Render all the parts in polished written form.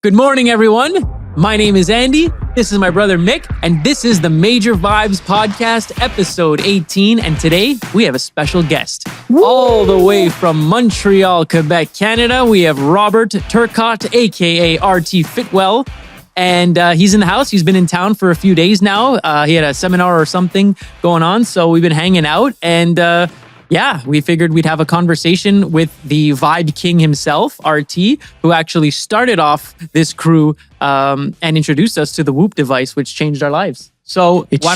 Good morning, everyone. My name is Andy. This is my brother Mick, and this is the Major Vibes Podcast, episode 18. And today we have a special guest. Woo! All the way from Montreal, Quebec, Canada, we have Robert Turcotte, aka RT Fitwell. And he's in the house. He's been in town for a few days now. He had a seminar or something going on, so we've been hanging out. And we figured we'd have a conversation with the Vibe King himself, RT, who actually started off this crew and introduced us to the Whoop device, which changed our lives. So why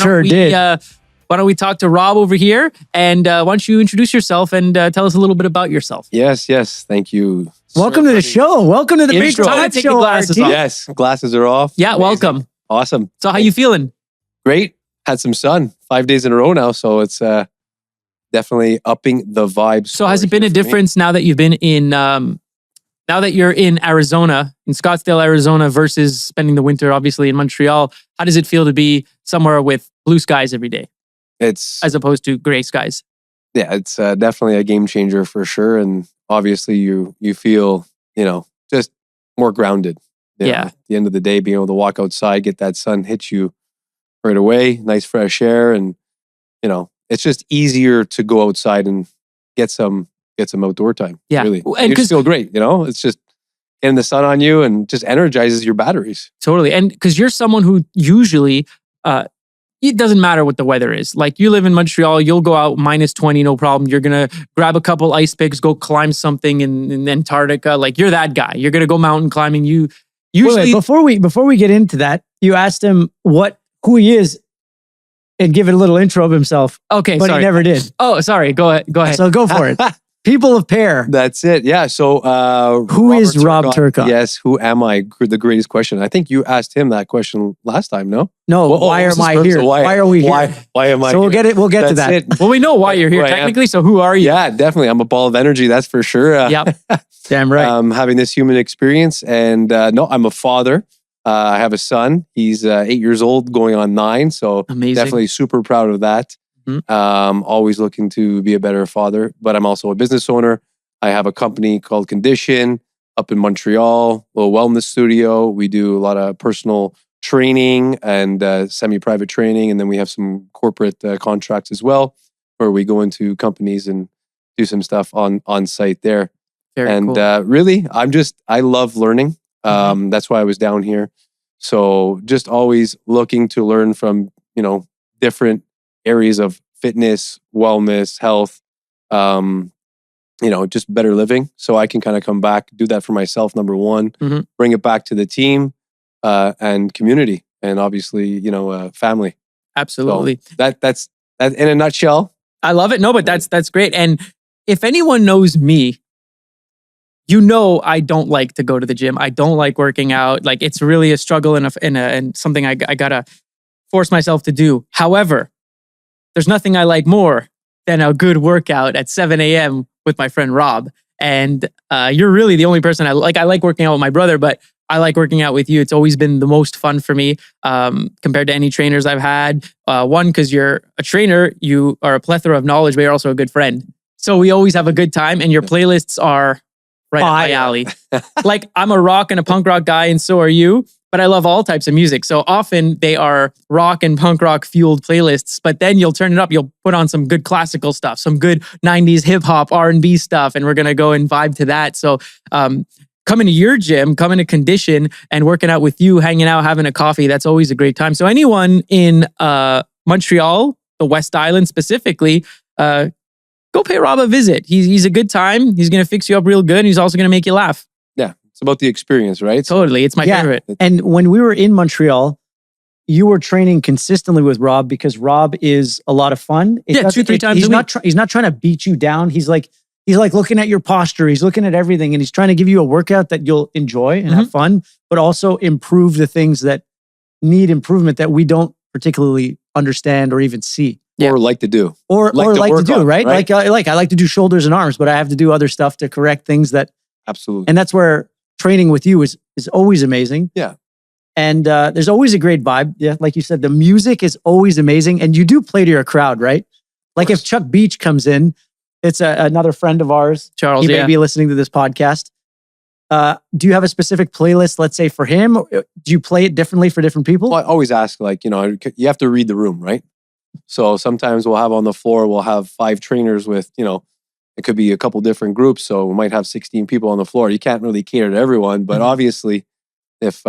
don't we talk to Rob over here? And why don't you introduce yourself and tell us a little bit about yourself? Yes. Thank you. Welcome to the show. Welcome to the Big Time Show. Glasses off. Yes, glasses are off. Yeah, amazing. Welcome. Awesome. So how you feeling? Great. Had some sun 5 days in a row now, so it's definitely upping the vibes. So has it been a difference now that you've been in, now that you're in Arizona, in Scottsdale, Arizona, versus spending the winter, obviously, in Montreal? How does it feel to be somewhere with blue skies every day? As opposed to gray skies? Yeah, it's definitely a game changer for sure. And obviously you feel, just more grounded. At the end of the day, being able to walk outside, get that sun hit you right away, nice fresh air. And, it's just easier to go outside and get some outdoor time. Yeah. Really. And you just feel great, it's just getting the sun on you and just energizes your batteries. Totally. And because you're someone who usually, it doesn't matter what the weather is. Like you live in Montreal, you'll go out minus 20, no problem. You're going to grab a couple ice picks, go climb something in Antarctica. Like you're that guy. You're going to go mountain climbing. You usually... Wait, before we get into that, you asked him who he is and give it a little intro of himself. Okay, but sorry. He never did. Oh, sorry. Go ahead. So go for it. People of Pear. That's it. Yeah. So who is Rob Turcotte? Yes. Who am I? The greatest question. I think you asked him that question last time, no? No. Why am I here? Why are we here? Why am I So here? we'll get to that. Well, we know why you're here technically. So who are you? Yeah, definitely. I'm a ball of energy. That's for sure. Yep. Damn right. Having this human experience. And I'm a father. I have a son. He's 8 years old, going on 9. So amazing. Definitely super proud of that. Mm-hmm. Always looking to be a better father. But I'm also a business owner. I have a company called Condition up in Montreal, a little wellness studio. We do a lot of personal training and semi-private training. And then we have some corporate contracts as well, where we go into companies and do some stuff on site there. Very cool. Really, I love learning. That's why I was down here. So just always looking to learn from, different areas of fitness, wellness, health, just better living. So I can kind of come back, do that for myself, number one, bring it back to the team and community and obviously, family. Absolutely. So that's that in a nutshell. I love it. No, but that's great. And if anyone knows me, I don't like to go to the gym. I don't like working out. Like it's really a struggle and something I gotta force myself to do. However, there's nothing I like more than a good workout at 7 a.m. with my friend Rob. And you're really the only person I like. I like working out with my brother, but I like working out with you. It's always been the most fun for me compared to any trainers I've had. One, because you're a trainer, you are a plethora of knowledge, but you're also a good friend. So we always have a good time and your playlists are right up my alley. Like I'm a rock and a punk rock guy and so are you, but I love all types of music. So often they are rock and punk rock fueled playlists, but then you'll turn it up. You'll put on some good classical stuff, some good 90s hip hop, R&B stuff, and we're going to go and vibe to that. So coming to your gym, coming to Condition and working out with you, hanging out, having a coffee, that's always a great time. So anyone in Montreal, the West Island specifically, go pay Rob a visit. He's a good time. He's going to fix you up real good. And he's also going to make you laugh. Yeah. It's about the experience, right? Totally. It's my favorite. And when we were in Montreal, you were training consistently with Rob because Rob is a lot of fun. 2-3 times a week. He's not trying to beat you down. He's like looking at your posture. He's looking at everything and he's trying to give you a workout that you'll enjoy and have fun, but also improve the things that need improvement that we don't particularly understand or even see. Or like to do. Or like to do, right? Like I like to do shoulders and arms, but I have to do other stuff to correct things that... Absolutely. And that's where training with you is always amazing. Yeah. And there's always a great vibe. Yeah, like you said, the music is always amazing. And you do play to your crowd, right? Like if Chuck Beach comes in, it's another friend of ours. Charles, he may be listening to this podcast. Do you have a specific playlist, let's say for him? Or do you play it differently for different people? Well, I always ask, like, you have to read the room, right? So sometimes we'll have on the floor, we'll have 5 trainers with, it could be a couple different groups. So we might have 16 people on the floor. You can't really cater to everyone, but obviously if,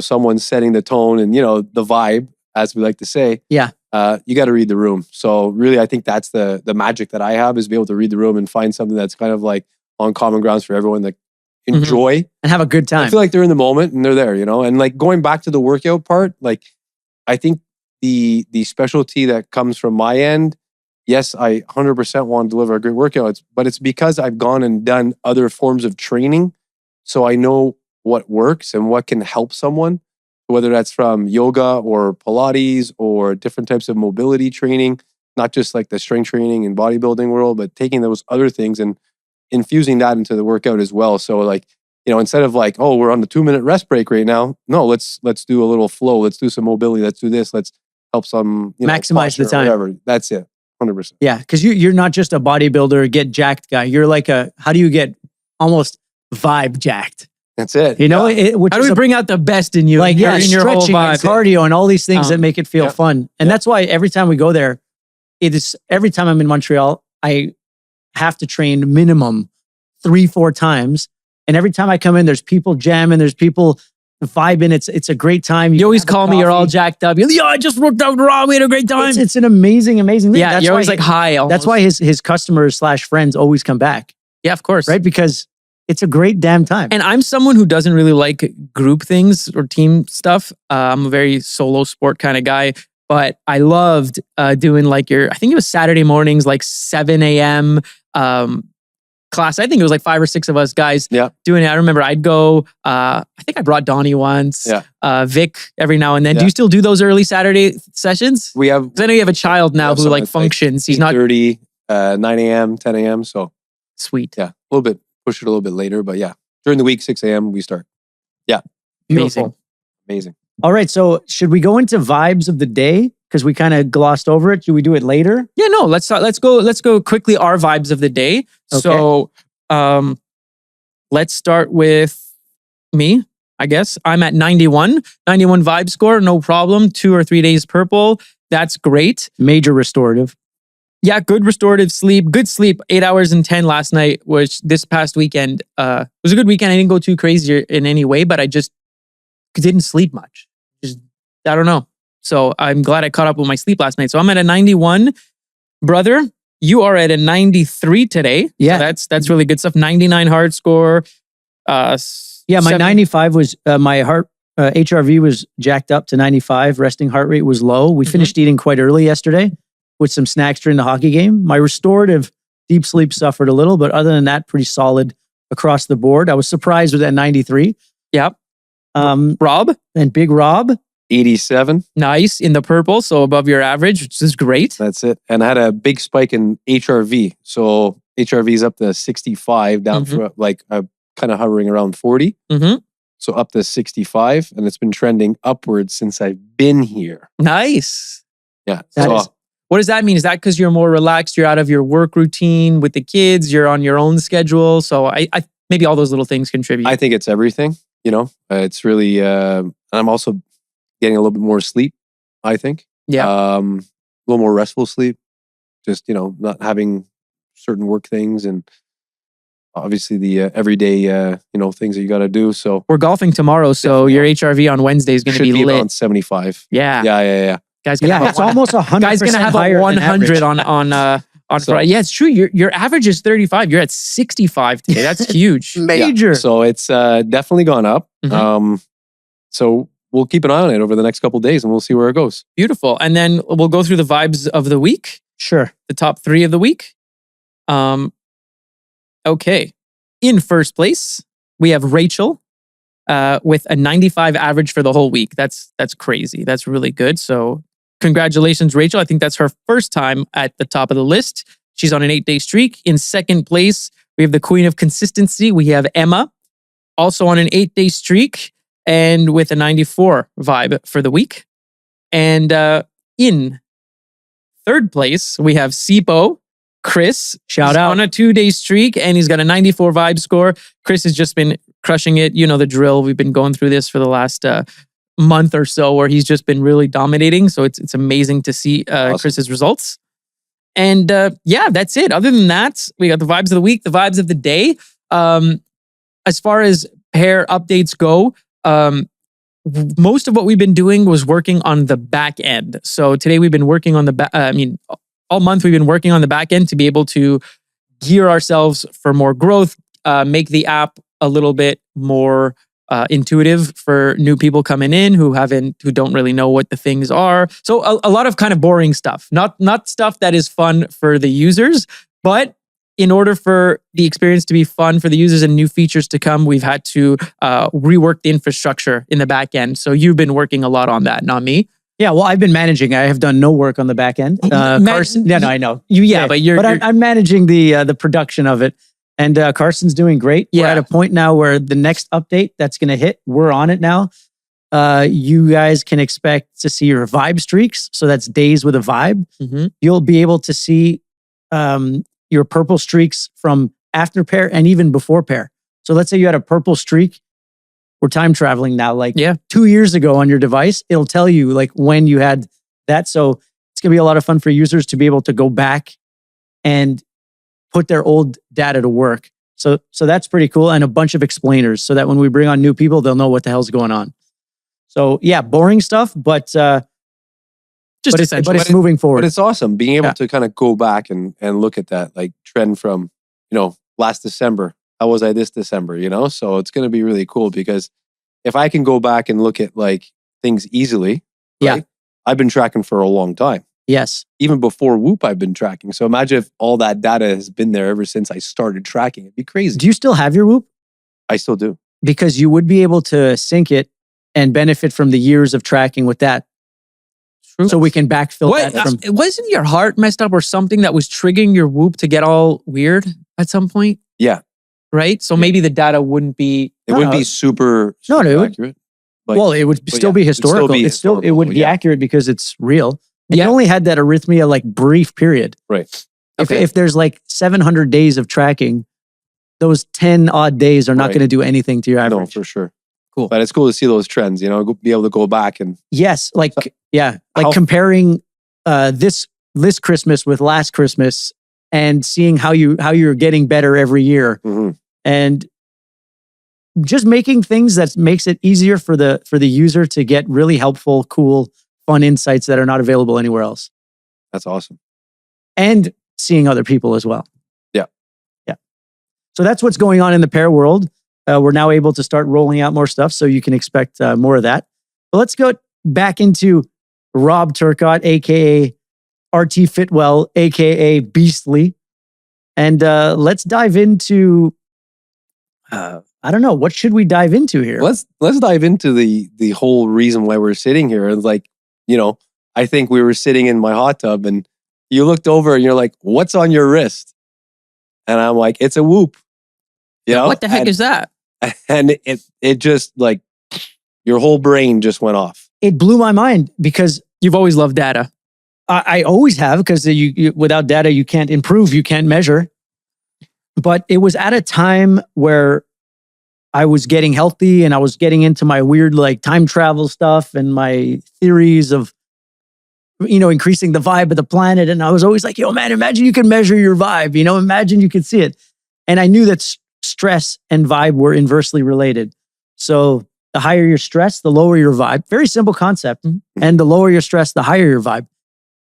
someone's setting the tone and, the vibe, as we like to say, Yeah. You got to read the room. So really, I think that's the magic that I have, is be able to read the room and find something that's kind of like on common grounds for everyone that enjoy and have a good time. I feel like they're in the moment and they're there, and like going back to the workout part, like I think the specialty that comes from my end, yes, I 100% want to deliver a great workout, but it's because I've gone and done other forms of training. So I know what works and what can help someone, whether that's from yoga or Pilates or different types of mobility training, not just like the strength training and bodybuilding world, but taking those other things and infusing that into the workout as well. So like, instead of like, oh, we're on the 2-minute rest break right now. No, let's do a little flow. Let's do some mobility. Let's do this. Let's help some, maximize the time. Whatever. That's it. 100%. Yeah. Because you're not just a bodybuilder, get jacked guy. You're like how do you get almost vibe jacked? That's it. How do we bring out the best in you? Like, in your whole stretching and vibe? cardio and all these things that make it feel fun. And that's why every time we go there, every time I'm in Montreal, I have to train minimum 3-4 times. And every time I come in, there's people jamming, there's people vibing. It's a great time. You always call me, you're all jacked up. You're like, I just worked out raw. We had a great time. It's an amazing thing. Yeah, you're always like high. Almost. That's why his customers / friends always come back. Yeah, of course. Right? Because it's a great damn time. And I'm someone who doesn't really like group things or team stuff. I'm a very solo sport kind of guy. But I loved doing like I think it was Saturday mornings, like 7 a.m. Class. I think it was like 5 or 6 of us guys doing it. I remember I'd go, I think I brought Donnie once, Vic every now and then. Do you still do those early Saturday sessions? We have. Because I know you have a child now who like functions. He's not 30, 9 a.m., 10 a.m. So sweet. Yeah, a little bit, push it a little bit later. But yeah, during the week, 6 a.m. we start. Yeah. Beautiful. Amazing. All right. So should we go into vibes of the day? Because we kind of glossed over it. Should we do it later? Yeah, no, let's go quickly our vibes of the day. Okay. So let's start with me, I guess. I'm at 91 vibe score, no problem. 2 or 3 days purple. That's great. Major restorative. Yeah, good restorative sleep, good sleep. 8 hours and 10 last night, which this past weekend was a good weekend. I didn't go too crazy in any way, but I just didn't sleep much. I don't know. So I'm glad I caught up with my sleep last night. So I'm at a 91. Brother, you are at a 93 today. Yeah. So that's really good stuff. 99 hard score. My 95 was, my heart, HRV was jacked up to 95. Resting heart rate was low. We finished eating quite early yesterday with some snacks during the hockey game. My restorative deep sleep suffered a little, but other than that, pretty solid across the board. I was surprised with that 93. Yep. Rob? And Big Rob. 87. Nice in the purple, so above your average, which is great. That's it. And I had a big spike in HRV. So HRV is up to 65, down for like kind of hovering around 40. So up to 65, and it's been trending upwards since I've been here. Nice. Yeah. What does that mean? Is that because you're more relaxed? You're out of your work routine with the kids. You're on your own schedule. So I maybe all those little things contribute. I think it's everything. It's really. I'm also getting a little bit more sleep, I think. Yeah. A little more restful sleep. Just, not having certain work things and obviously the everyday, things that you got to do. So we're golfing tomorrow. So your HRV on Wednesday is going to be lit. Around 75. Yeah. Yeah. Guys, it's almost 100%. Guys going to have a 100 on Friday. Yeah, it's true. Your average is 35. You're at 65 today. That's huge. Major. Yeah. So it's definitely gone up. So we'll keep an eye on it over the next couple of days and we'll see where it goes. Beautiful. And then we'll go through the vibes of the week. Sure. The top 3 of the week. Okay. In first place, we have Rachel with a 95 average for the whole week. That's crazy. That's really good. So congratulations, Rachel. I think that's her first time at the top of the list. She's on an 8-day streak. In second place, we have the queen of consistency. We have Emma, also on an 8-day streak and with a 94 vibe for the week. And in third place, we have Sipo, Chris. Shout out. On a 2-day streak and he's got a 94 vibe score. Chris has just been crushing it. You know the drill. We've been going through this for the last month or so, where he's just been really dominating. So it's amazing to see Awesome. Chris's results. And yeah, that's it. Other than that, we got the vibes of the week, the vibes of the day. As far as pair updates go, most of what we've been doing was working on the back end. So today we've been working on the all month we've been working on the back end to be able to gear ourselves for more growth, make the app a little bit more intuitive for new people coming in who don't really know what the things are. So a lot of kind of boring stuff, not stuff that is fun for the users, but in order for the experience to be fun for the users and new features to come, we've had to rework the infrastructure in the back end. So you've been working a lot on that, not me. Yeah, well, I've been managing. I have done no work on the back end. Carson, no, I know. But I'm managing the production of it. And Carson's doing great. Yeah. We're at a point now where the next update that's going to hit, we're on it now. You guys can expect to see your vibe streaks. So that's days with a vibe. Mm-hmm. You'll be able to see your purple streaks from after pair and even before pair. So let's say you had a purple streak. We're time traveling now, 2 years ago on your device. It'll tell you when you had that. So it's going to be a lot of fun for users to be able to go back and put their old data to work. So that's pretty cool. And a bunch of explainers so that when we bring on new people, they'll know what the hell's going on. So yeah, boring stuff, but it's moving forward. But it's awesome being able to kind of go back and look at that trend from, last December. How was I this December, So it's going to be really cool because if I can go back and look at things easily, right? I've been tracking for a long time. Yes. Even before Whoop, I've been tracking. So imagine if all that data has been there ever since I started tracking. It'd be crazy. Do you still have your Whoop? I still do. Because you would be able to sync it and benefit from the years of tracking with that. True. So we can backfill that from... Wasn't your heart messed up or something that was triggering your Whoop to get all weird at some point? Yeah. Right? So maybe the data wouldn't be... It wouldn't be super accurate. Well, it would still be historical. It would be accurate because it's real. And you only had that arrhythmia brief period. Right. If there's 700 days of tracking, those 10 odd days are not going to do anything to your average. No, for sure. Cool. But it's cool to see those trends, be able to go back and... Yes, comparing this Christmas with last Christmas and seeing how you're getting better every year. Mm-hmm. And just making things that makes it easier for the user to get really helpful, cool, fun insights that are not available anywhere else. That's awesome. And seeing other people as well. Yeah. So that's what's going on in the pair world. We're now able to start rolling out more stuff, so you can expect more of that. But let's go back into Rob Turcotte, aka RT Fitwell, aka Beastly, and let's dive into. I don't know, what should we dive into here? Let's dive into the whole reason why we're sitting here. And I think we were sitting in my hot tub, and you looked over, and you're like, "What's on your wrist?" And I'm like, "It's a Whoop." What the heck is that? And it just your whole brain just went off. It blew my mind because you've always loved data. I always have, because you without data you can't improve, you can't measure. But it was at a time where I was getting healthy and I was getting into my weird time travel stuff and my theories of increasing the vibe of the planet. And I was always like, yo man, imagine you could measure your vibe, imagine you could see it. And I knew that stress and vibe were inversely related. So the higher your stress, the lower your vibe. Very simple concept. Mm-hmm. And the lower your stress, the higher your vibe.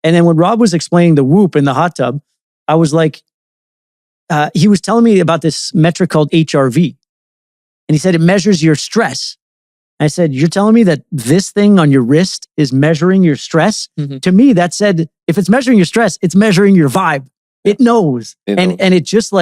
And then when Rob was explaining the Whoop in the hot tub, I was like, he was telling me about this metric called HRV. And he said, it measures your stress. I said, you're telling me that this thing on your wrist is measuring your stress? Mm-hmm. To me, that said, if it's measuring your stress, it's measuring your vibe. It knows. And it just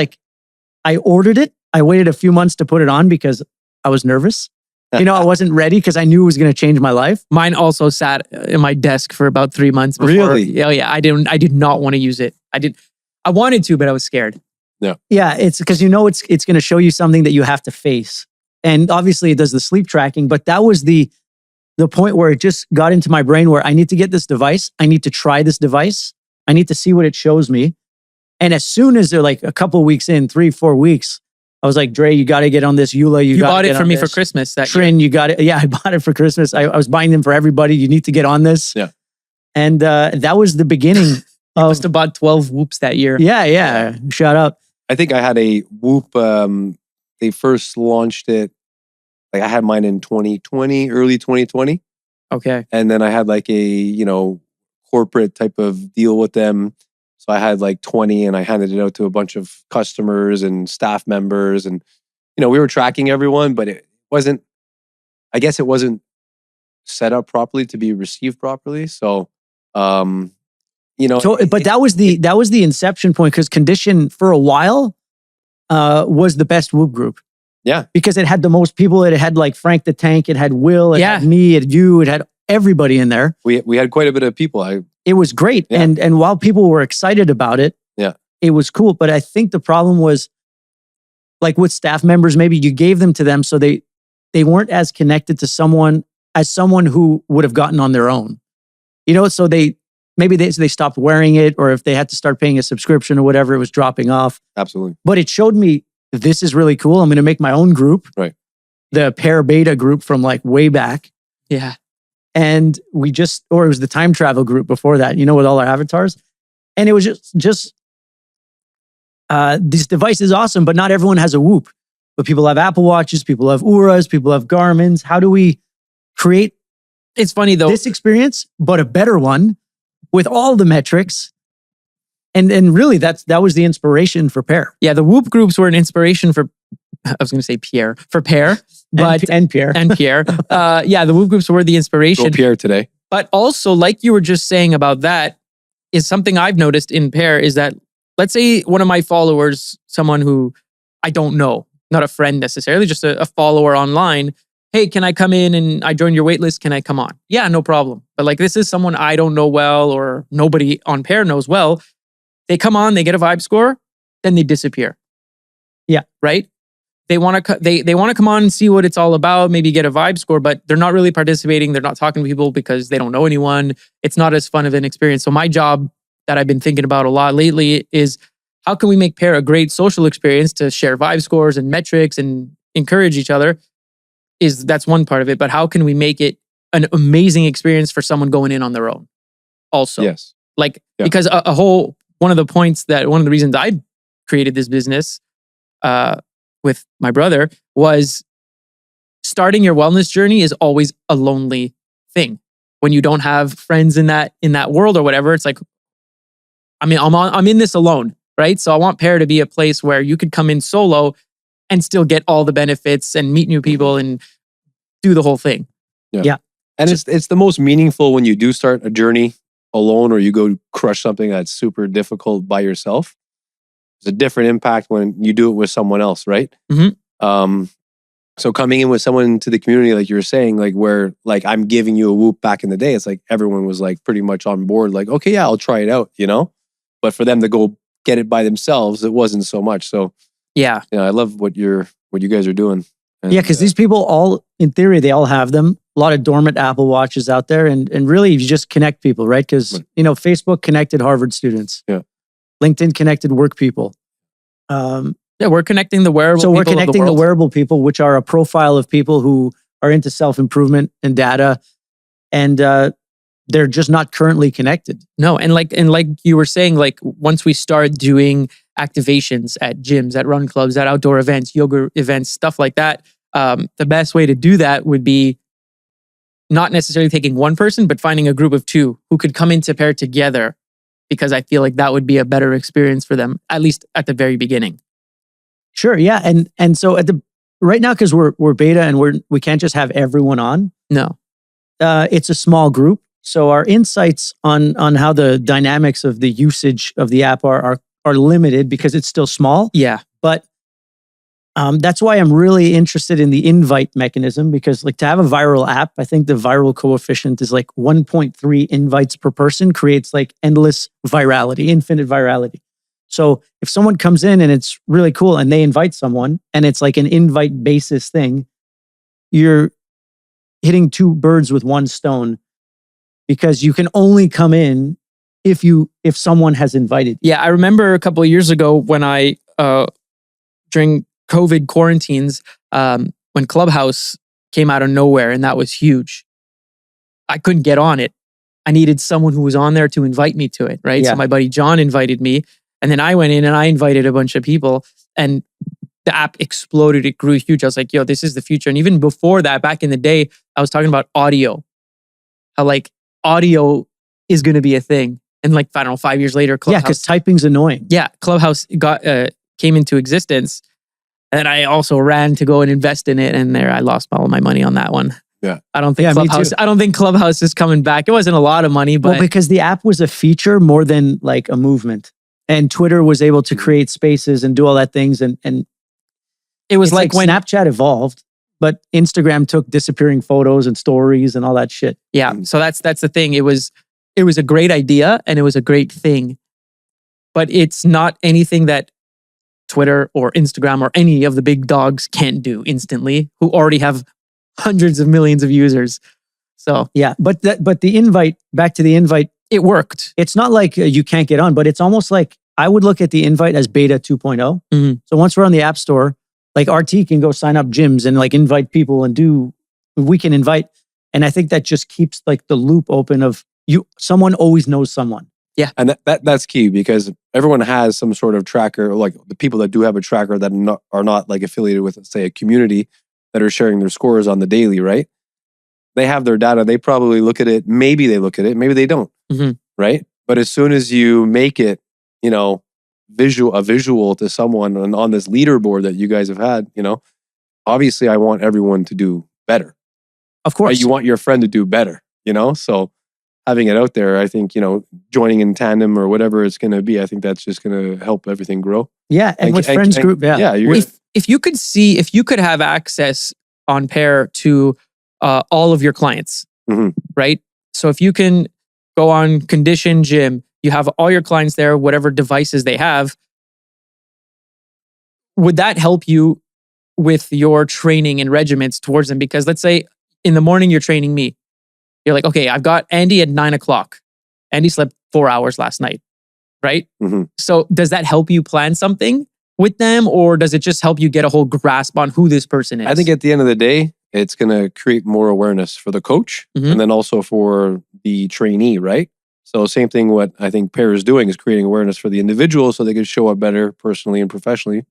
I ordered it. I waited a few months to put it on because I was nervous. I wasn't ready because I knew it was going to change my life. Mine also sat in my desk for about 3 months before. Really? Oh yeah. I did not want to use it. I wanted to, but I was scared. Yeah. Yeah. It's because it's going to show you something that you have to face. And obviously it does the sleep tracking, but that was the point where it just got into my brain where I need to get this device. I need to try this device. I need to see what it shows me. And as soon as they're a couple of weeks in, 3-4 weeks, I was like, Dre, you got to get on this. Eula, You gotta bought get it for on me this. for Christmas. That Trin, you got it. Yeah, I bought it for Christmas. I was buying them for everybody. You need to get on this. Yeah. And that was the beginning You of. must have bought 12 whoops that year. Yeah. Shout out. I think I had a Whoop. They first launched it. Like I had mine in 2020, early 2020. Okay. And then I had like a, corporate type of deal with them. So I had like 20 and I handed it out to a bunch of customers and staff members. And, we were tracking everyone, but it wasn't set up properly to be received properly. So, So, but that was the inception point, because Condition for a while was the best Whoop group. Yeah. Because it had the most people. It had like Frank the Tank. It had Will. It had me. It had you. It had everybody in there. We had quite a bit of people. It was great. Yeah. And while people were excited about it, it was cool. But I think the problem was, like with staff members, maybe you gave them to them so they weren't as connected to someone who would have gotten on their own. So they stopped wearing it, or if they had to start paying a subscription or whatever, it was dropping off. Absolutely. But it showed me, this is really cool. I'm going to make my own group. Right. The Pair Beta group from like way back. Yeah. And it was the time travel group before that, with all our avatars. And it was just this device is awesome, but not everyone has a Whoop. But people have Apple Watches, people have Ouras, people have Garmin's. How do we create It's funny though. this experience, but a better one with all the metrics? And really, that was the inspiration for Pair. Yeah, the Whoop groups were an inspiration for, I was going to say Pierre, for Pair, but and Pierre. and Pierre. The Whoop groups were the inspiration. Go Pierre today. But also, like you were just saying about that, is something I've noticed in Pair is that, let's say one of my followers, someone who I don't know, not a friend necessarily, just a follower online. Hey, can I come in and I join your waitlist? Can I come on? Yeah, no problem. But like, this is someone I don't know well, or nobody on Pair knows well. They come on, they get a vibe score, then they disappear. Yeah. Right? They want to they want to come on and see what it's all about, maybe get a vibe score, but they're not really participating. They're not talking to people because they don't know anyone. It's not as fun of an experience. So my job that I've been thinking about a lot lately is, how can we make Pair a great social experience to share vibe scores and metrics and encourage each other? That's one part of it, but how can we make it an amazing experience for someone going in on their own also? Yes. Because one of the reasons I created this business with my brother was, starting your wellness journey is always a lonely thing. When you don't have friends in that world or whatever, it's like, I'm in this alone, right? So I want Pair to be a place where you could come in solo and still get all the benefits and meet new people and do the whole thing. Yeah. And it's the most meaningful when you do start a journey alone, or you go crush something that's super difficult by yourself. There's a different impact when you do it with someone else, right? Mm-hmm. So coming in with someone into the community, like you were saying, like where like I'm giving you a Whoop back in the day, it's like everyone was like pretty much on board, like, okay, yeah, I'll try it out, But for them to go get it by themselves, it wasn't so much. So Yeah. I love what you guys are doing. And, because these people all, in theory, they all have them. A lot of dormant Apple Watches out there. And really, you just connect people, right? Because, Facebook connected Harvard students. Yeah. LinkedIn connected work people. We're connecting the wearable people. So we're connecting the wearable people, which are a profile of people who are into self-improvement and data. And they're just not currently connected. No, and like you were saying, like once we start doing activations at gyms, at run clubs, at outdoor events, yoga events, stuff like that, the best way to do that would be not necessarily taking one person, but finding a group of two who could come into Pair together, because I feel like that would be a better experience for them, at least at the very beginning. Sure, yeah, and so right now, because we're beta and we can't just have everyone on. No, it's a small group. So our insights on how the dynamics of the usage of the app are limited because it's still small. Yeah. But that's why I'm really interested in the invite mechanism, because like to have a viral app, I think the viral coefficient is like 1.3 invites per person creates like endless virality, infinite virality. So if someone comes in and it's really cool and they invite someone and it's like an invite basis thing, you're hitting two birds with one stone, because you can only come in if someone has invited you. Yeah, I remember a couple of years ago when I during COVID quarantines, when Clubhouse came out of nowhere, and that was huge. I couldn't get on it. I needed someone who was on there to invite me to it, right? Yeah. So my buddy John invited me, and then I went in and I invited a bunch of people, and the app exploded. It grew huge. I was like, yo, this is the future. And even before that, back in the day, I was talking about audio. How like audio is going to be a thing. And like, I don't know, 5 years later, Clubhouse. Yeah, because typing's annoying. Yeah, Clubhouse came into existence. And I also ran to go and invest in it. And there I lost all my money on that one. Yeah. I don't think Yeah, me Clubhouse. too. I don't think Clubhouse is coming back. It wasn't a lot of money, but Well, because the app was a feature more than like a movement. And Twitter was able to create spaces and do all that things. And it was it's like when Snapchat evolved, but Instagram took disappearing photos and stories and all that shit. Yeah. So that's the thing. It was a great idea and it was a great thing. But it's not anything that Twitter or Instagram or any of the big dogs can't do instantly, who already have hundreds of millions of users. So Yeah, but the invite, back to the invite, it worked. it's not like you can't get on, but it's almost like I would look at the invite as beta 2.0. Mhm. So once we're on the App Store, like RT can go sign up gyms and like invite people and we can invite. And I think that just keeps like the loop open of someone always knows someone. And that's key because everyone has some sort of tracker, like the people that do have a tracker that are not like affiliated with, say, a community that are sharing their scores on the daily, right? They have their data. They probably look at it. Maybe they look at it. Maybe they don't, Mhm. right? But as soon as you make it, a visual to someone on this leaderboard that you guys have had, obviously I want everyone to do better. Of course. Right? You want your friend to do better, So having it out there, I think, joining in tandem or whatever it's going to be, I think that's just going to help everything grow. Yeah. And with friends group, yeah. Yeah. If you could have access on Pair to all of your clients, Mhm. right? So if you can go on Condition Gym, you have all your clients there, whatever devices they have. Would that help you with your training and regiments towards them? Because let's say in the morning you're training me. You're like, okay, I've got Andy at 9:00. Andy slept 4 hours last night, right? Mhm. So does that help you plan something with them, or does it just help you get a whole grasp on who this person is? I think at the end of the day, it's going to create more awareness for the coach Mhm. and then also for the trainee, right? So same thing what I think Pair is doing is creating awareness for the individual so they can show up better personally and professionally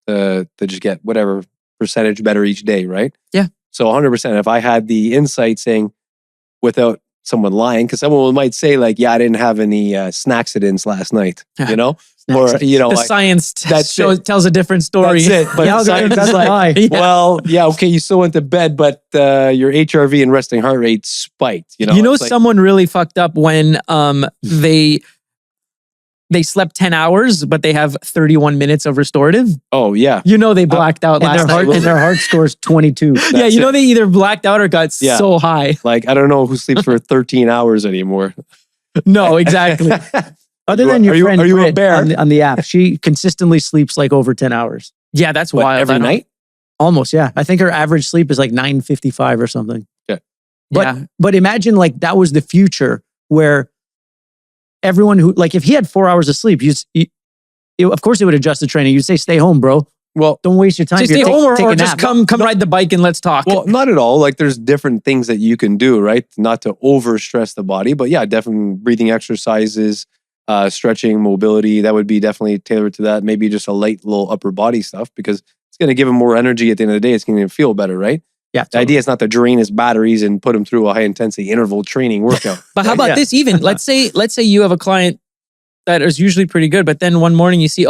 to just get whatever percentage better each day, right? Yeah. So 100%, if I had the insight saying without someone lying, because someone might say like, yeah, I didn't have any snacksidents last night, or, the science tells a different story. That's it. But Yeah, science is that's like, why. Yeah. well, yeah, okay, you still went to bed, but your HRV and resting heart rate spiked. It's like, Someone really fucked up when they slept 10 hours, but they have 31 minutes of restorative. oh yeah, They blacked out And last night. their heart score's 22. Yeah, That's it. they either blacked out or got Yeah. so high. like I don't know who sleeps for 13 hours anymore. No, exactly. Other than your friend are you a Brit bear? on the app, she consistently sleeps like over 10 hours. Yeah, that's What, wild. every I don't- night? Almost, yeah. I think her average sleep is like 9:55 or something. But Yeah. but imagine like that was the future where everyone who like if he had 4 hours of sleep, of course they would adjust the training. You'd say, stay home, bro. Well, Don't waste your time. Just Here, stay home take or a just nap. come ride the bike and let's talk. well, not at all. Like there's different things that you can do, right? Not to overstress the body, but yeah, definitely breathing exercises, stretching, mobility. That would be definitely tailored to that. Maybe just a light little upper body stuff because it's going to give him more energy at the end of the day. It's going to feel better, right? Yeah, The idea is not to drain his batteries and put him through a high intensity interval training workout. But how about Yeah. this even? Let's say you have a client that is usually pretty good, but then one morning you see,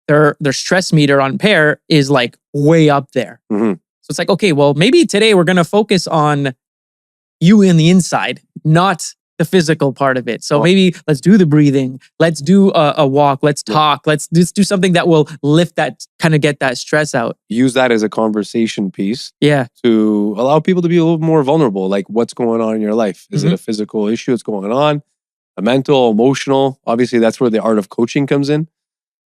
their stress meter on Pair is like way up there. Mhm. So it's like, okay, well, maybe today we're going to focus on you in the inside, not the physical part of it. So maybe let's do the breathing. Let's do a walk. Let's talk. Let's do something that will lift that, kind of get that stress out. Use that as a conversation piece Yeah. to allow people to be a little more vulnerable. Like what's going on in your life? Is it a physical issue that's going on? A mental, emotional? Obviously, that's where the art of coaching comes in.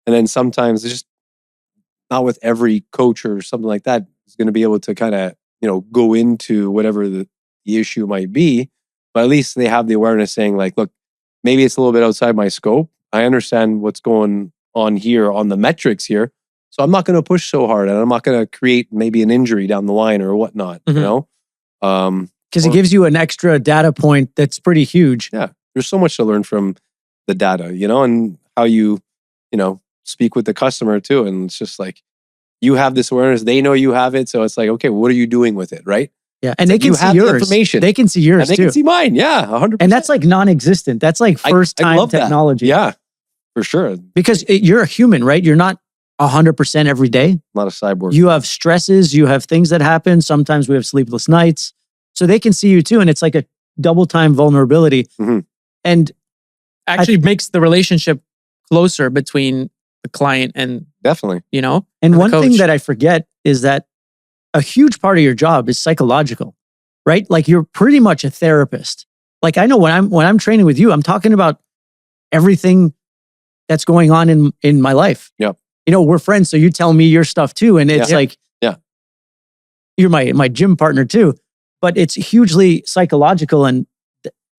And then sometimes it's just not with every coach or something like that is going to be able to kind of, go into whatever the issue might be. But at least they have the awareness saying like, look, maybe it's a little bit outside my scope. I understand what's going on here on the metrics here. So I'm not going to push so hard, and I'm not going to create maybe an injury down the line or whatnot, you know? Because it gives you an extra data point that's pretty huge. Yeah. There's so much to learn from the data, you know, and how you know, speak with the customer too. And it's just like, you have this awareness, they know you have it. So it's like, okay, what are you doing with it, right? Yeah. And they can see the yours. information. They can see yours And they too. can see mine. Yeah, 100%. And that's like non-existent. That's like first I time love that. technology. Yeah, for sure. Because you're a human, right? You're not 100% every day. Not a cyborg. You have stresses, you have things that happen. Sometimes we have sleepless nights. So they can see you too. And it's like a double time vulnerability. And Actually makes the relationship closer between the client and, Definitely. you know. And one coach. thing that I forget is that a huge part of your job is psychological, right? Like you're pretty much a therapist. Like I know when I'm training with you, I'm talking about everything that's going on in my life. Yep. You know, we're friends, so you tell me your stuff too. And it's like, you're my gym partner too. But it's hugely psychological, and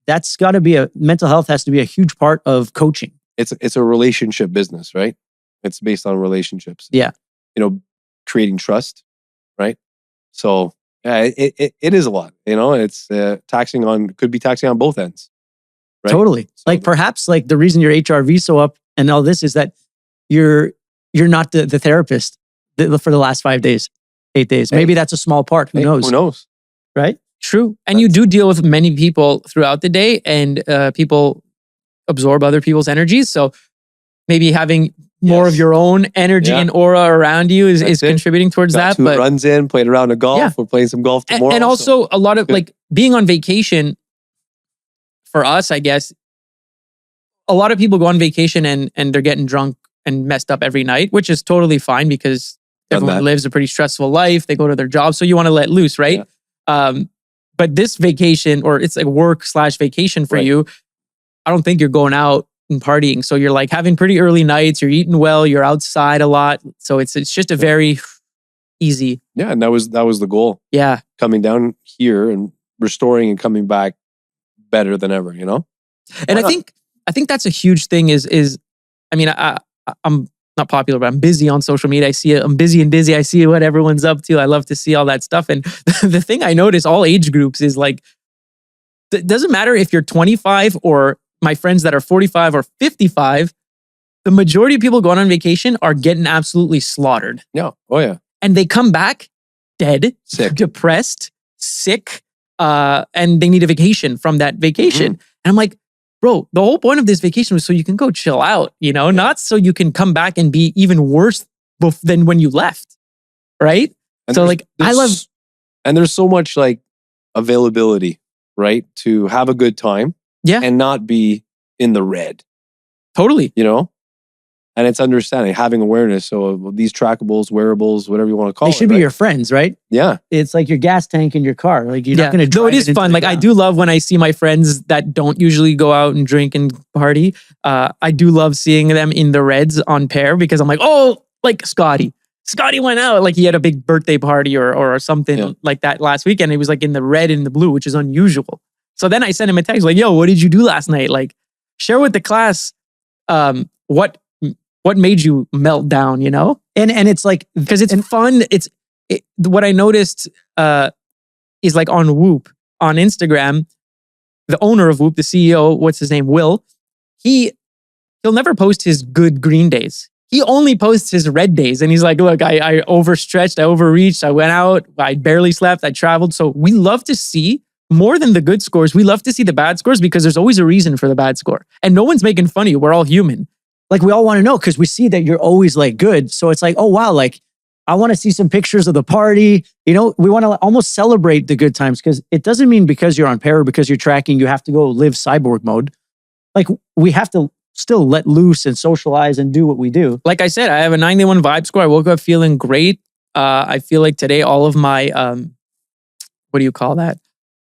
that's got to be mental health has to be a huge part of coaching. It's a relationship business, right? It's based on relationships. Yeah. You know, creating trust, right? So yeah, it is a lot. You know, it's could be taxing on both ends. Right? Totally. So like perhaps like the reason your HRV so up and all this is that you're not the therapist for the last 5 days, 8 days. Maybe that's a small part. Who knows? Who knows? Right? True. And you do deal with many people throughout the day, and people absorb other people's energies. So maybe having more of your own energy and aura around you is contributing towards that. But runs in, played around a golf. We're playing some golf tomorrow. And also a lot of like being on vacation for us, I guess, a lot of people go on vacation and they're getting drunk and messed up every night, which is totally fine because everyone lives a pretty stressful life. They go to their job. So you want to let loose, right? Yeah. But this vacation, or it's like work/vacation for you, I don't think you're going out and partying. So you're like having pretty early nights, you're eating well, you're outside a lot. So it's just a very easy. Yeah, and that was the goal. Yeah. Coming down here and restoring and coming back better than ever, you know? And I think that's a huge thing is I mean, I'm not popular, but I'm busy on social media. I'm busy and dizzy. I see what everyone's up to. I love to see all that stuff. And the thing I notice all age groups is like, it doesn't matter if you're 25 or my friends that are 45 or 55, the majority of people going on vacation are getting absolutely slaughtered. Yeah. Oh yeah. And they come back dead, sick, depressed, sick, and they need a vacation from that vacation. And I'm like, bro, the whole point of this vacation was so you can go chill out, you know, not so you can come back and be even worse than when you left. Right? And so like, and there's so much like availability, right? To have a good time. Yeah. And not be in the red. Totally. You know? And it's understanding, having awareness. So these trackables, wearables, whatever you want to call it. They should be your friends, right? Yeah. It's like your gas tank in your car. Like you're not going to drive. No, it is fun. Like I do love when I see my friends that don't usually go out and drink and party. I do love seeing them in the reds on pair because I'm like, oh, like Scotty went out. Like he had a big birthday party or something like that last weekend. He was like in the red and the blue, which is unusual. So then I sent him a text like, yo, what did you do last night? Like share with the class what made you melt down, you know? And it's like, because it's fun. What I noticed is like on Whoop, on Instagram, the owner of Whoop, the CEO, what's his name, Will, he'll never post his good green days. He only posts his red days. And he's like, look, I overstretched, I overreached, I went out, I barely slept, I traveled. So we love to see more than the good scores. We love to see the bad scores because there's always a reason for the bad score. And no one's making fun of you. We're all human. Like we all want to know because we see that you're always like good. So it's like, oh wow, like I want to see some pictures of the party. You know, we want to almost celebrate the good times because it doesn't mean because you're on pair or because you're tracking, you have to go live cyborg mode. Like we have to still let loose and socialize and do what we do. Like I said, I have a 91 vibe score. I woke up feeling great. I feel like today all of my, what do you call that?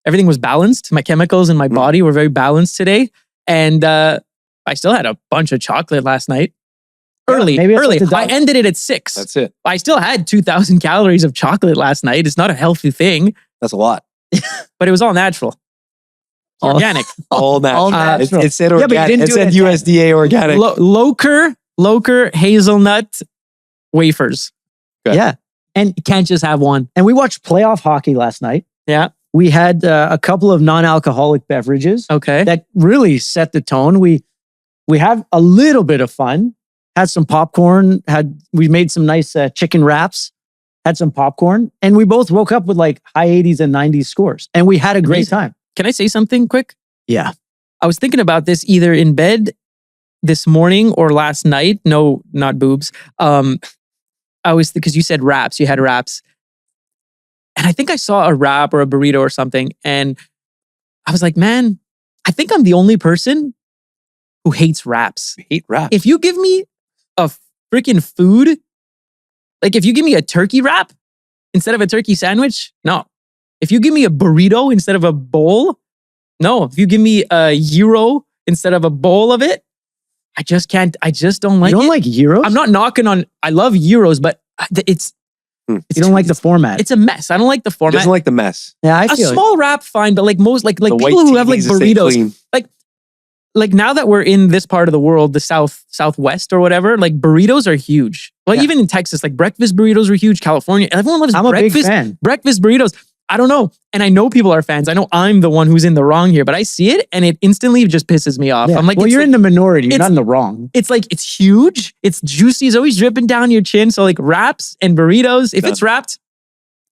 Everything was balanced. My chemicals in my body were very balanced today. And I still had a bunch of chocolate last night. Early. Like I ended it at 6. That's it. I still had 2,000 calories of chocolate last night. It's not a healthy thing. That's a lot. But it was all natural. Organic. All natural. It said organic. Yeah, but you didn't it said USDA organic. Loker hazelnut wafers. Okay. Yeah. And You can't just have one. we watched playoff hockey last night. Yeah. We had a couple of non-alcoholic beverages Okay. that really set the tone. We had a little bit of fun. Had some popcorn. We made some nice chicken wraps. Had some popcorn, and we both woke up with like high 80s and 90s scores, and we had a great time. Can I say something quick? Yeah. I was thinking about this either in bed this morning or last night. No, not boobs. I was, because you said wraps, you had wraps. And I think I saw a wrap or a burrito or something. And I was like, man, I think I'm the only person who hates wraps. I hate wraps. If you give me a freaking food, like if you give me a turkey wrap instead of a turkey sandwich, no. If you give me a burrito instead of a bowl, no. If you give me a gyro instead of a bowl of it, I just can't. I just don't like it. You don't like gyros? I'm not knocking on. I love gyros, but it's You don't like the format. it's a mess. I don't like the He format. doesn't like the mess. Yeah, I A feel it. small wrap, fine, but like most, like The white people who tea have like needs to stay burritos, clean. like now that we're in this part of the world, the southwest or whatever, like burritos are huge. Well, Yeah. even in Texas, like breakfast burritos are huge. California, everyone loves I'm a big breakfast fan. breakfast burritos. I don't know, and I know people are fans. I know I'm the one who's in the wrong here, but I see it and it instantly just pisses me off. Yeah. I'm like, well, it's you're like, in the minority. You're it's- not in the wrong. it's like it's huge, it's juicy, it's always dripping down your chin. So like wraps and burritos, if it's wrapped,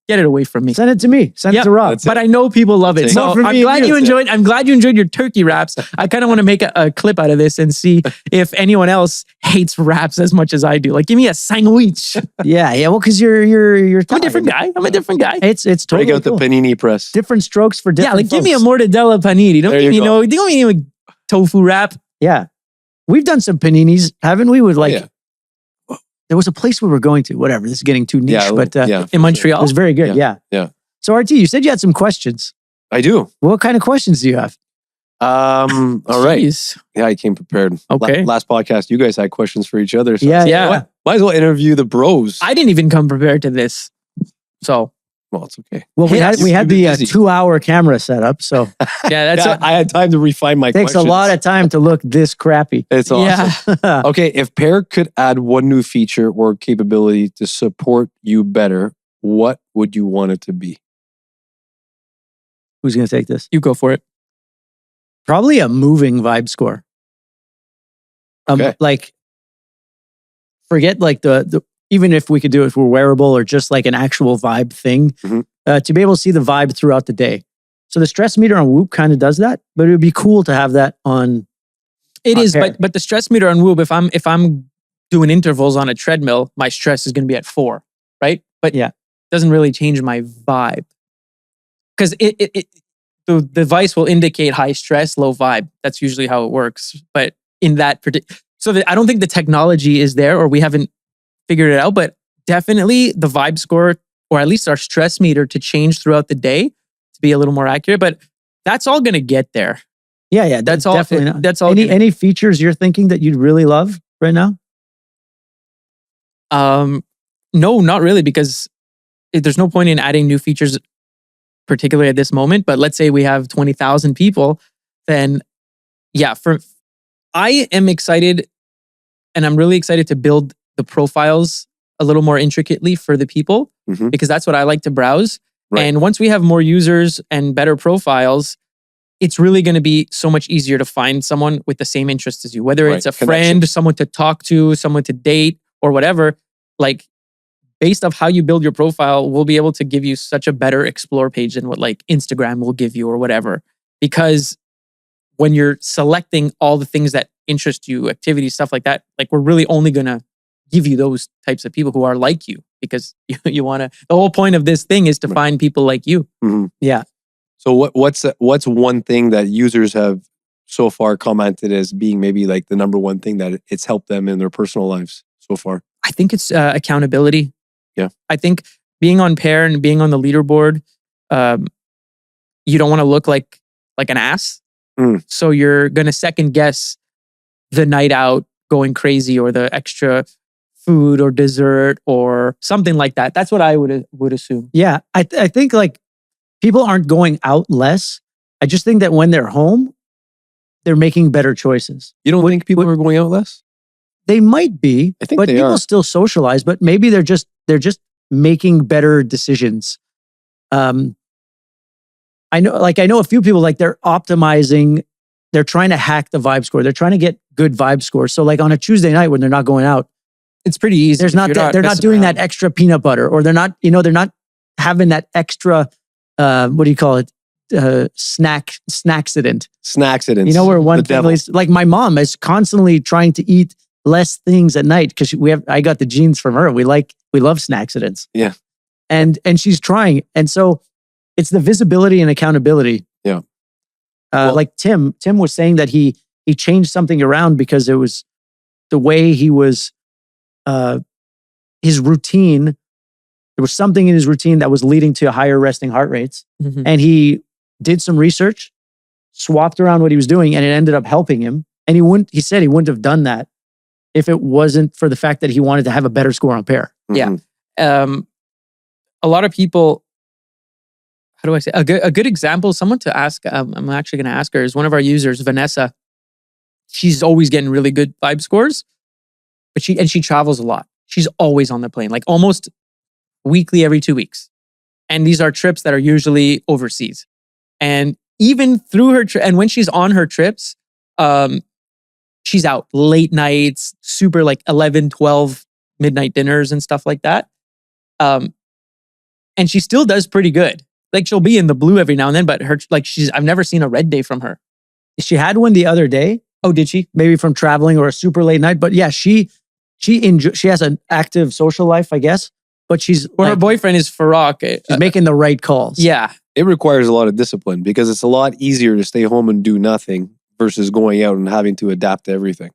get it away from me. Send it to me. Send Yep. it to Rob. That's But I know people love it. That's it. So More for I'm me and glad you. you enjoyed. I'm glad you enjoyed your turkey wraps. I kind of want to make a clip out of this and see if anyone else hates wraps as much as I do. Like, give me a sandwich. Yeah. Well, because you're I'm a different guy. I'm a different guy. It's totally Break out cool. the panini press. Different strokes for different Yeah, like give me a folks. mortadella panini. Don't There give you me go. don't give me a tofu wrap. Yeah. We've done some paninis, haven't we? With like, Yeah. there was a place we were going to, whatever. This is getting too niche, Yeah, but yeah, In for Montreal. it was very good. Yeah. Yeah. So, RT, you said you had some questions. I do. What kind of questions do you have? All right. Jeez. Yeah, I came prepared. Okay. Last podcast, you guys had questions for each other. So Yeah, I said, yeah. "What? Might as well interview the bros. I didn't even come prepared to this. So Well, it's okay. Well, we Yes. had You've the been busy. 2-hour camera setup, so yeah, that's Yeah, I had time to refine my takes questions. a lot of time to look this crappy. It's awesome. yeah. Okay, if Pear could add one new feature or capability to support you better, what would you want it to be? Who's going to take this? You go for it. Probably a moving vibe score. Okay. Like, forget like the even if we could do it if we're wearable or just like an actual vibe thing, Mhm. to be able to see the vibe throughout the day. So the stress meter on Whoop kind of does that, but it would be cool to have that on. It on is, Pear. but the stress meter on Whoop, if I'm doing intervals on a treadmill, my stress is going to be at 4, right? But Yeah. it doesn't really change my vibe because the device will indicate high stress, low vibe. That's usually how it works. But in that particular, I don't think the technology is there, or we haven't figured it out. But definitely the vibe score, or at least our stress meter, to change throughout the day to be a little more accurate. But that's all going to get there. Yeah, That's all. definitely not. That's all. Any features you're thinking that you'd really love right now? No, not really, because there's no point in adding new features, particularly at this moment. But let's say we have 20,000 people, then yeah, I am excited, and I'm really excited to build the profiles a little more intricately for the people, Mhm. because that's what I like to browse. Right. And once we have more users and better profiles, it's really going to be so much easier to find someone with the same interests as you, whether Right. it's a Connection. friend, someone to talk to, someone to date, or whatever. Like, based off how you build your profile, we'll be able to give you such a better explore page than what like Instagram will give you or whatever. Because when you're selecting all the things that interest you, activities, stuff like that, like we're really only going to give you those types of people who are like you, because you want to, the whole point of this thing is to Right. find people like you. Mhm. Yeah. So what's one thing that users have so far commented as being maybe like the number one thing that it's helped them in their personal lives so far? I think it's accountability. Yeah. I think being on Pair and being on the leaderboard, you don't want to look like an ass. Mm. So you're going to second guess the night out going crazy, or the extra food or dessert or something like that. That's what I would assume. Yeah, I think like people aren't going out less. I just think that when they're home, they're making better choices. You don't think people are going out less? They might be, I think but they people are. still socialize. But maybe they're just making better decisions. I know a few people, like, they're optimizing. They're trying to hack the vibe score. They're trying to get good vibe scores. So like on a Tuesday night when they're not going out, It's pretty easy. there's not that, they're not doing that extra peanut butter, or they're not having that extra what do you call it? Snacksident. Snacksidents. You know, where one The devil. family's like, my mom is constantly trying to eat less things at night because I got the genes from her. We love snacksidents. Yeah. And she's trying. And so it's the visibility and accountability. Yeah. Like Tim was saying that he changed something around because it was the way he was, his routine. There was something in his routine that was leading to higher resting heart rates. Mhm. And he did some research, swapped around what he was doing, and it ended up helping him. And he said he wouldn't have done that if it wasn't for the fact that he wanted to have a better score on pair. Yeah. A lot of people, how do I say, a good example, someone to ask, I'm actually going to ask her, is one of our users, Vanessa. She's always getting really good vibe scores, but she travels a lot. She's always on the plane, like almost weekly, every 2 weeks. And these are trips that are usually overseas. And even through her and when she's on her trips, she's out late nights, super like 11, 12 midnight dinners and stuff like that. And she still does pretty good. Like, she'll be in the blue every now and then, but I've never seen a red day from her. She had one the other day. Oh, did she? Maybe from traveling or a super late night. But yeah, she has an active social life, I guess. But her boyfriend is Farrak. She's making the right calls. Yeah. It requires a lot of discipline because it's a lot easier to stay home and do nothing versus going out and having to adapt to everything.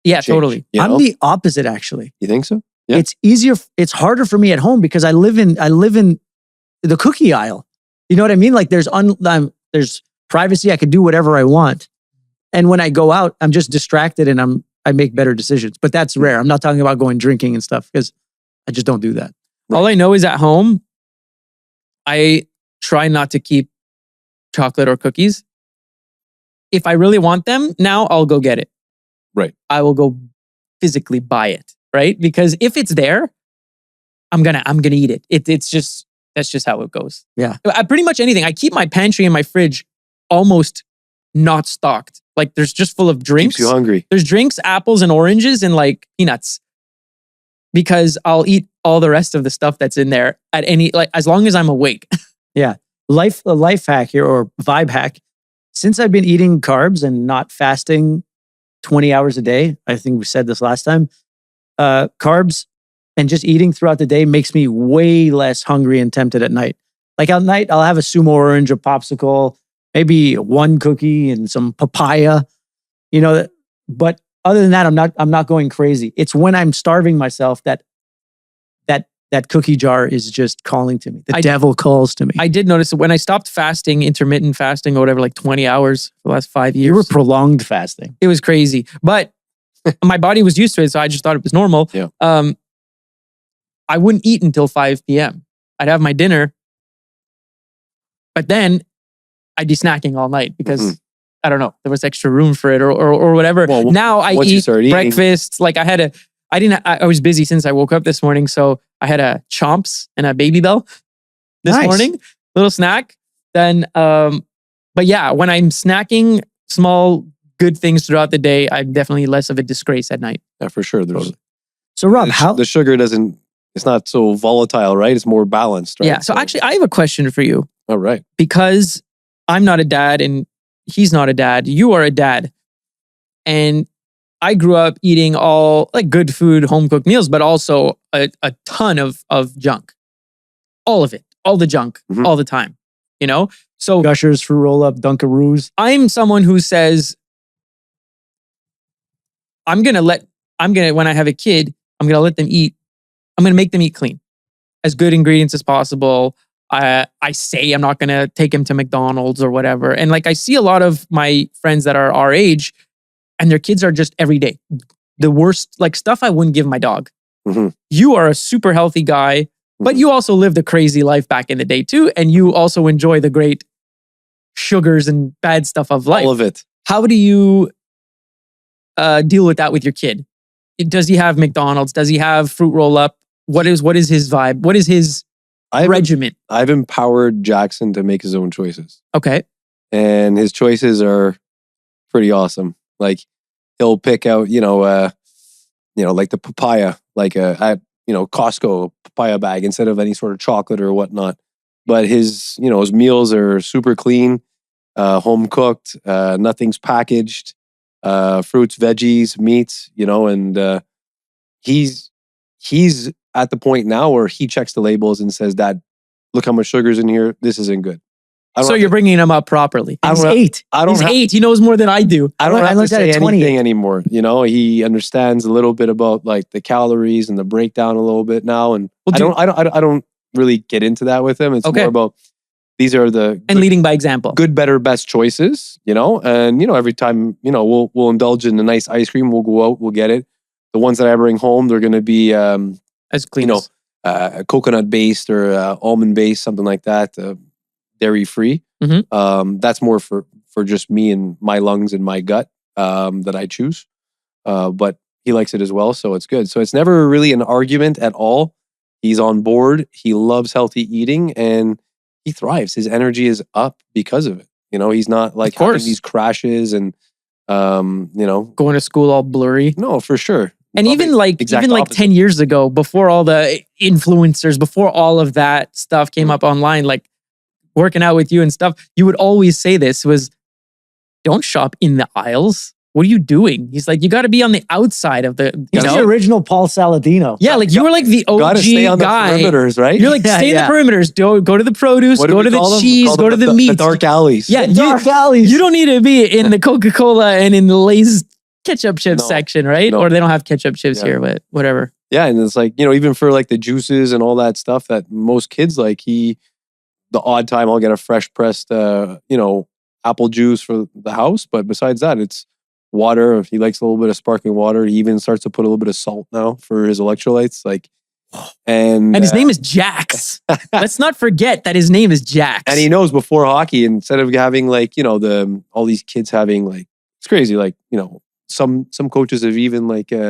Yeah, Change, totally. you know? I'm the opposite, actually. You think so? Yeah. It's easier. It's harder for me at home because I live in the cookie aisle. You know what I mean? Like, there's privacy. I can do whatever I want. And when I go out, I'm just distracted and I make better decisions. But that's rare. I'm not talking about going drinking and stuff because I just don't do that. All I know is at home, I try not to keep chocolate or cookies. If I really want them now, I'll go get it. Right. I will go physically buy it. Right. Because if it's there, I'm gonna eat it. That's just how it goes. Yeah. Pretty much anything. I keep my pantry and my fridge almost not stocked. Like, there's just full of drinks. Keeps you hungry. There's drinks, apples and oranges and like peanuts. Because I'll eat all the rest of the stuff that's in there as long as I'm awake. Yeah. A life hack here, or vibe hack. Since I've been eating carbs and not fasting 20 hours a day, I think we said this last time, carbs and just eating throughout the day makes me way less hungry and tempted at night. Like, at night, I'll have a sumo orange, a popsicle, maybe one cookie and some papaya, but other than that, I'm not going crazy. It's when I'm starving myself that cookie jar is just calling to me. The devil calls to me. I did notice that when I stopped fasting, intermittent fasting or whatever, like 20 hours for the last 5 years. You were prolonged fasting. It was crazy. But my body was used to it, so I just thought it was normal. Yeah. I wouldn't eat until 5 p.m. I'd have my dinner, but then I'd be snacking all night because I don't know, there was extra room for it or whatever. Well, now I eat breakfast. Like, I was busy since I woke up this morning, so I had a Chomps and a Baby Bell this morning, little snack. Then, but yeah, when I'm snacking small good things throughout the day, I'm definitely less of a disgrace at night. Yeah, for sure. So Rob, the sugar it's not so volatile, right? It's more balanced, right? Yeah. So actually, I have a question for you. All right. Because I'm not a dad and he's not a dad. You are a dad. And I grew up eating all like good food, home cooked meals, but also a ton of junk. All of it, all the junk, all the time, So Gushers, fruit roll up, Dunkaroos. I'm someone who says, when I have a kid, I'm going to let them eat. I'm going to make them eat clean, as good ingredients as possible. I say I'm not going to take him to McDonald's or whatever. And like, I see a lot of my friends that are our age and their kids are just every day. The worst, like stuff I wouldn't give my dog. Mm-hmm. You are a super healthy guy, but you also lived a crazy life back in the day too. And you also enjoy the great sugars and bad stuff of life. All of it. How do you deal with that with your kid? Does he have McDonald's? Does he have fruit roll up? What is his vibe? What is his regimen? I've empowered Jackson to make his own choices. Okay. And his choices are pretty awesome. Like he'll pick out, like the papaya, like at Costco papaya bag instead of any sort of chocolate or whatnot. But his meals are super clean, home cooked, nothing's packaged, fruits, veggies, meats, and he's at the point now where he checks the labels and says, "Dad, look how much sugar's in here. This isn't good." So you're bringing him up properly. He's 8. He's 8. He knows more than I do. I don't have to say anything anymore. He understands a little bit about like the calories and the breakdown a little bit now. And I don't really get into that with him. It's more about these are the leading by example. Good, better, best choices. And every time we'll indulge in a nice ice cream. We'll go out. We'll get it. The ones that I bring home, they're going to be as clean as coconut based or almond based, something like that. Dairy free. Mm-hmm. That's more for just me and my lungs and my gut that I choose. But he likes it as well, so it's good. So it's never really an argument at all. He's on board. He loves healthy eating and he thrives. His energy is up because of it. He's not like having these crashes and going to school all blurry. No, for sure. And even like 10 years ago, before all the influencers, before all of that stuff came up online, like working out with you and stuff, you would always say this was, don't shop in the aisles. What are you doing? He's like, you got to be on the outside of the. He's the original Paul Saladino. Yeah, like you were like the OG gotta stay on guy. The perimeters, right? You're like stay in the perimeters. Go to the produce. Go to the cheese. Go to the meat. The dark alleys. Yeah, dark alleys. You don't need to be in the Coca-Cola and in the Lay's ketchup chips section, right? No. Or they don't have ketchup chips here, but whatever. Yeah, and it's like even for like the juices and all that stuff that most kids like, the odd time I'll get a fresh pressed, apple juice for the house. But besides that, it's water. If he likes a little bit of sparkling water, he even starts to put a little bit of salt now for his electrolytes. And his name is Jax. Let's not forget that his name is Jax. And he knows before hockey, instead of having all these kids having it's crazy. Some coaches have even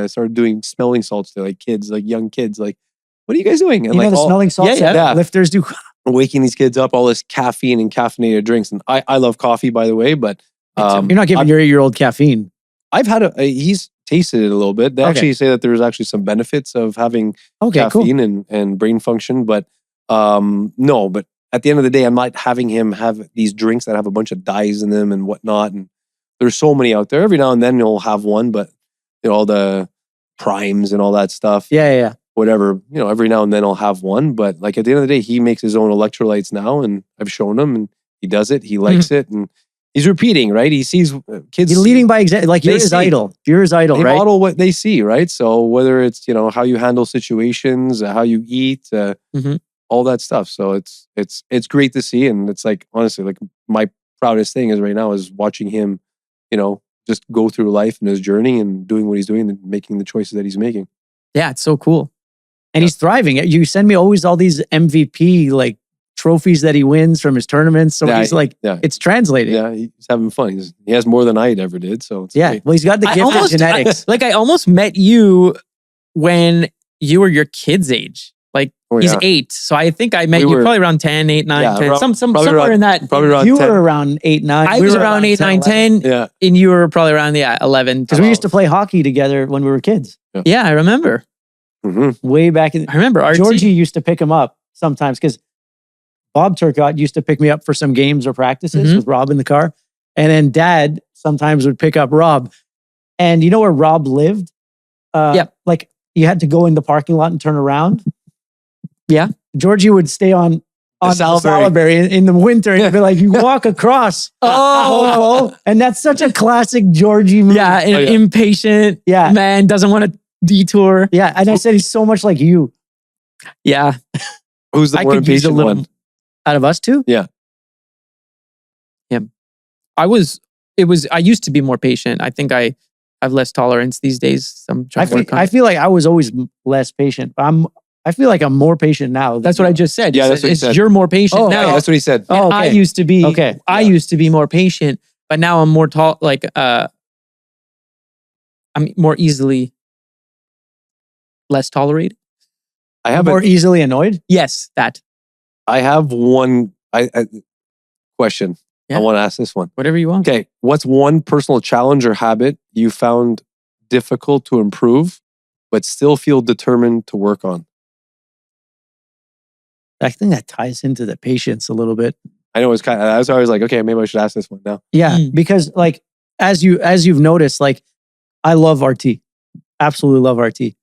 started doing smelling salts to kids, young kids. What are you guys doing? And the smelling salts that lifters do. Waking these kids up, all this caffeine and caffeinated drinks. And I love coffee, by the way, but you're not giving your 8-year-old caffeine. I've had he's tasted it a little bit. They actually say that there's actually some benefits of having caffeine and brain function, but no. But at the end of the day, I'm not having him have these drinks that have a bunch of dyes in them and whatnot. And there's so many out there. Every now and then you'll have one, but all the primes and all that stuff. Yeah. Whatever, every now and then I'll have one. But at the end of the day, he makes his own electrolytes now, and I've shown him, and he does it. He likes it, and he's repeating, right? He sees kids. He's leading by example. You're his idol. You're his idol, they right? model what they see, right? So whether it's how you handle situations, how you eat, all that stuff. So it's great to see, and it's honestly my proudest thing is right now is watching him, just go through life and his journey and doing what he's doing and making the choices that he's making. Yeah, it's so cool. And he's thriving. You send me always all these MVP trophies that he wins from his tournaments. So he's it's translating. Yeah, he's having fun. He has more than I ever did. So it's great. Well, he's got the gift of genetics. I almost met you when you were your kid's age. He's 8. So I think I met you probably around 10, 8, 9, 10. Somewhere in that. Probably around you 10. were around 8, 9. I was around 8, 9, 10. Yeah. And you were probably around 11. Because we used to play hockey together when we were kids. Yeah, I remember. Mm-hmm. Way back in. I remember. Georgie used to pick him up sometimes because Bob Turcotte used to pick me up for some games or practices with Rob in the car. And then Dad sometimes would pick up Rob. And you know where Rob lived? You had to go in the parking lot and turn around. Yeah. Georgie would stay on the Salaberry in the winter and he'd be like, you walk across. And that's such a classic Georgie move. Yeah. Impatient man, doesn't want to detour. Yeah. And I said, he's so much like you. Yeah. Who's the more impatient one? Out of us two? Yeah. Him. I used to be more patient. I think I have less tolerance these days. I feel like I was always less patient. I feel like I'm more patient now. That's what I just said. Yeah, that's what he said. You're more patient now. Yeah, that's what he said. Oh, okay. I used to be. Okay. I used to be more patient, but now I'm more I'm more easily less tolerated. I have More easily annoyed. Yes, that. I have one question. Yeah. I want to ask this one. Whatever you want. Okay, what's one personal challenge or habit you found difficult to improve, but still feel determined to work on? I think that ties into the patience a little bit. I know it's I was always like, okay, maybe I should ask this one now. Yeah, because like as you've noticed, like I love RT, absolutely love RT,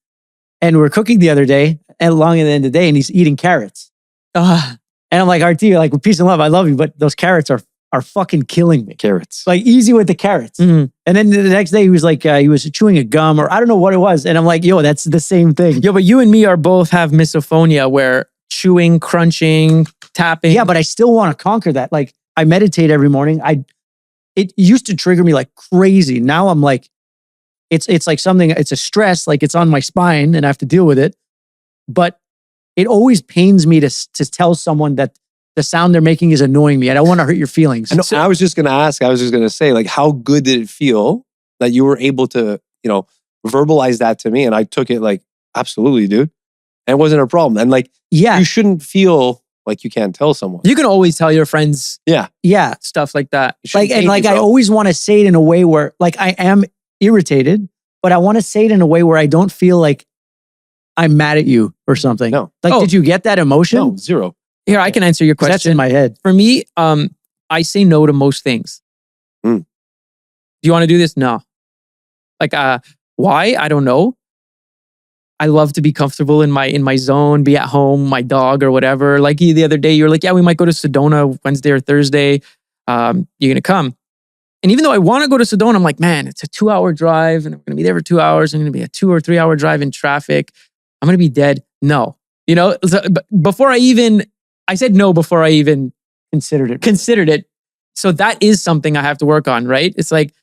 and we're cooking the other day, and along at the end of the day, and he's eating carrots, and I'm like, RT, like with peace and love, I love you, but those carrots are fucking killing me. Carrots, like easy with the carrots. And then the next day he was like, he was chewing a gum or I don't know what it was, and I'm like, yo, that's the same thing. Yo, but you and me are both have misophonia where chewing, crunching, tapping. Yeah, but I still want to conquer that. Like I meditate every morning. It used to trigger me like crazy. Now I'm like, it's like something, it's a stress, like it's on my spine and I have to deal with it. But it always pains me to tell someone that the sound they're making is annoying me. I don't want to hurt your feelings. I was just going to ask, I was just going to say, like, how good did it feel that you were able to, verbalize that to me? And I took it like, absolutely, dude. And it wasn't a problem. And like, you shouldn't feel like you can't tell someone. You can always tell your friends. Yeah. Stuff like that. Like, and like, I always want to say it in a way where like I am irritated, but I want to say it in a way where I don't feel like I'm mad at you or something. No. Like, did you get that emotion? No, zero. Here, I can answer your question. That's in my head. For me, I say no to most things. Do you want to do this? No. Like, why? I don't know. I love to be comfortable in my zone, be at home, my dog or whatever. Like the other day, you were like, yeah, we might go to Sedona Wednesday or Thursday. You're going to come. And even though I want to go to Sedona, I'm like, man, it's a 2-hour drive and I'm going to be there for 2 hours. I'm going to be a 2 or 3 hour drive in traffic. I'm going to be dead. No. Before I said no before I even considered it. So that is something I have to work on, right? It's like,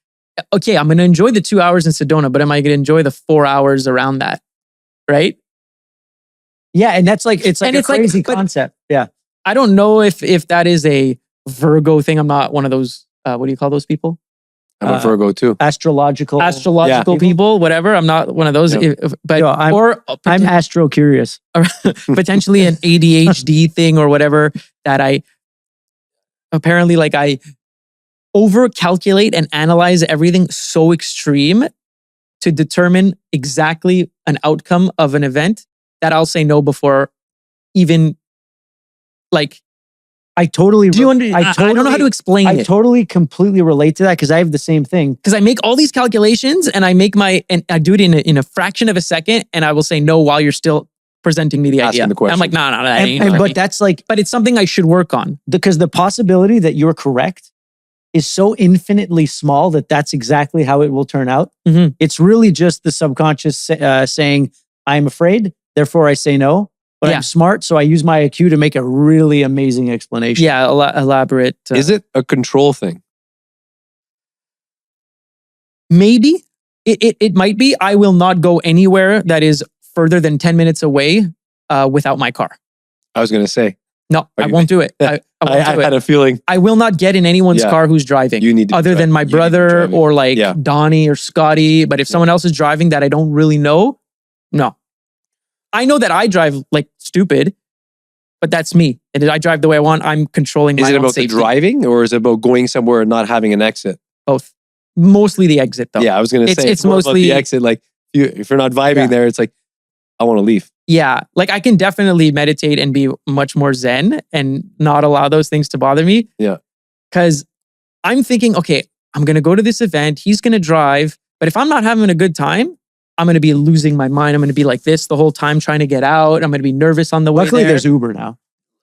okay, I'm going to enjoy the 2 hours in Sedona, but am I going to enjoy the 4 hours around that? Right? Yeah. And that's like, it's a crazy concept. Yeah. I don't know if that is a Virgo thing. I'm not one of those, what do you call those people? I'm a Virgo too. Astrological people, whatever. I'm not one of those. Yeah. But I'm astro curious. Potentially an ADHD thing or whatever that I apparently like I over calculate and analyze everything so extreme to determine exactly an outcome of an event that I'll say no before even like. I totally. Do you I don't know how to explain it. I totally completely relate to that because I have the same thing. Because I make all these calculations and I do it in a fraction of a second, and I will say no while you're still presenting me the idea. The question. I'm like, no, that ain't. But that's like, but it's something I should work on because the possibility that you're correct is so infinitely small that that's exactly how it will turn out. Mm-hmm. It's really just the subconscious saying, "I'm afraid, therefore I say no." But I'm smart, so I use my IQ to make a really amazing explanation. Yeah, elaborate. Is it a control thing? Maybe. It might be. I will not go anywhere that is further than 10 minutes away without my car. I was going to say. No, I won't do it. I had a feeling. I will not get in anyone's car who's driving. You need to other than my brother or like Donnie or Scotty. But if someone else is driving that I don't really know, no. I know that I drive like stupid, but that's me. And if I drive the way I want, I'm controlling my own safety. Is it about the driving or is it about going somewhere and not having an exit? Both. Mostly the exit though. Yeah, I was going to say it's mostly about the exit. Like if you're not vibing there, it's like, I want to leave. Yeah. Like I can definitely meditate and be much more zen and not allow those things to bother me. Yeah. Because I'm thinking, okay, I'm going to go to this event. He's going to drive. But if I'm not having a good time, I'm going to be losing my mind. I'm going to be like this the whole time trying to get out. I'm going to be nervous on the way Luckily, there. there's Uber now.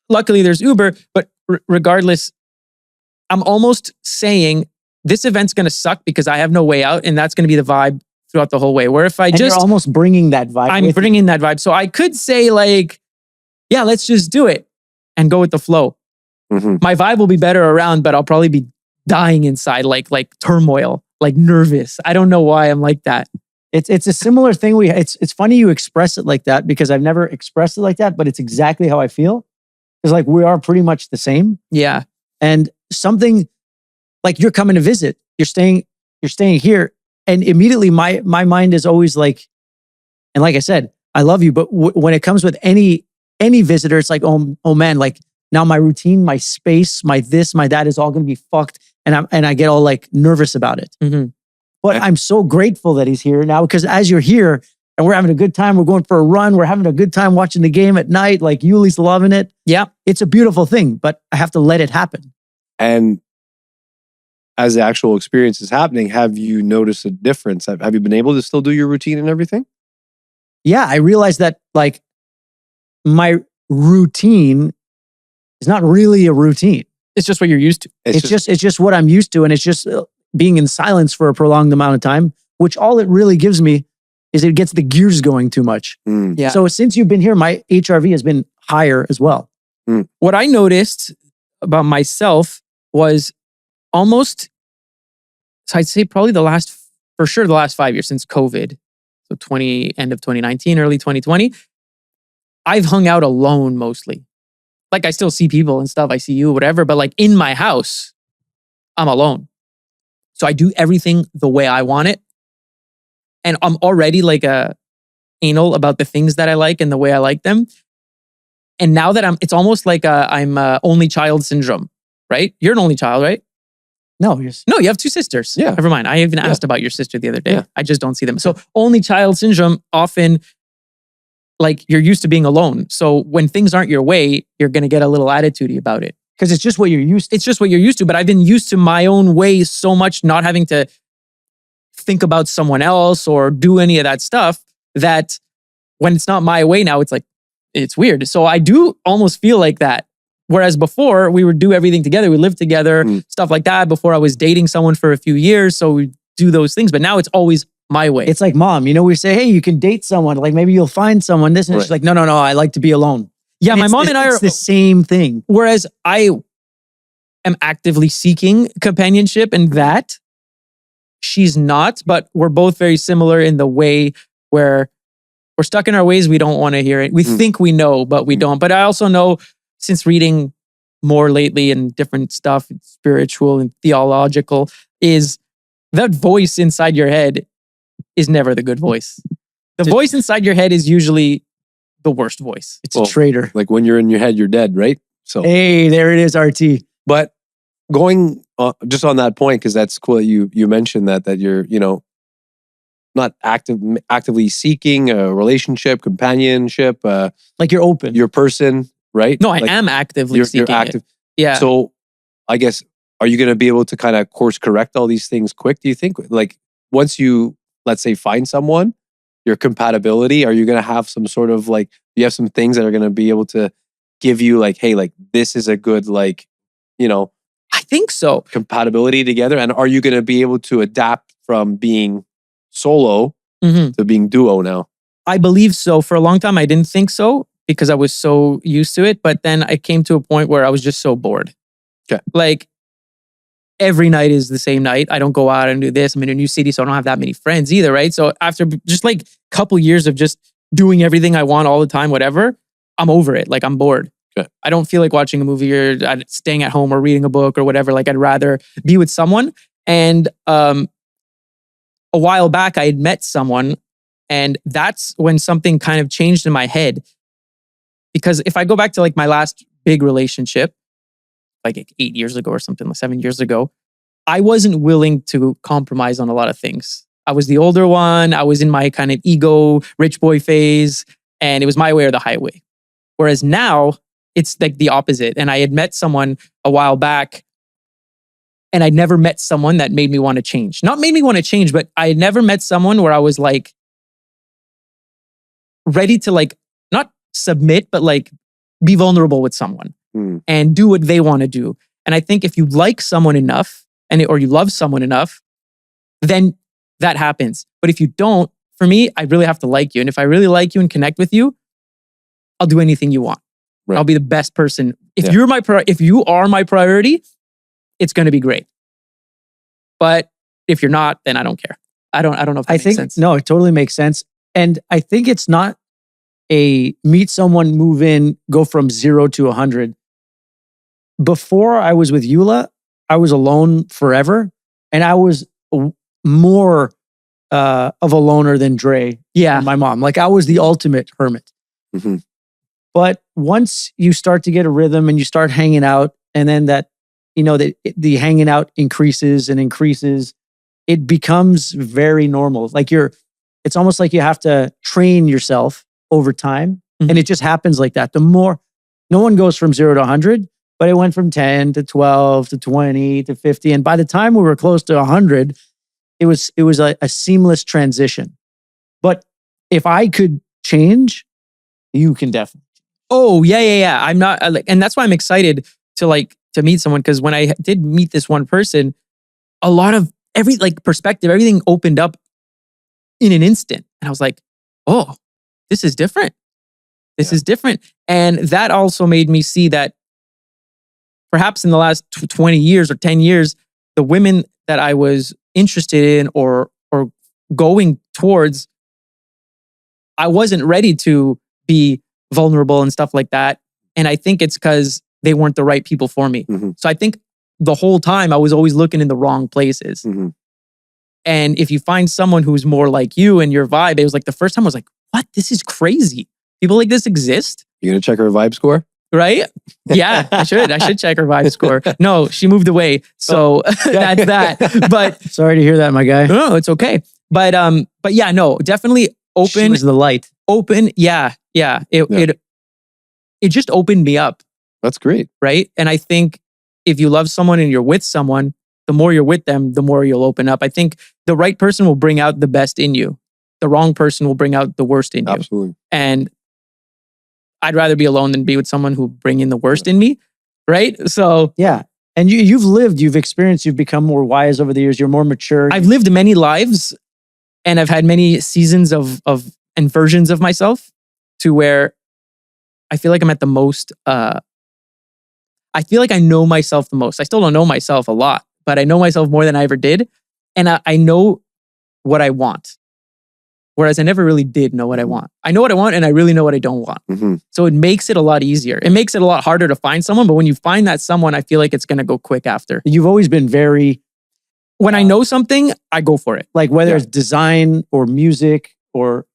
Luckily, there's Uber. But regardless, I'm almost saying this event's going to suck because I have no way out. And that's going to be the vibe throughout the whole way. Where if you're almost bringing that vibe. I'm bringing that vibe. So I could say like, yeah, let's just do it and go with the flow. Mm-hmm. My vibe will be better around, but I'll probably be dying inside like turmoil, like nervous. I don't know why I'm like that. It's a similar thing. It's funny you express it like that because I've never expressed it like that, but it's exactly how I feel. It's like we are pretty much the same. Yeah. And something like you're coming to visit, you're staying here, and immediately my mind is always like, and like I said, I love you. But when it comes with any visitor, it's like, oh man, like now my routine, my space, my this, my that is all going to be fucked. And I get all like nervous about it. Mhm. But I'm so grateful that he's here now, because as you're here and we're having a good time, we're going for a run, we're having a good time watching the game at night, like Yuli's loving it. Yeah. It's a beautiful thing, but I have to let it happen. And as the actual experience is happening, have you noticed a difference? Have you been able to still do your routine and everything? Yeah, I realized that like my routine is not really a routine. It's just what you're used to. It's just what I'm used to. And it's just being in silence for a prolonged amount of time, which all it really gives me is it gets the gears going too much. Yeah. So since you've been here, my HRV has been higher as well. What I noticed about myself was almost, so I'd say probably the last 5 years since COVID. So end of 2019, early 2020, I've hung out alone mostly. Like I still see people and stuff. I see you, whatever. But like in my house, I'm alone. So I do everything the way I want it. And I'm already like anal about the things that I like and the way I like them. And now that it's almost like I'm only child syndrome, right? You're an only child, right? No, No, you have 2 sisters. Yeah. Never mind. I even asked about your sister the other day. Yeah. I just don't see them. So only child syndrome, often like you're used to being alone. So when things aren't your way, you're going to get a little attitudey about it. because it's just what you're used to. It's just what you're used to. But I've been used to my own way so much, not having to think about someone else or do any of that stuff, that when it's not my way now, it's like, it's weird. So I do almost feel like that. Whereas before, we would do everything together. We lived together, stuff like that. Before I was dating someone for a few years. So we do those things. But now it's always my way. It's like mom, we say, hey, you can date someone. Like maybe you'll find someone this. And she's like, no, I like to be alone. Yeah, my mom and I are the same thing. Whereas I am actively seeking companionship, and that she's not, but we're both very similar in the way where we're stuck in our ways. We don't want to hear it. We think we know, but we don't. But I also know, since reading more lately and different stuff, spiritual and theological, is that voice inside your head is never the good voice. The voice inside your head is usually the worst voice. It's a traitor. Like when you're in your head, you're dead, right? So hey, there it is, RT. But going just on that point, because that's cool that you mentioned that you're not actively seeking a relationship, companionship, like you're open, your person, right? No, I am actively seeking you're active. it. Yeah. So I guess, are you going to be able to kind of course correct all these things quick? Do you think, like once you, let's say, find someone, your compatibility, are you going to have some sort of like, you have some things that are going to be able to give you like, hey, like this is a good I think so. compatibility together? And are you going to be able to adapt from being solo to being duo now? I believe so. For a long time, I didn't think so because I was so used to it. But then I came to a point where I was just so bored. Okay. Like every night is the same night. I don't go out and do this. I'm in a new city, so I don't have that many friends either, right? So after just like a couple years of just doing everything I want all the time, whatever, I'm over it. Like I'm bored. Okay. I don't feel like watching a movie or staying at home or reading a book or whatever. Like I'd rather be with someone. And a while back, I had met someone, and that's when something kind of changed in my head. Because if I go back to like my last big relationship, like 8 years ago or something, like 7 years ago, I wasn't willing to compromise on a lot of things. I was the older one. I was in my kind of ego, rich boy phase, and it was my way or the highway. Whereas now, it's like the opposite. And I had met someone a while back, and I'd never met someone that made me want to change. Not made me want to change, but I had never met someone where I was like ready to like, not submit, but like be vulnerable with someone and do what they want to do. And I think if you like someone enough or you love someone enough, then that happens. But if you don't, for me, I really have to like you. And if I really like you and connect with you, I'll do anything you want. Right. I'll be the best person. If you are my priority, it's going to be great. But if you're not, then I don't care. I don't know if that makes sense. No, it totally makes sense. And I think it's not a meet someone, move in, go from 0 to 100. Before I was with Eula, I was alone forever. And I was more of a loner than Dre Yeah. and my mom. Like I was the ultimate hermit. Mhm. But once you start to get a rhythm and you start hanging out, and then that, the hanging out increases and increases, it becomes very normal. Like it's almost like you have to train yourself over time. Mhm. And it just happens like that. No one goes from 0 to 100, but it went from 10 to 12 to 20 to 50. And by the time we were close to 100, it was a seamless transition. But if I could change, you can definitely. Oh, yeah. I'm not and that's why I'm excited to meet someone, because when I did meet this one person, a lot of perspective, everything opened up in an instant. And I was like, "Oh, this is different. This is different." And that also made me see that perhaps in the last 20 years or 10 years, the women that I was interested in or going towards, I wasn't ready to be vulnerable and stuff like that. And I think it's because they weren't the right people for me. Mhm. So I think the whole time I was always looking in the wrong places. Mhm. And if you find someone who's more like you and your vibe, it was like the first time I was like, what? This is crazy. People like this exist? You gonna check her vibe score? Right? Yeah, I should. I should check her vibe score. No, she moved away. So that's that. But Sorry to hear that, my guy. no, it's okay. But yeah, no, definitely She open. was the light. Open. Yeah. It just opened me up. That's great. Right. And I think if you love someone and you're with someone, the more you're with them, the more you'll open up. I think the right person will bring out the best in you. The wrong person will bring out the worst in you. Absolutely. And I'd rather be alone than be with someone who bring in the worst in me. Right. So Yeah. And you've experienced, you've become more wise over the years. You're more mature. I've lived many lives and I've had many seasons of and versions of myself to where I feel like I'm at the most, I feel like I know myself the most. I still don't know myself a lot, but I know myself more than I ever did. And I know what I want. Whereas I never really did know what I want. I know what I want and I really know what I don't want. Mhm. So it makes it a lot easier. It makes it a lot harder to find someone, but when you find that someone, I feel like it's going to go quick after. You've always been very, When I know something, I go for it. like whether Yeah. it's design or music or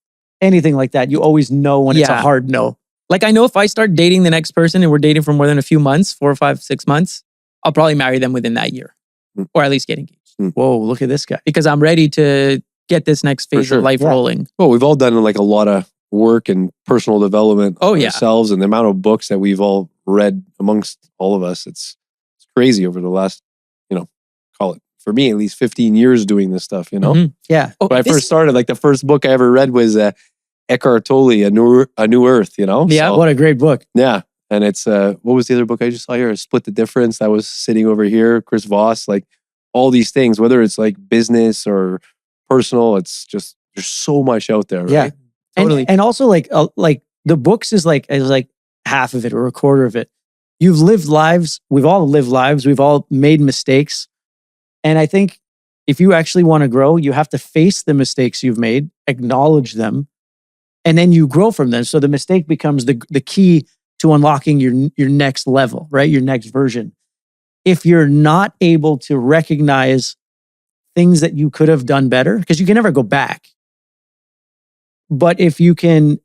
anything like that, you always know when it's a Yeah. hard no. Like I know if I start dating the next person and we're dating for more than a few months, 4 or 5, 6 months, I'll probably marry them within that year Mm. or at least get engaged Whoa, look at this guy. because I'm ready to get this next phase sure. of life Yeah. rolling. Well, we've all done like a lot of work and personal development Oh, yeah. ourselves, and the amount of books that we've all read amongst all of us, it's crazy over the last, call it, for me at least 15 years doing this stuff, Mhm. Yeah. Oh, When I this- first started, like the first book I ever read was Eckhart Tolle, A New Earth, Yeah. So, What a great book. yeah. And it's, what was the other book I just saw here? Split the Difference. That was sitting over here. Chris Voss, like all these things, whether it's like business or personal, it's just, there's so much out there. Right? Yeah. Totally. And also like the books is like half of it or a quarter of it. You've lived lives. We've all lived lives. We've all made mistakes. And I think if you actually want to grow, you have to face the mistakes you've made, acknowledge them, and then you grow from them. So the mistake becomes the key to unlocking your next level, right? Your next version. If you're not able to recognize things that you could have done better, because you can never go back. But if you can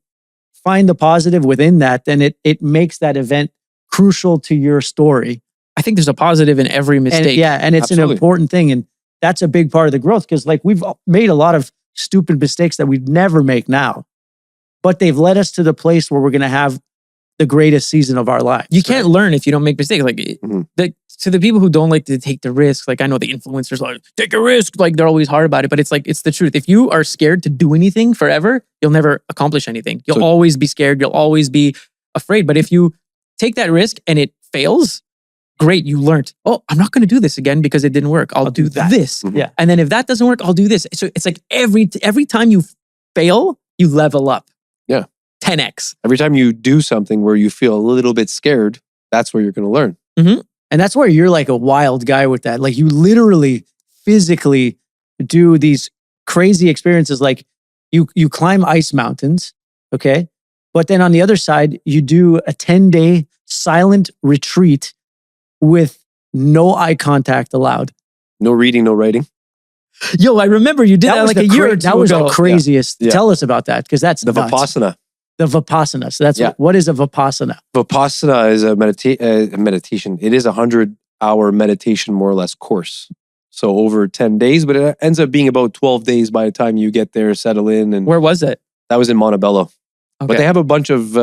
find the positive within that, then it makes that event crucial to your story. I think there's a positive in every mistake. And it's Absolutely. an important thing. And that's a big part of the growth because like we've made a lot of stupid mistakes that we'd never make now, but they've led us to the place where we're going to have the greatest season of our lives. You can't learn if you don't make mistakes. Like Mhm. to the people who don't like to take the risk, like I know the influencers like take a risk, like they're always hard about it, but it's like it's the truth. If you are scared to do anything forever, you'll never accomplish anything. You'll So- always be scared. You'll always be afraid. But if you take that risk and it fails, great, you learned. Oh, I'm not going to do this again because it didn't work. I'll do that. this. Mhm. Yeah. And then if that doesn't work, I'll do this. So it's like every time you fail, you level up. Yeah. 10x. Every time you do something where you feel a little bit scared, that's where you're going to learn. And that's where you're like a wild guy with that. Like you literally physically do these crazy experiences. Like you climb ice mountains, okay? But then on the other side, you do a 10-day silent retreat with no eye contact allowed. No reading, no writing. Yo, I remember you did that, like a year or two That was ago. the craziest. Yeah. Tell us about that, because that's The nuts. Vipassana. The Vipassana. So that's what is a Vipassana? Vipassana is a meditation. It is a 100-hour meditation, more or less, course. So over 10 days, but it ends up being about 12 days by the time you get there, settle in. And Where was it? that was in Montebello. Okay. But they have a bunch of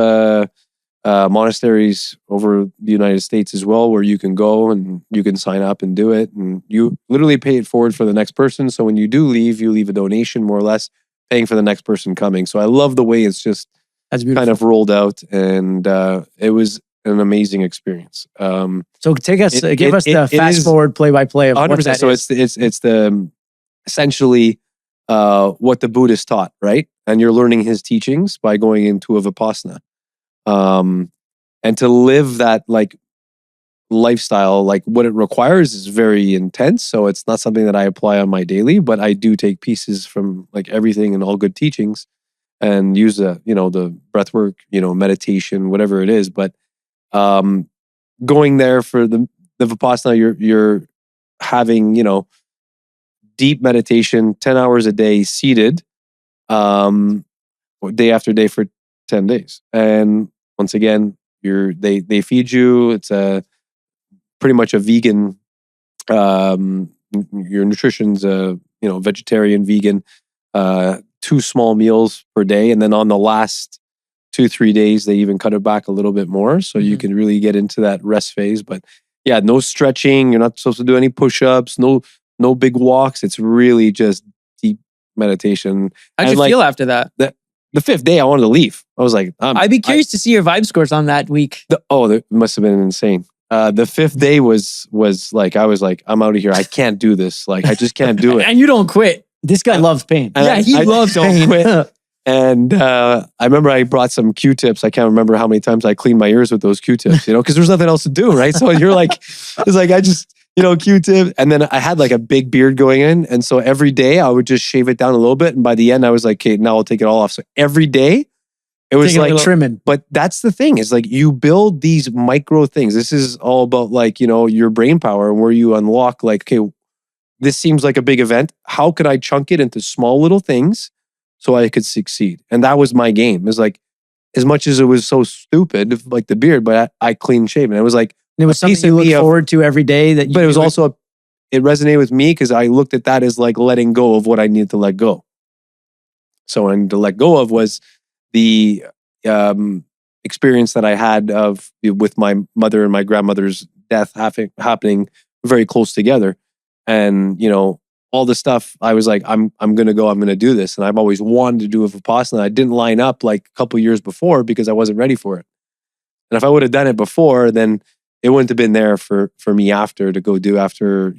monasteries over the United States as well, where you can go and you can sign up and do it. And you literally pay it forward for the next person. So when you do leave, you leave a donation, more or less, paying for the next person coming. So I love the way it's just That's beautiful. kind of rolled out, and it was an amazing experience. So give us the fast forward play by play of 100%. What that so is. it's the essentially what the Buddhist taught, right? And you're learning his teachings by going into a Vipassana, and to live that like lifestyle, like what it requires is very intense. So it's not something that I apply on my daily, but I do take pieces from like everything and all good teachings and use the breath work, meditation, whatever it is. But going there for the Vipassana, you're having, deep meditation, 10 hours a day, seated, day after day for 10 days. And once again, they feed you. It's pretty much a vegan, your nutrition's vegetarian, vegan, 2 small meals per day. And then on the last 2-3 days, they even cut it back a little bit more. So you can really get into that rest phase. But yeah, no stretching. You're not supposed to do any push-ups, no big walks. It's really just deep meditation. How'd you feel after that? The 5th day, I wanted to leave. I was like, I'd be curious to see your vibe scores on that week. That must have been insane. The 5th day was like, I was like, I'm out of here. I can't do this. Like, I just can't do it. And you don't quit. This guy loves pain. Yeah, he loves pain. Quit. And I remember I brought some Q-tips. I can't remember how many times I cleaned my ears with those Q-tips, because there's nothing else to do, right? So you're like, it's like, I just, Q-tip. And then I had like a big beard going in. And so every day I would just shave it down a little bit. And by the end, I was like, okay, now I'll take it all off. So every day it was like trimming. But that's the thing, is like you build these micro things. This is all about like, your brain power, and where you unlock like, okay, this seems like a big event. How could I chunk it into small little things so I could succeed? And that was my game. It was like, as much as it was so stupid, like the beard, but I clean shaven. It was like, it was something you look forward to every day. But it was also, it resonated with me because I looked at that as like letting go of what I needed to let go. So what I needed to let go of was the experience that I had with my mother and my grandmother's death happening very close together. And, all the stuff, I was like, I'm going to go, I'm going to do this. And I've always wanted to do a Vipassana. I didn't line up like a couple years before because I wasn't ready for it. And if I would have done it before, then it wouldn't have been there for me after to go do after,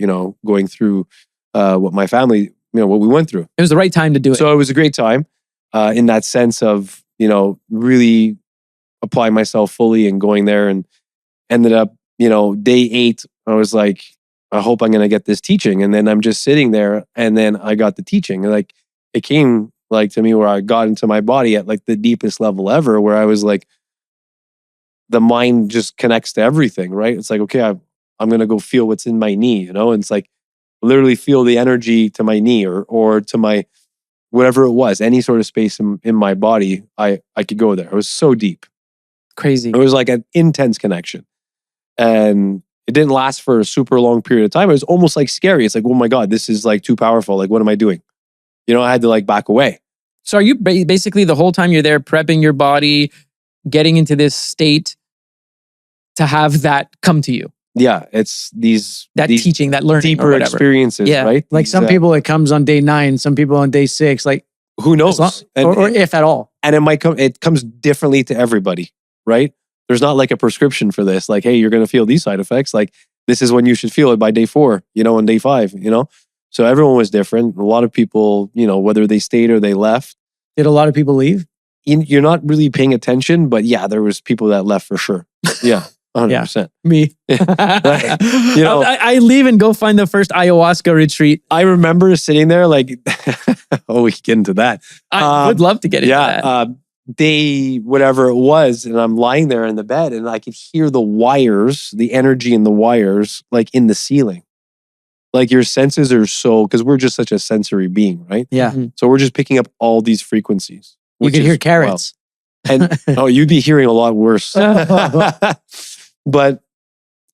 going through what my family, what we went through. It was the right time to do it. So it was a great time in that sense of, really applying myself fully and going there, and ended up, day 8, I was like, I hope I'm going to get this teaching. And then I'm just sitting there, and then I got the teaching. And like, it came like to me where I got into my body at like the deepest level ever, where I was like, the mind just connects to everything, right? It's like, okay, I'm going to go feel what's in my knee, and it's like literally feel the energy to my knee or to my, whatever it was, any sort of space in my body, I could go there. It was so deep. Crazy. It was like an intense connection. And it didn't last for a super long period of time. It was almost like scary. It's like, oh my God, this is like too powerful. Like, what am I doing? I had to like back away. So are you basically the whole time you're there prepping your body, getting into this state to have that come to you? Yeah, it's these teaching, that learning, deeper experiences, right? Like some people, it comes on day 9, some people on day 6. Like, who knows? Or if at all. And it comes differently to everybody, right? There's not like a prescription for this. Like, hey, you're going to feel these side effects. Like, this is when you should feel it by day 4, on day 5, So everyone was different. A lot of people, whether they stayed or they left. Did a lot of people leave? You're not really paying attention, but yeah, there was people that left for sure. Yeah, 100%. Yeah, me. I leave and go find the first ayahuasca retreat. I remember sitting there like, oh, we can get into that. I would love to get into that. Day, whatever it was, and I'm lying there in the bed, and I could hear the wires, the energy in the wires, like in the ceiling. Like your senses are so, because we're just such a sensory being, right? Yeah. So we're just picking up all these frequencies. You which can is hear carrots. wild. And you'd be hearing a lot worse. But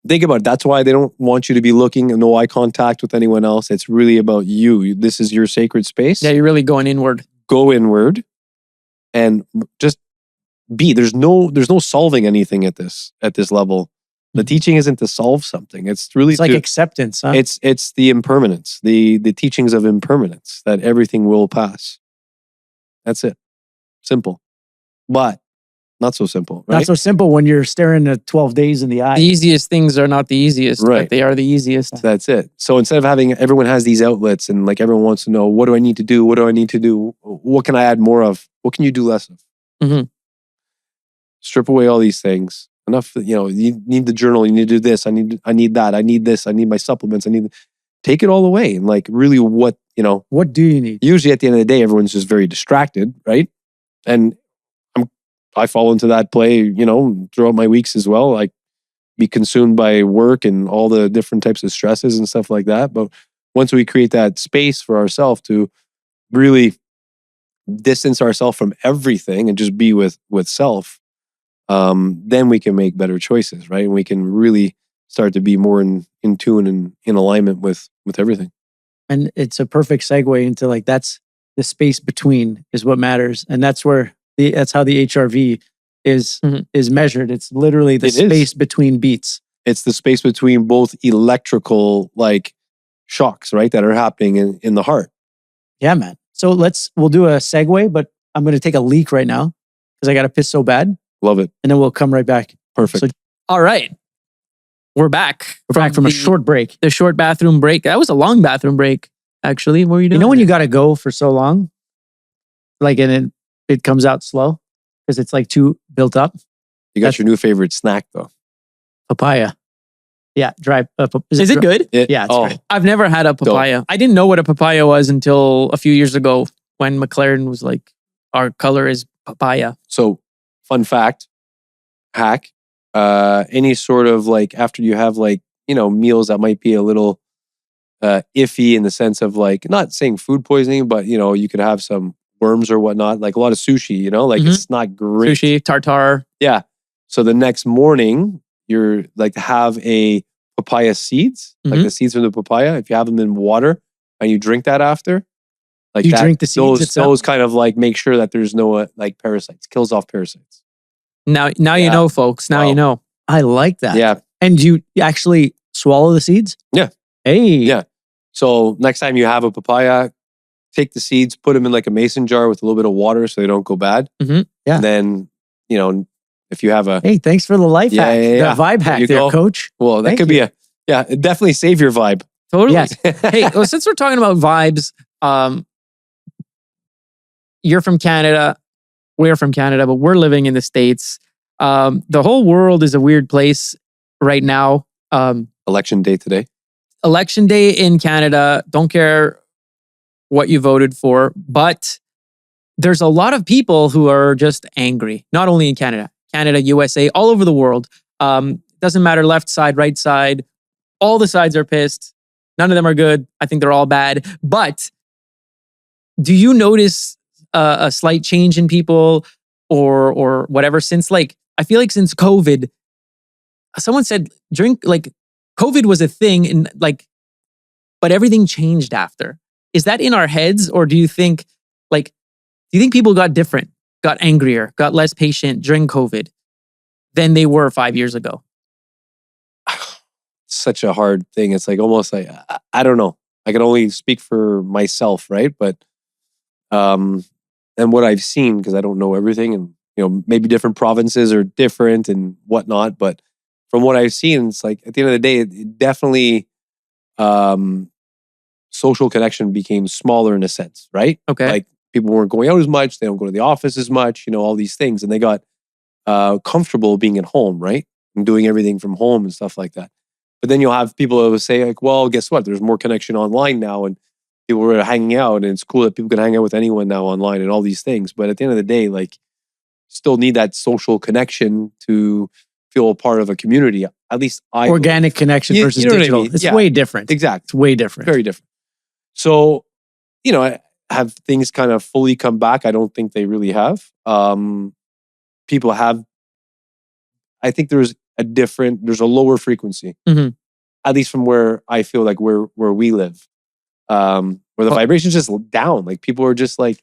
think about it. That's why they don't want you to be looking, no eye contact with anyone else. It's really about you. This is your sacred space. Yeah, you're really going inward. Go inward and just be. There's no solving anything at this level. The teaching isn't to solve something. It's really It's like acceptance, huh? it's the impermanence, the teachings of impermanence, that everything will pass. That's it. Simple. But not so simple, right? Not so simple when you're staring at 12 days in the eye. The easiest things are not the easiest, Right. but they are the easiest. That's it. So instead of having everyone has these outlets and like everyone wants to know, what do I need to do? What do I need to do? What can I add more of? What can you do less of? Mhm. Strip away all these things. Enough, you need the journal, you need to do this, I need that, I need this, I need my supplements, take it all away. And like really what do you need? usually at the end of the day, everyone's just very distracted, right? And I fall into that play, throughout my weeks as well. Like be consumed by work and all the different types of stresses and stuff like that. But once we create that space for ourselves to really distance ourselves from everything and just be with self, then we can make better choices, right? And we can really start to be more in tune and in alignment with everything. And it's a perfect segue into like, that's the space between is what matters. And that's where that's how the HRV is measured. It's literally the space between beats. It's the space between both electrical like shocks, right? That are happening in the heart. Yeah, man. So we'll do a segue, but I'm going to take a leak right now because I got to piss so bad. Love it. And then we'll come right back. Perfect. So, all right. We're back. We're back from a short break. The short bathroom break. That was a long bathroom break, actually. What were you doing? You know when you got to go for so long? Like, and it comes out slow because it's like too built up. You got your new favorite snack though. Papaya. Yeah, dry. Is it good? Yeah, it's great. I've never had a papaya. I didn't know what a papaya was until a few years ago when McLaren was like, our color is papaya. So, fun fact, hack, any sort of like, after you have like, meals that might be a little iffy in the sense of like, not saying food poisoning, but you could have some worms or whatnot, like a lot of sushi, like it's not great. Sushi, tartare. Yeah. So the next morning, you're like have a papaya seeds, like the seeds from the papaya. If you have them in water and you drink that after, like you drink the seeds. Those kind of like make sure that there's no like parasites, kills off parasites. Now you know, folks. Now you know. I like that. Yeah. And you actually swallow the seeds? Yeah. Hey. Yeah. So next time you have a papaya, take the seeds, put them in like a mason jar with a little bit of water so they don't go bad. Yeah. And then, if you have a... Hey, thanks for the life hack. Yeah. The vibe hack there, coach. Well, that could be definitely save your vibe. Totally. Yes. Hey, well, since we're talking about vibes, you're from Canada. We're from Canada, but we're living in the States. The whole world is a weird place right now. Election day today. Election day in Canada. Don't care what you voted for, but there's a lot of people who are just angry, not only in Canada, USA, all over the world. Doesn't matter left side, right side. All the sides are pissed. None of them are good. I think they're all bad. But do you notice a slight change in people or whatever since I feel like since COVID, someone said COVID was a thing and but everything changed after. Is that in our heads, or do you think people got different, got angrier, got less patient during COVID than they were 5 years ago? Such a hard thing. It's like almost like, I don't know. I can only speak for myself, right? But, and what I've seen, because I don't know everything, and maybe different provinces are different and whatnot. But from what I've seen, it's like at the end of the day, it definitely, social connection became smaller in a sense, right? Okay. Like people weren't going out as much. They don't go to the office as much, all these things. And they got comfortable being at home, right? And doing everything from home and stuff like that. But then you'll have people that will say like, well, guess what? There's more connection online now and people are hanging out and it's cool that people can hang out with anyone now online and all these things. But at the end of the day, still need that social connection to feel a part of a community. At least I Organic connection You- versus you know what I digital. mean? It's Yeah. way different. exactly It's way different. very different. So, have things kind of fully come back? I don't think they really have. People have. I think there's a lower frequency, Mhm. at least from where I feel like where we live, where the vibration's just down. Like people are just like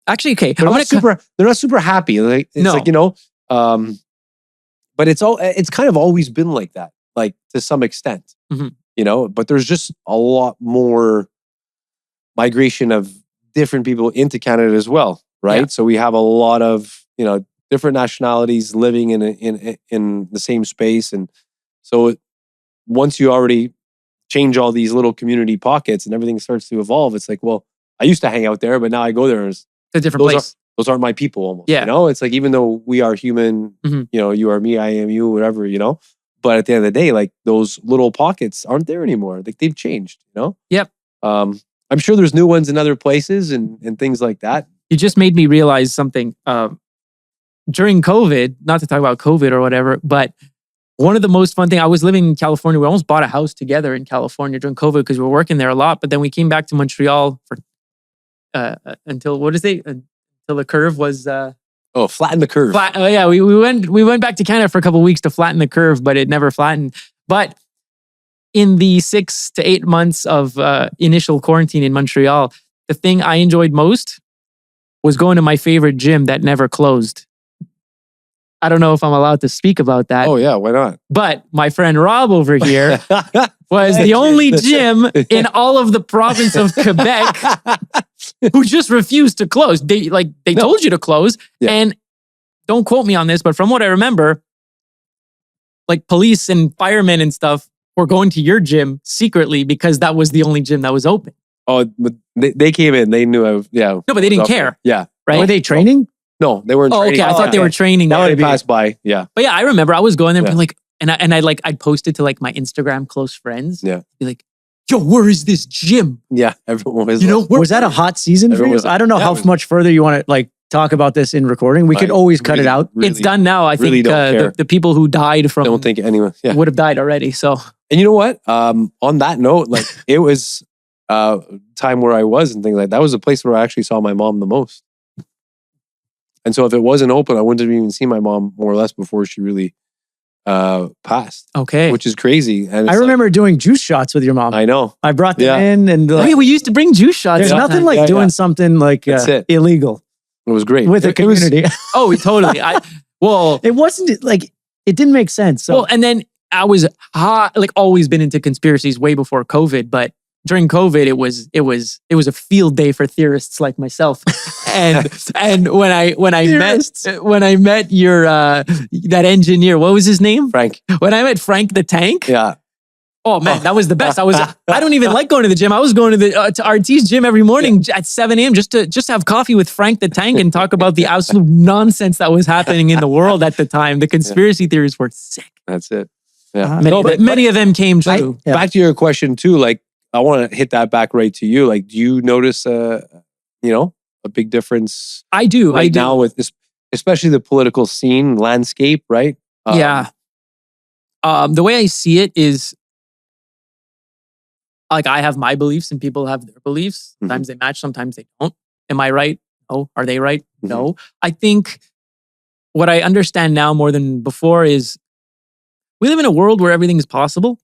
Actually, okay. they're not super happy. Like it's No. like but it's kind of always been like that, like to some extent, Mhm. But there's just a lot more migration of different people into Canada as well, right? Yeah. So we have a lot of different nationalities living in the same space, and so once you already change all these little community pockets and everything starts to evolve, it's like, well, I used to hang out there, but now I go there and It's a different place. those aren't my people almost. Yeah. It's like even though we are human, Mhm. you are me, I am you, whatever, but at the end of the day, like those little pockets aren't there anymore. Like they've changed, Yep. I'm sure there's new ones in other places and things like that. You just made me realize something. During COVID, not to talk about COVID or whatever, but one of the most fun things, I was living in California. We almost bought a house together in California during COVID because we were working there a lot. But then we came back to Montreal for until the curve was Flatten the curve. flat. Oh yeah, we went back to Canada for a couple of weeks to flatten the curve, but it never flattened. But in the 6 to 8 months of initial quarantine in Montreal, the thing I enjoyed most was going to my favorite gym that never closed. I don't know if I'm allowed to speak about that. Oh yeah, why not? But my friend Rob over here was the only gym in all of the province of Quebec who just refused to close. They told you to close. Yeah. And don't quote me on this, but from what I remember, like police and firemen and stuff were going to your gym secretly because that was the only gym that was open. Oh, but they came in. They knew. No, but they didn't care. Yeah. Right? Were they training? No, they weren't. Oh, training. okay. I thought they were training. That there. would pass by. Yeah. But yeah, I remember I was going there and Yeah. being like, I'd post it to like my Instagram close friends. Yeah. Be like, yo, where is this gym? Yeah. Everyone was. Was that a hot season for Everyone you? was- I don't know yeah, how it was- much further you want to talk about this in recording. We could Right. always cut it out. It's done now. I really think don't care. the people who died from Don't think anyone. Yeah. would have died already. So And you know what? On that note, like it was time where I was and things like that was the place where I actually saw my mom the most. And so if it wasn't open, I wouldn't have even seen my mom more or less before she really passed, okay. which is crazy. And I it's remember doing juice shots with your mom. I know. I brought them Yeah. in and Oh, yeah, we used to bring juice shots. there's sometimes. nothing like Yeah, doing yeah. something like That's it. illegal It was great. with a It was- community. Oh, totally. It wasn't like, it didn't make sense. So Well, and then I was always been into conspiracies way before COVID, but during COVID, it was a field day for theorists like myself. and when I met your that engineer, what was his name? Frank. When I met Frank the Tank, Yeah. oh man, that was the best. I don't even like going to the gym. I was going to RT's gym every morning at 7 a.m. just to have coffee with Frank the Tank and talk about the absolute nonsense that was happening in the world at the time. The conspiracy theories were sick. That's it. Yeah. Many of them came true. Yeah. Back to your question too, like I want to hit that back right to you. Like, do you notice a big difference I do. right now with this, especially the political scene landscape, right? Yeah. The way I see it is like I have my beliefs and people have their beliefs. Sometimes they match, sometimes they don't. Am I right? No. Are they right? No. I think what I understand now more than before is we live in a world where everything is possible.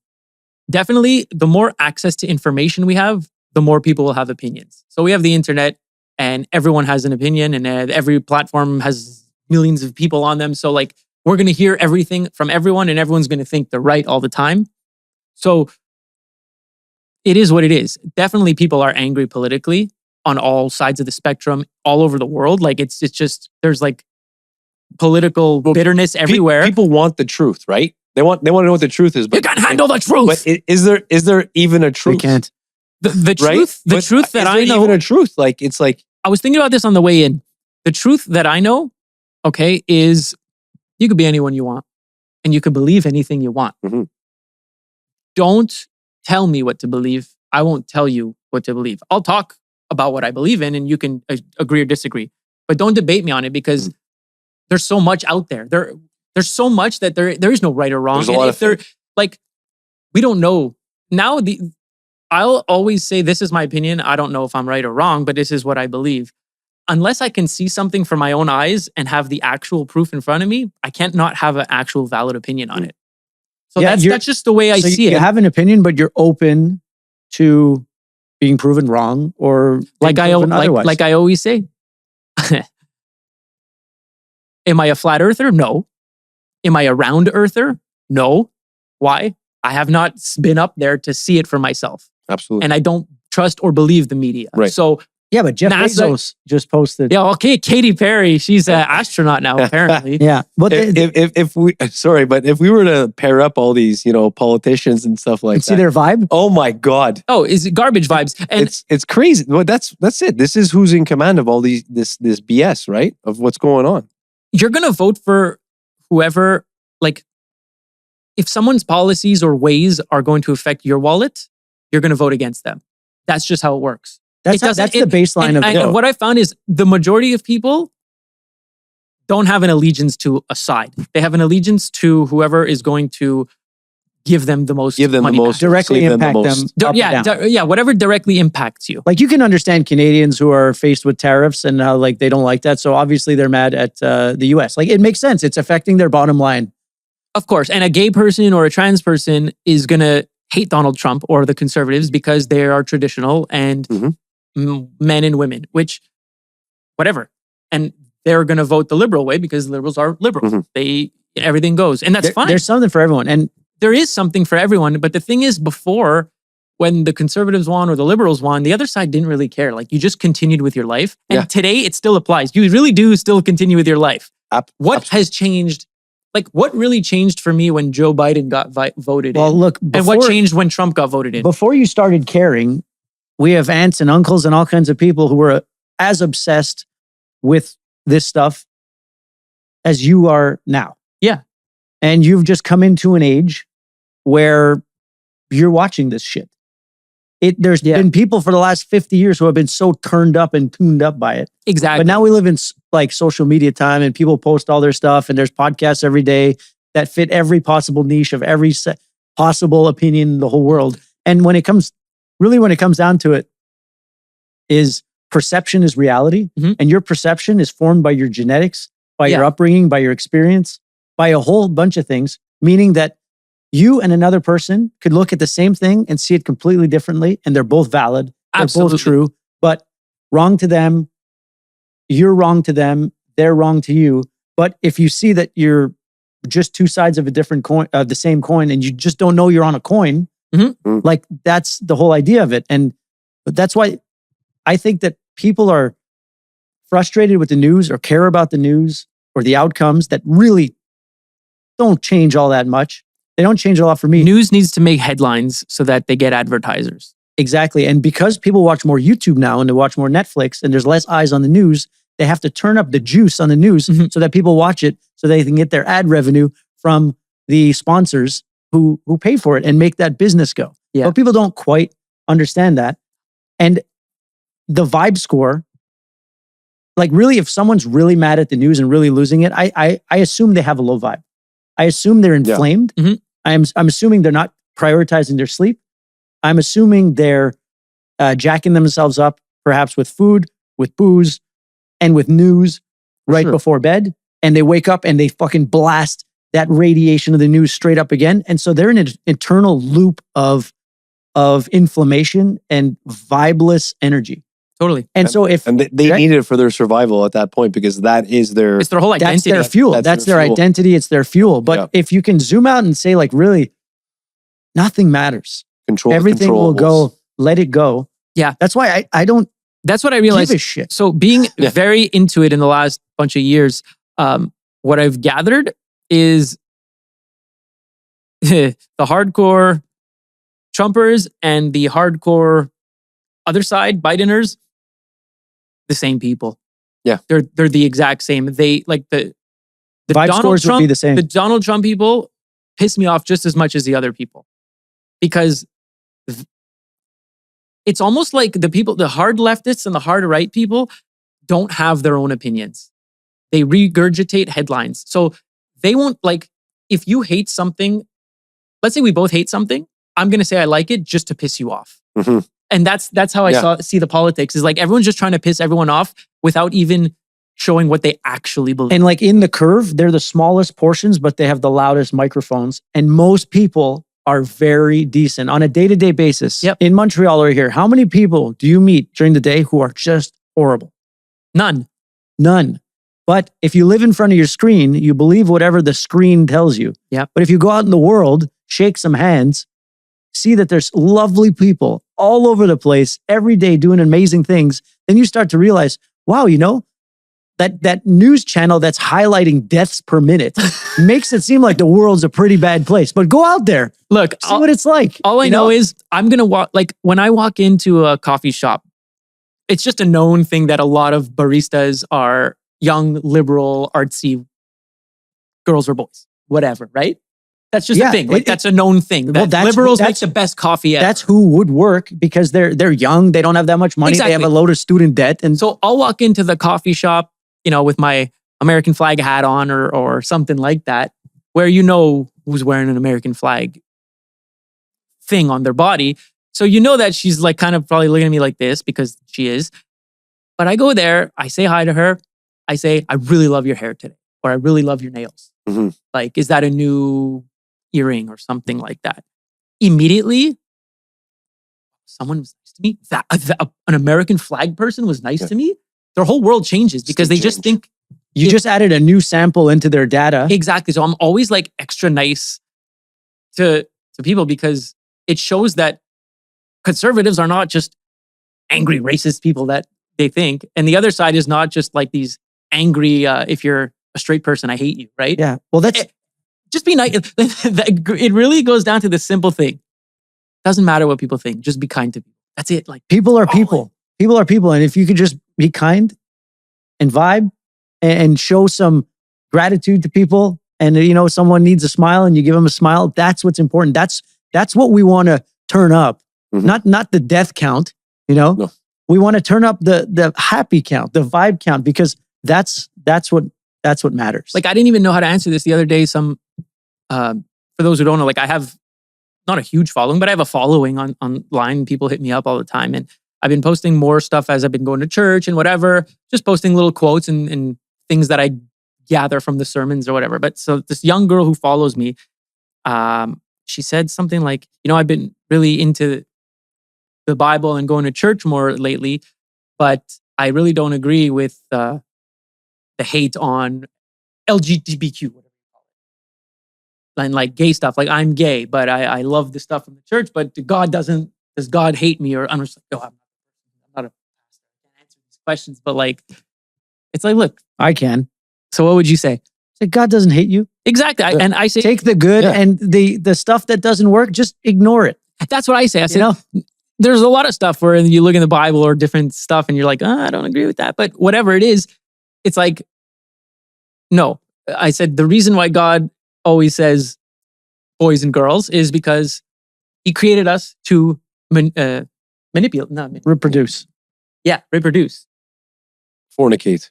Definitely, the more access to information we have, the more people will have opinions. So we have the internet and everyone has an opinion and every platform has millions of people on them. So like we're going to hear everything from everyone and everyone's going to think they're right all the time. So it is what it is. Definitely people are angry politically on all sides of the spectrum, all over the world. Like it's just, there's like political bitterness everywhere. People want the truth, right? They want to know what the truth is. You But can't handle the truth. But is there even a they truth? can't. The Right? truth, the But truth that is I there know, even a truth. Like it's like I was thinking about this on the way in. The truth that I know, okay, is you could be anyone you want and you could believe anything you want. Mhm. Don't tell me what to believe. I won't tell you what to believe. I'll talk about what I believe in and you can agree or disagree, but don't debate me on it because there's so much out there. There's so much that there is no right or wrong. There's a lot of things. Like, we don't know. Now, I'll always say, this is my opinion. I don't know if I'm right or wrong, but this is what I believe. Unless I can see something from my own eyes and have the actual proof in front of me, I can't not have an actual valid opinion on it. So that's just the way I see it. You have an opinion, but you're open to being proven wrong or like I always say. Am I a flat earther? No. Am I a round earther? No. Why? I have not been up there to see it for myself. Absolutely. And I don't trust or believe the media. Right. So yeah, but Jeff Bezos just posted. Yeah, okay, Katy Perry, she's an astronaut now, apparently. Yeah. But if we were to pair up all these, politicians and stuff like that. See their vibe? Oh my God. Oh, is it garbage vibes? And it's crazy. Well, that's it. This is who's in command of all this BS, right? Of what's going on. You're gonna vote for whoever, like, if someone's policies or ways are going to affect your wallet, you're gonna vote against them. That's just how it works. That's the baseline and what I found is the majority of people don't have an allegiance to a side. They have an allegiance to whoever is going to give them the most money back. Directly impact them. Whatever directly impacts you. Like, you can understand Canadians who are faced with tariffs and how, like, they don't like that. So obviously they're mad at the US. Like, it makes sense. It's affecting their bottom line. Of course. And a gay person or a trans person is going to hate Donald Trump or the conservatives because they are traditional and men and women, which, whatever. And they're going to vote the liberal way because liberals are liberal. Everything goes. And that's fine. There's something for everyone. And there is something for everyone. But the thing is, before, when the conservatives won or the liberals won, the other side didn't really care. Like, you just continued with your life. And today it still applies. You really do still continue with your life. What has changed? Like, what really changed for me when Joe Biden got voted in? Well, look, and what changed when Trump got voted in? Before you started caring, we have aunts and uncles and all kinds of people who were as obsessed with this stuff as you are now. Yeah. And you've just come into an age where you're watching this shit. There's been people for the last 50 years who have been so turned up and tuned up by it. Exactly. But now we live in, like, social media time, and people post all their stuff, and there's podcasts every day that fit every possible niche of every possible opinion in the whole world. And when it comes down to it, is perception is reality. And your perception is formed by your genetics, by your upbringing, by your experience, by a whole bunch of things, meaning that you and another person could look at the same thing and see it completely differently, and they're both valid. They're both true, but wrong to them. You're wrong to them. They're wrong to you. But if you see that you're just two sides of a different coin, the same coin, and you just don't know you're on a coin, like, that's the whole idea of it. And that's why I think that people are frustrated with the news or care about the news or the outcomes that really don't change all that much. They don't change a lot for me. News needs to make headlines so that they get advertisers. Exactly. And because people watch more YouTube now and they watch more Netflix and there's less eyes on the news, they have to turn up the juice on the news so that people watch it so they can get their ad revenue from the sponsors who pay for it and make that business go. Yeah. But people don't quite understand that. And the vibe score, like, really, if someone's really mad at the news and really losing it, I assume they have a low vibe. I assume they're inflamed. I'm assuming they're not prioritizing their sleep. I'm assuming they're jacking themselves up, perhaps with food, with booze, and with news before bed. And they wake up and they fucking blast that radiation of the news straight up again. And so they're in an internal loop of inflammation and vibeless energy. Totally. And so if they need it for their survival at that point, because it's their whole identity. That's their fuel. That's their identity. It's their fuel. But if you can zoom out and say, like, really, nothing matters. Everything will go. Let it go. Yeah. That's why I don't. That's what I realized. Give a shit. So being very into it in the last bunch of years, what I've gathered is the hardcore Trumpers and the hardcore other side Bideners, the same people. Yeah. They're the exact same. They, like, the vibe Donald scores Trump, would be the same. The Donald Trump people piss me off just as much as the other people. Because it's almost like the hard leftists and the hard right people don't have their own opinions. They regurgitate headlines. So they won't like, if you hate something, let's say we both hate something, I'm going to say I like it just to piss you off. Mhm. And that's how I see the politics, is like everyone's just trying to piss everyone off without even showing what they actually believe. And like in the curve, they're the smallest portions, but they have the loudest microphones. And most people are very decent on a day-to-day basis. Yep. In Montreal or here, how many people do you meet during the day who are just horrible? None. None. But if you live in front of your screen, you believe whatever the screen tells you. Yep. But if you go out in the world, shake some hands, see that there's lovely people all over the place every day doing amazing things, then you start to realize, wow, you know, that news channel that's highlighting deaths per minute makes it seem like the world's a pretty bad place. But go out there, Look, see what it's like. all I know is I'm going to walk, like when I walk into a coffee shop, it's just a known thing that a lot of baristas are young, liberal, artsy girls or boys, whatever, right? That's just a thing. Like that's a known thing. Well, That liberals make the best coffee ever. That's who would work because they're young. They don't have that much money. Exactly. They have a load of student debt. And so I'll walk into the coffee shop, you know, with my American flag hat on or something like that, where you know who's wearing an American flag thing on their body. So you know that she's like kind of probably looking at me like this because she is. But I go there, I say hi to her. I say, I really love your hair today, or I really love your nails. Mm-hmm. Like, is that a new earring or something like that? Immediately, someone was nice to me. An American flag person was nice to me. Their whole world changes because they just think you just added a new sample into their data. Exactly. So I'm always like extra nice to people because it shows that conservatives are not just angry racist people that they think. And the other side is not just like these angry, if you're a straight person, I hate you, right? Yeah. Well, just be nice. It really goes down to this simple thing. Doesn't matter what people think. Just be kind to people. That's it. Like people are people. People are people. And if you could just be kind and vibe and show some gratitude to people, and you know, someone needs a smile and you give them a smile, that's what's important. That's what we want to turn up. Mm-hmm. Not the death count, you know? No. We want to turn up the happy count, the vibe count, because that's what matters. Like I didn't even know how to answer this the other day. For those who don't know, like I have not a huge following, but I have a following online. People hit me up all the time. And I've been posting more stuff as I've been going to church and whatever, just posting little quotes and things that I gather from the sermons or whatever. But so this young girl who follows me, she said something like, you know, I've been really into the Bible and going to church more lately, but I really don't agree with the hate on LGBTQ, whatever you call it. And like gay stuff. Like I'm gay, but I love the stuff from the church, but does God hate me? Or I'm just like, I'm not a pastor. I can't answer these questions, but like, it's like, look. I can. So what would you say? Say God doesn't hate you. Exactly. And I say, take the good and the stuff that doesn't work, just ignore it. That's what I say. I say, there's a lot of stuff where you look in the Bible or different stuff and you're like, I don't agree with that. But whatever it is, it's like, no. I said, the reason why God always says boys and girls is because he created us to reproduce. Yeah, reproduce. Fornicate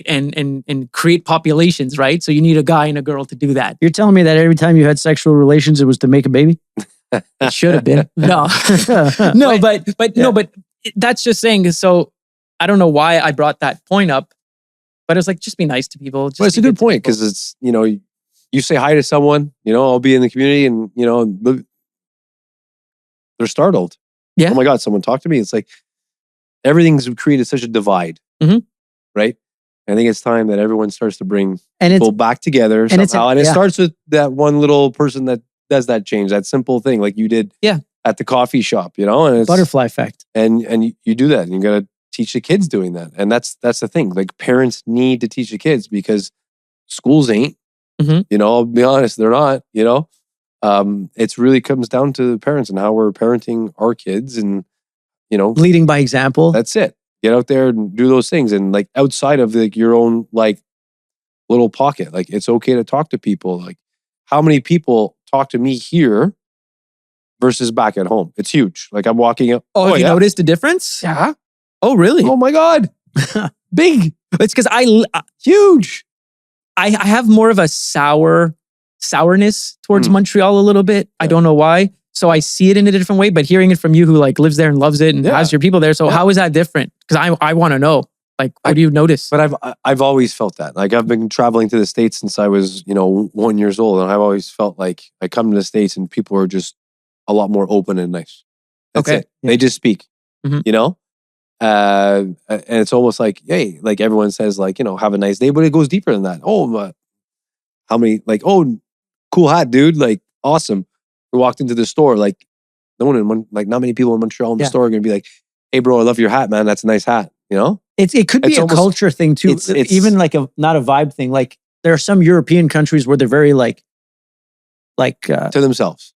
and create populations, right? So you need a guy and a girl to do that. You're telling me that every time you had sexual relations, it was to make a baby? It should have been. No, but that's just saying. So I don't know why I brought that point up, but it's like, just be nice to people. Well, it's a good point because it's, you know, you say hi to someone, you know, I'll be in the community and, you know, they're startled. Yeah. Oh my God, someone talked to me. It's like everything's created such a divide, right? I think it's time that everyone starts to bring people back together somehow. And it starts with that one little person that does that change, that simple thing like you did at the coffee shop, you know? And it's butterfly effect. And you do that and you got to teach the kids doing that. And that's the thing. Like parents need to teach the kids because schools ain't, you know, I'll be honest, they're not, you know? It's really comes down to the parents and how we're parenting our kids and, you know, leading by example. That's it. Get out there and do those things. And like outside of like your own like little pocket, like it's okay to talk to people. Like how many people talk to me here versus back at home? It's huge. Like I'm walking up. Oh, have you noticed a difference? Yeah. Oh, really? Oh my God. Big. It's because huge. I have more of a sourness towards Montreal a little bit. I don't know why. So I see it in a different way, but hearing it from you who like lives there and loves it and has your people there. So how is that different? Because I want to know. Like, what do you notice? But I've always felt that. Like, I've been traveling to the States since I was, 1 year old. And I've always felt like I come to the States and people are just a lot more open and nice. That's it. Yeah. They just speak, And it's almost like, hey, like everyone says, like, have a nice day, but it goes deeper than that. Oh, how many, like, oh, cool hat, dude. Like, awesome. We walked into the store, like, not many people in Montreal in the store are going to be like, hey, bro, I love your hat, man. That's a nice hat, It could be a culture thing too. It's even like not a vibe thing. Like there are some European countries where they're very like to themselves.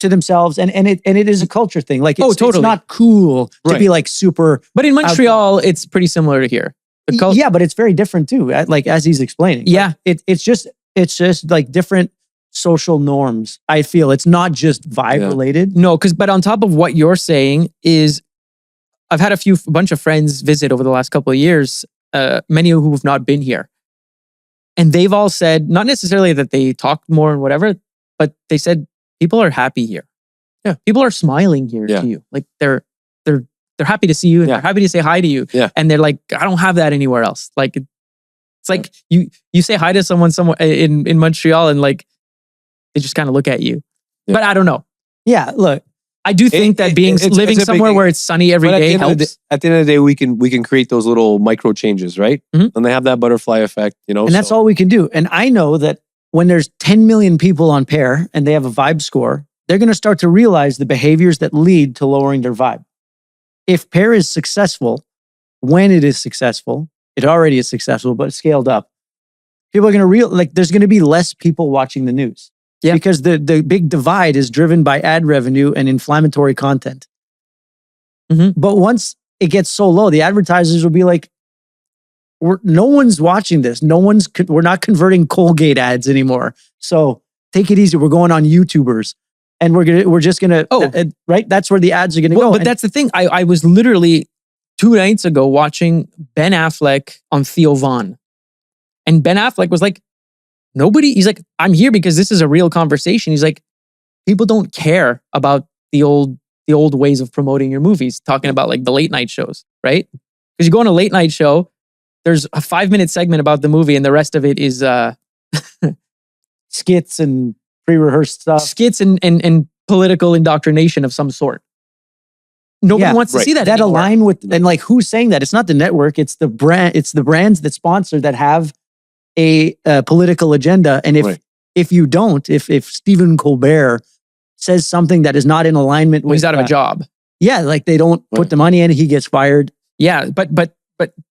and it is a culture thing. Like totally. It's not cool to be like super. But in Montreal, it's pretty similar to here. Yeah, but it's very different too. Like as he's explaining. Yeah, like, it's just like different social norms. I feel it's not just vibe related. No, but on top of what you're saying is, I've had a bunch of friends visit over the last couple of years, many who have not been here. And they've all said, not necessarily that they talk more and whatever, but they said people are happy here. Yeah. People are smiling here to you. Like they're happy to see you and they're happy to say hi to you. Yeah. And they're like, I don't have that anywhere else. Like it's like you say hi to someone somewhere in Montreal and like they just kind of look at you. Yeah. But I don't know. Yeah, look. I do think that living somewhere where it's sunny every day helps. At the end of the day, we can create those little micro changes, right? And they have that butterfly effect, And that's all we can do. And I know that when there's 10 million people on Pair and they have a vibe score, they're going to start to realize the behaviors that lead to lowering their vibe. If Pair is successful, when it is successful, it already is successful, but scaled up. People are going to there's going to be less people watching the news. Yeah. Because the big divide is driven by ad revenue and inflammatory content. But once it gets so low, the advertisers will be like, no one's watching this. We're not converting Colgate ads anymore. So take it easy. We're going on YouTubers. And we're just gonna right? That's where the ads are gonna go. But that's the thing. I was literally 2 nights ago watching Ben Affleck on Theo Von. And Ben Affleck was like, he's like, I'm here because this is a real conversation. He's like, people don't care about the old ways of promoting your movies, talking about like the late night shows, right? Because you go on a late night show, there's a 5-minute segment about the movie and the rest of it is skits and pre-rehearsed stuff. Skits and political indoctrination of some sort. Nobody wants to see that anymore. Align with, and like who's saying that? It's not the network, it's the brand, it's the brands that sponsor that have a political agenda. And if you don't, if Stephen Colbert says something that is not in alignment with... he's out of a job. Yeah, like they don't put the money in, he gets fired. Yeah, but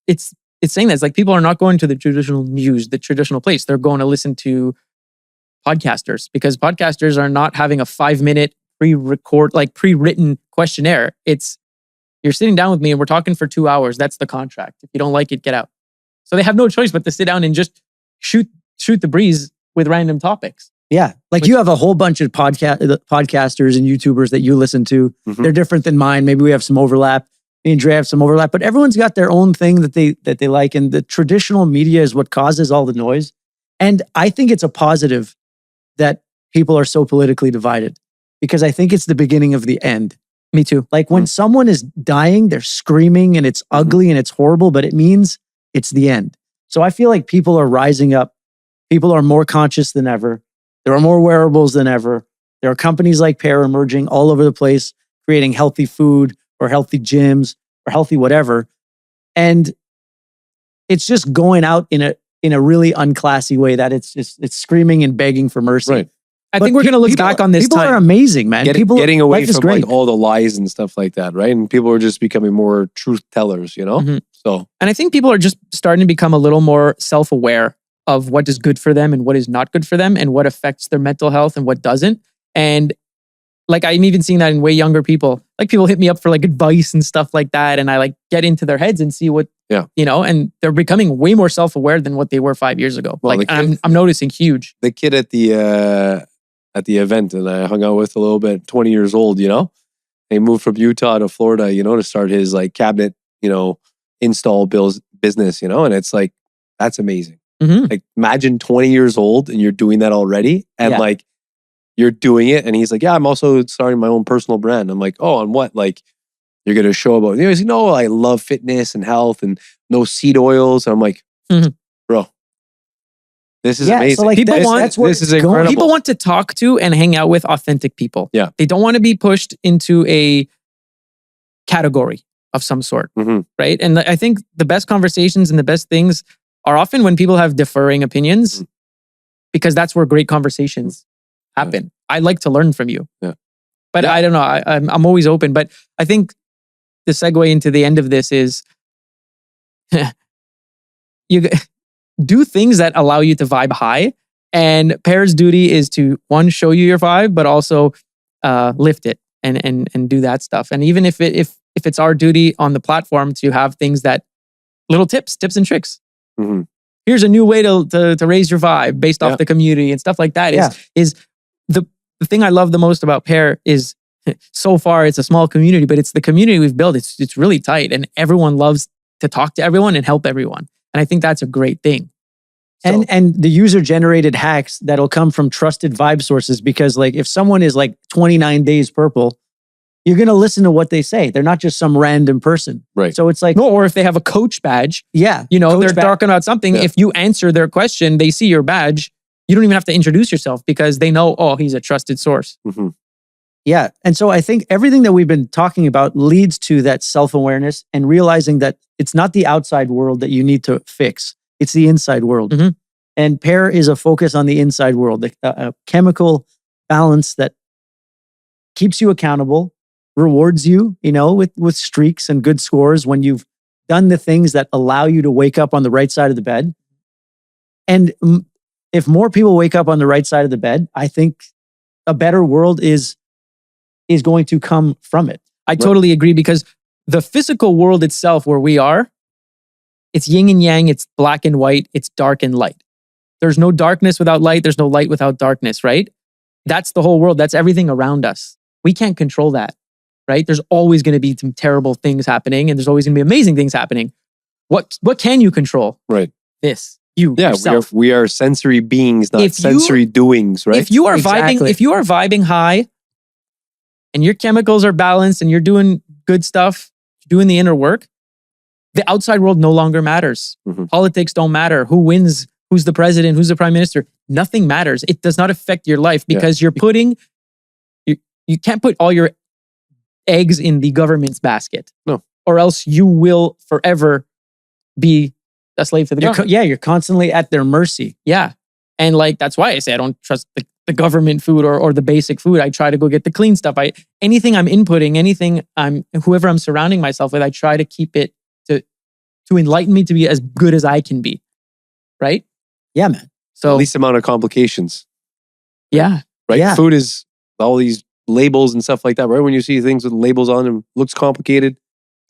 it's saying that. It's like people are not going to the traditional news, the traditional place. They're going to listen to podcasters because podcasters are not having a 5-minute pre-written questionnaire. It's, you're sitting down with me and we're talking for 2 hours. That's the contract. If you don't like it, get out. So they have no choice but to sit down and just shoot the breeze with random topics. Yeah. You have a whole bunch of podcasters and YouTubers that you listen to. They're different than mine. Maybe we have some overlap. Me and Dre have some overlap, but everyone's got their own thing that they like. And the traditional media is what causes all the noise. And I think it's a positive that people are so politically divided because I think it's the beginning of the end. Me too. Like when someone is dying, they're screaming and it's ugly and it's horrible, but it means it's the end. So I feel like people are rising up. People are more conscious than ever. There are more wearables than ever. There are companies like Pair emerging all over the place, creating healthy food or healthy gyms or healthy whatever. And it's just going out in a really unclassy way that it's screaming and begging for mercy. Right. I think we're going to look back on this time. People are amazing, man. Getting away from like all the lies and stuff like that, right? And people are just becoming more truth tellers, So, and I think people are just starting to become a little more self-aware of what is good for them and what is not good for them and what affects their mental health and what doesn't. And like I'm even seeing that in way younger people. Like people hit me up for like advice and stuff like that, and I like get into their heads and see what and they're becoming way more self-aware than what they were 5 years ago. Well, like I'm noticing huge. The kid at the event and I hung out with a little bit, 20 years old, he moved from Utah to Florida, to start his like cabinet, install business, and it's like, that's amazing. Mhm. Like imagine 20 years old and you're doing that already. And Yeah. like you're doing it. And he's like, yeah, I'm also starting my own personal brand. I'm like, oh, on what? Like you're going to show about, he's like, no, I love fitness and health and no seed oils. And I'm like, Mhm. bro, this is Yeah, amazing. so like People that's, want- that's where this is it's going. incredible. People want to talk to and hang out with authentic people. Yeah. They don't want to be pushed into a category of some sort, Mhm. right? And I think the best conversations and the best things are often when people have differing opinions, because that's where great conversations happen. I like to learn from you. Yeah. But Yeah. I don't know. I'm always open. But I think the segue into the end of this is you do things that allow you to vibe high. And Pear's duty is to, one, show you your vibe, but also lift it and do that stuff. And even if it's our duty on the platform to have things that, little tips and tricks. Mhm. Here's a new way to raise your vibe based Yeah. off the community and stuff like that. Yeah. Is the thing I love the most about Pear is, so far it's a small community, but it's the community we've built. It's really tight, and everyone loves to talk to everyone and help everyone. And I think that's a great thing. So- And the user generated hacks that'll come from trusted vibe sources, because like if someone is like 29 days purple, you're going to listen to what they say. They're not just some random person. Right. So it's like, No, or if they have a coach badge, yeah, they're coach talking about something. Yeah. If you answer their question, they see your badge. You don't even have to introduce yourself because they know, oh, he's a trusted source. Mhm. Yeah. And so I think everything that we've been talking about leads to that self-awareness and realizing that it's not the outside world that you need to fix. It's the inside world. Mhm. And Pear is a focus on the inside world, a chemical balance that keeps you accountable, rewards you, with streaks and good scores when you've done the things that allow you to wake up on the right side of the bed. And if more people wake up on the right side of the bed, I think a better world is going to come from it. I totally agree, because the physical world itself, where we are, it's yin and yang, it's black and white, it's dark and light. There's no darkness without light, there's no light without darkness, right? That's the whole world, that's everything around us. We can't control that, right? There's always going to be some terrible things happening, and there's always going to be amazing things happening. What can you control? Right. This, you, Yeah, yourself. we are sensory beings, not If you- sensory doings, right? If you are Exactly. vibing high and your chemicals are balanced and you're doing good stuff, doing the inner work, the outside world no longer matters. Mhm. Politics don't matter. Who wins? Who's the president? Who's the prime minister? Nothing matters. It does not affect your life, because you're putting, you can't put all your eggs in the government's basket. No. Or else you will forever be a slave to the government. You're constantly at their mercy. Yeah. And like, that's why I say I don't trust the government food or the basic food. I try to go get the clean stuff. Anything I'm inputting, whoever I'm surrounding myself with, I try to keep it to enlighten me to be as good as I can be. Right? Yeah, man. So Least amount of complications, yeah. right? Yeah. Food is all these labels and stuff like that, right? When you see things with labels on them, looks complicated.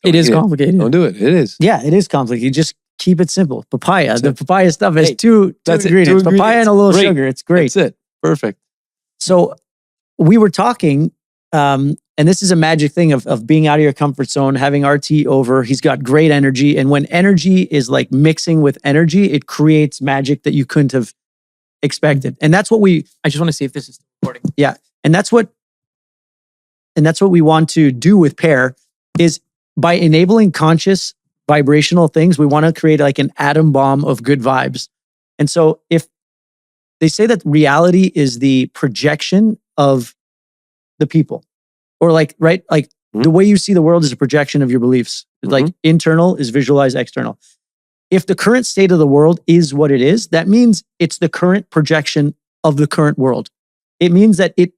It is Don't eat complicated. Don't do it. It is. Yeah, it is complicated. You just keep it simple. Papaya. That's The it. papaya stuff has Hey, two that's it. ingredients. Two Papaya and a ingredients. little Great. sugar. It's great. That's it. Perfect. So we were talking, and this is a magic thing of being out of your comfort zone, having RT over. He's got great energy. And when energy is like mixing with energy, it creates magic that you couldn't have expected. And that's what I just want to see if this is recording. and that's what we want to do with Pear, is by enabling conscious vibrational things, we want to create like an atom bomb of good vibes. And so if they say that reality is the projection of the people, or like, right? Like the way you see the world is a projection of your beliefs. Like internal is visualized external. If the current state of the world is what it is, that means it's the current projection of the current world. It means that it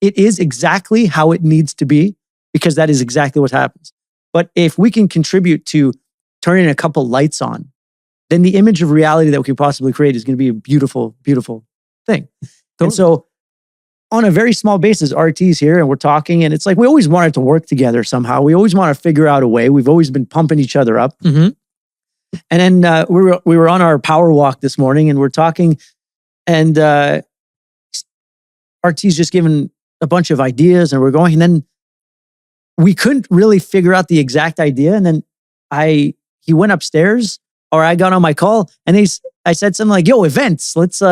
is exactly how it needs to be, because that is exactly what happens. But if we can contribute to turning a couple lights on, then the image of reality that we could possibly create is going to be a beautiful, beautiful thing. And so on a very small basis, RT's here and we're talking, and it's like we always wanted to work together somehow. We always want to figure out a way. We've always been pumping each other up. Mm-hmm. And then we were on our power walk this morning and we're talking, and RT's just given a bunch of ideas and we're going, and then we couldn't really figure out the exact idea. And then he went upstairs or I got on my call and I said something like, yo, events, let's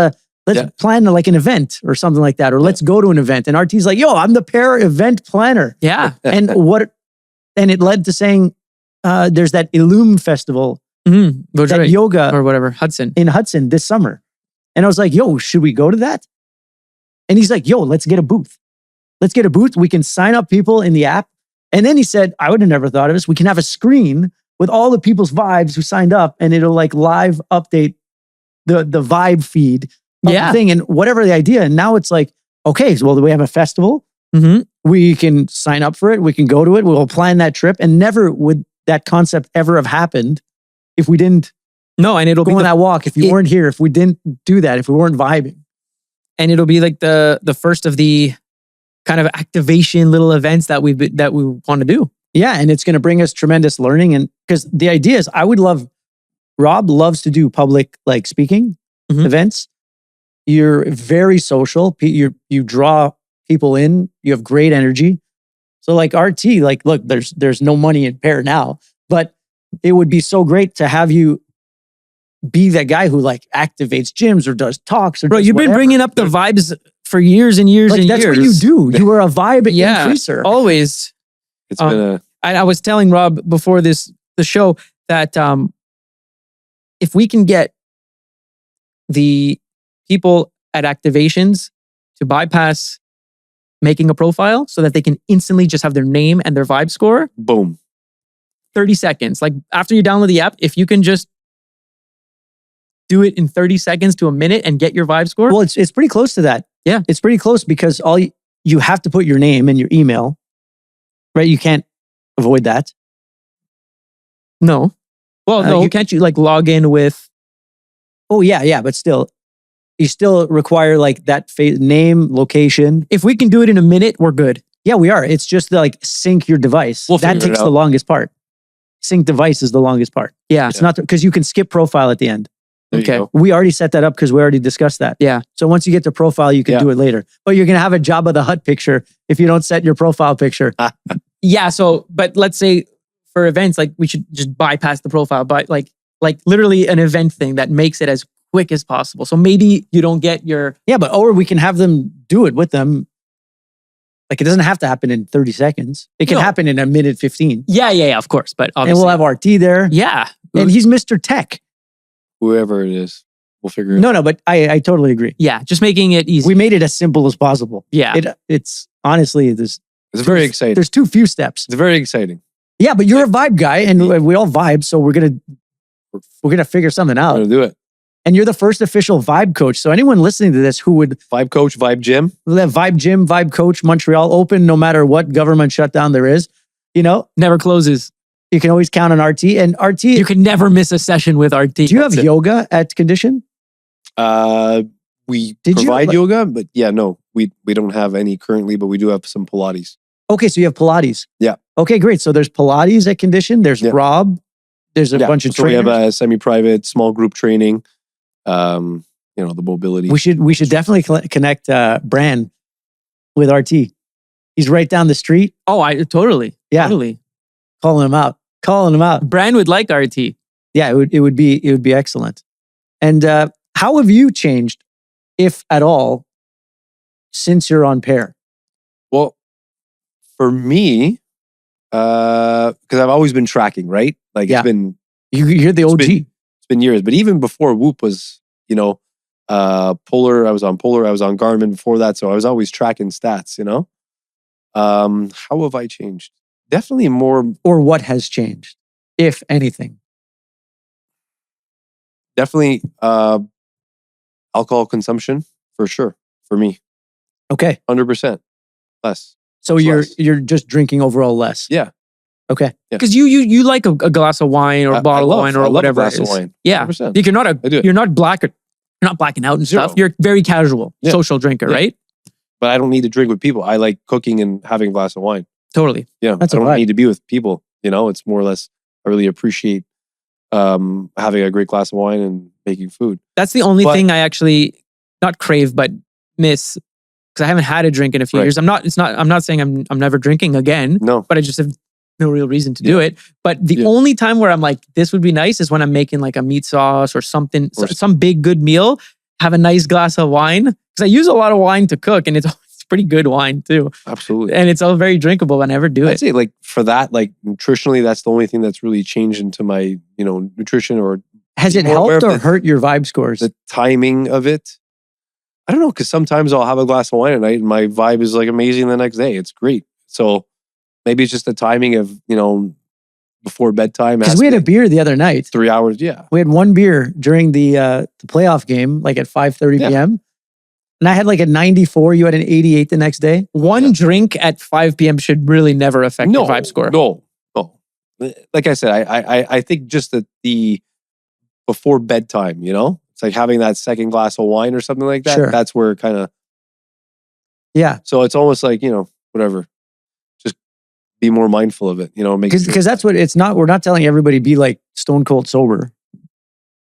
plan like an event or something like that. Or let's go to an event. And RT's like, yo, I'm the pair event planner. Yeah. And it led to saying, there's that Illume festival, that yoga or whatever, Hudson in Hudson this summer. And I was like, yo, should we go to that? And he's like, yo, let's get a booth. Let's get a booth. We can sign up people in the app. And then he said, I would have never thought of this. We can have a screen with all the people's vibes who signed up, and it'll like live update the vibe feed of the thing and whatever the idea. And now it's like, okay, so well, we have a festival. We can sign up for it. We can go to it. We'll plan that trip. And never would that concept ever have happened if we didn't and it'll go on that walk. If you weren't here, if we didn't do that, if we weren't vibing. And it'll be like the first of the kind of activation little events that we want to do. Yeah, and it's going to bring us tremendous learning. And because the idea is, Rob loves to do public like speaking events. You're very social. You draw people in. You have great energy. So like RT, like look, there's no money in Pair now, but it would be so great to have you be that guy who like activates gyms or does talks or bro. You've been bringing up the vibes for years and years and that's years. That's what you do. You were a vibe increaser. Always. It's been I was telling Rob before the show that if we can get the people at activations to bypass making a profile so that they can instantly just have their name and their vibe score. Boom. 30 seconds. Like after you download the app, if you can just do it in 30 seconds to a minute and get your vibe score. Well, it's pretty close to that. Yeah. It's pretty close because you have to put your name and your email, right? You can't avoid that. No. Well, no, can't you like log in with... Oh, yeah. But still, you still require like that name, location. If we can do it in a minute, we're good. Yeah, we are. It's just like sync your device. That takes the longest part. Sync device is the longest part. Yeah. It's not because you can skip profile at the end. Okay. We already set that up because we already discussed that. Yeah. So once you get to profile, you can do it later. But you're going to have a Jabba the Hutt picture if you don't set your profile picture. Yeah. So, but let's say for events, like we should just bypass the profile, but like literally an event thing that makes it as quick as possible. So maybe you don't get your... Yeah, or we can have them do it with them. Like it doesn't have to happen in 30 seconds. It can happen in a minute 15. Yeah, of course. But obviously... And we'll have RT there. Yeah. And he's Mr. Tech. Whoever it is, we'll figure it out. No, but I totally agree. Yeah, just making it easy. We made it as simple as possible. Yeah. It's honestly, it's very exciting. There's too few steps. It's very exciting. Yeah, but you're a vibe guy and we all vibe. So we're going to figure something out. We're going to do it. And you're the first official vibe coach. So anyone listening to this who would... Vibe coach, vibe gym. Vibe gym, vibe coach, Montreal, open no matter what government shutdown there is. Never closes. You can always count on RT. And RT... You can never miss a session with RT. Do you have yoga at Condition? We provide yoga, but no, we don't have any currently, but we do have some Pilates. Okay, so you have Pilates. Yeah. Okay, great. So there's Pilates at Condition. There's Rob. There's a bunch of trainers. We have a semi-private, small group training. The mobility. We should definitely connect Bran with RT. He's right down the street. Oh, totally. Yeah. Totally. Calling him out. Bran would like RT. Yeah, it would be excellent. And how have you changed, if at all, since you're on Pair? Well, for me, because I've always been tracking, right? Like it's been... You're the OG. It's been years. But even before Whoop was, Polar, I was on Polar, I was on Garmin before that. So I was always tracking stats, How have I changed? Definitely more... Or what has changed, if anything? Definitely alcohol consumption, for sure, for me. Okay. 100% less. So you're just drinking overall less? Yeah. Okay. Because you like a glass of wine or a bottle of wine or whatever it is. Of wine. Yeah. 100%. Like you're not blacking out and stuff. You're very casual, social drinker, right? But I don't need to drink with people. I like cooking and having a glass of wine. Totally. Yeah. I don't need to be with people. It's more or less, I really appreciate having a great glass of wine and making food. That's the only thing I actually not crave, but miss, because I haven't had a drink in a few years. I'm not saying I'm never drinking again. No. But I just have no real reason to do it. But the Yeah. only time where I'm like, this would be nice is when I'm making like a meat sauce or something, some big good meal, have a nice glass of wine. Because I use a lot of wine to cook, and it's pretty good wine too. Absolutely. And it's all very drinkable whenever I do I'd it. say like for that, like nutritionally, that's the only thing that's really changed into my, nutrition or Has it more aware helped of or hurt your vibe scores? the timing of it. I don't know, because sometimes I'll have a glass of wine at night and my vibe is like amazing the next day. It's great. So maybe it's just the timing of, before bedtime. Because we had a beer the other night. 3 hours. Yeah. We had one beer during the playoff game, like at 5:30 p.m. And I had like a 94. You had an 88 the next day. One drink at 5 p.m. should really never affect your vibe score. No. Like I said, I think just that the before bedtime, it's like having that second glass of wine or something like that. Sure. That's where kind of, Yeah. so it's almost like, whatever. Just be more mindful of it, Because that's what it's not. We're not telling everybody be like stone cold sober.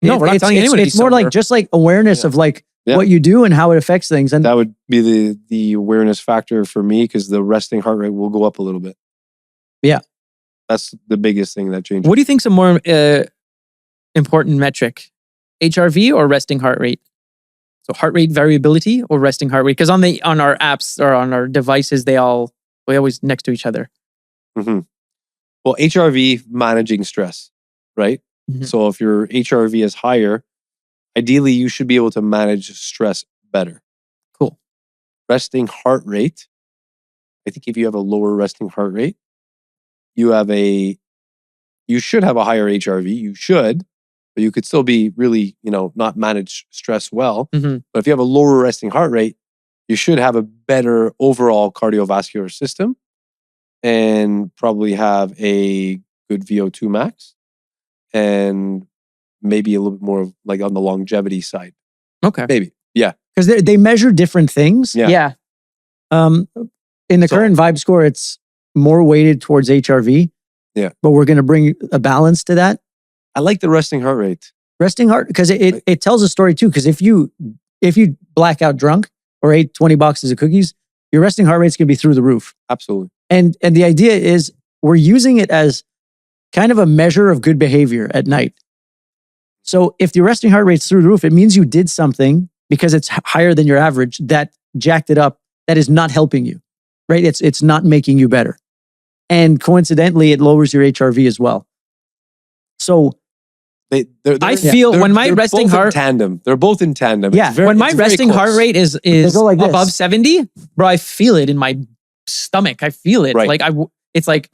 No, we're not telling anybody. It's more like just like awareness of like Yeah. what you do and how it affects things. And that would be the awareness factor for me, because the resting heart rate will go up a little bit. Yeah. That's the biggest thing that changes. What do you think's a more important metric? HRV or resting heart rate? So heart rate variability or resting heart rate? Because on our apps or on our devices, we always next to each other. Mm-hmm. Well, HRV, managing stress, right? Mhm. So if your HRV is higher, ideally you should be able to manage stress better. Cool. Resting heart rate, I think if you have a lower resting heart rate, you should have a higher HRV. You should, but you could still be really, not manage stress well. Mhm. But if you have a lower resting heart rate, you should have a better overall cardiovascular system and probably have a good VO2 max and maybe a little bit more of like on the longevity side. Okay. Maybe. Yeah. because they measure different things. Yeah. In the current vibe score, it's more weighted towards HRV. Yeah. But we're going to bring a balance to that. I like the resting heart rate. Resting heart, because it tells a story too. Because if you black out drunk or ate 20 boxes of cookies, your resting heart rate's going to be through the roof. Absolutely. And the idea is we're using it as kind of a measure of good behavior at night. So if the resting heart rate's through the roof, it means you did something because it's higher than your average that jacked it up, that is not helping you, right? It's not making you better. And coincidentally, it lowers your HRV as well. So I feel when my resting heart tandem, they're both in tandem. Yeah. When my resting heart rate is go like this. above 70, bro, I feel it in my stomach. I feel it. Right. Like it's like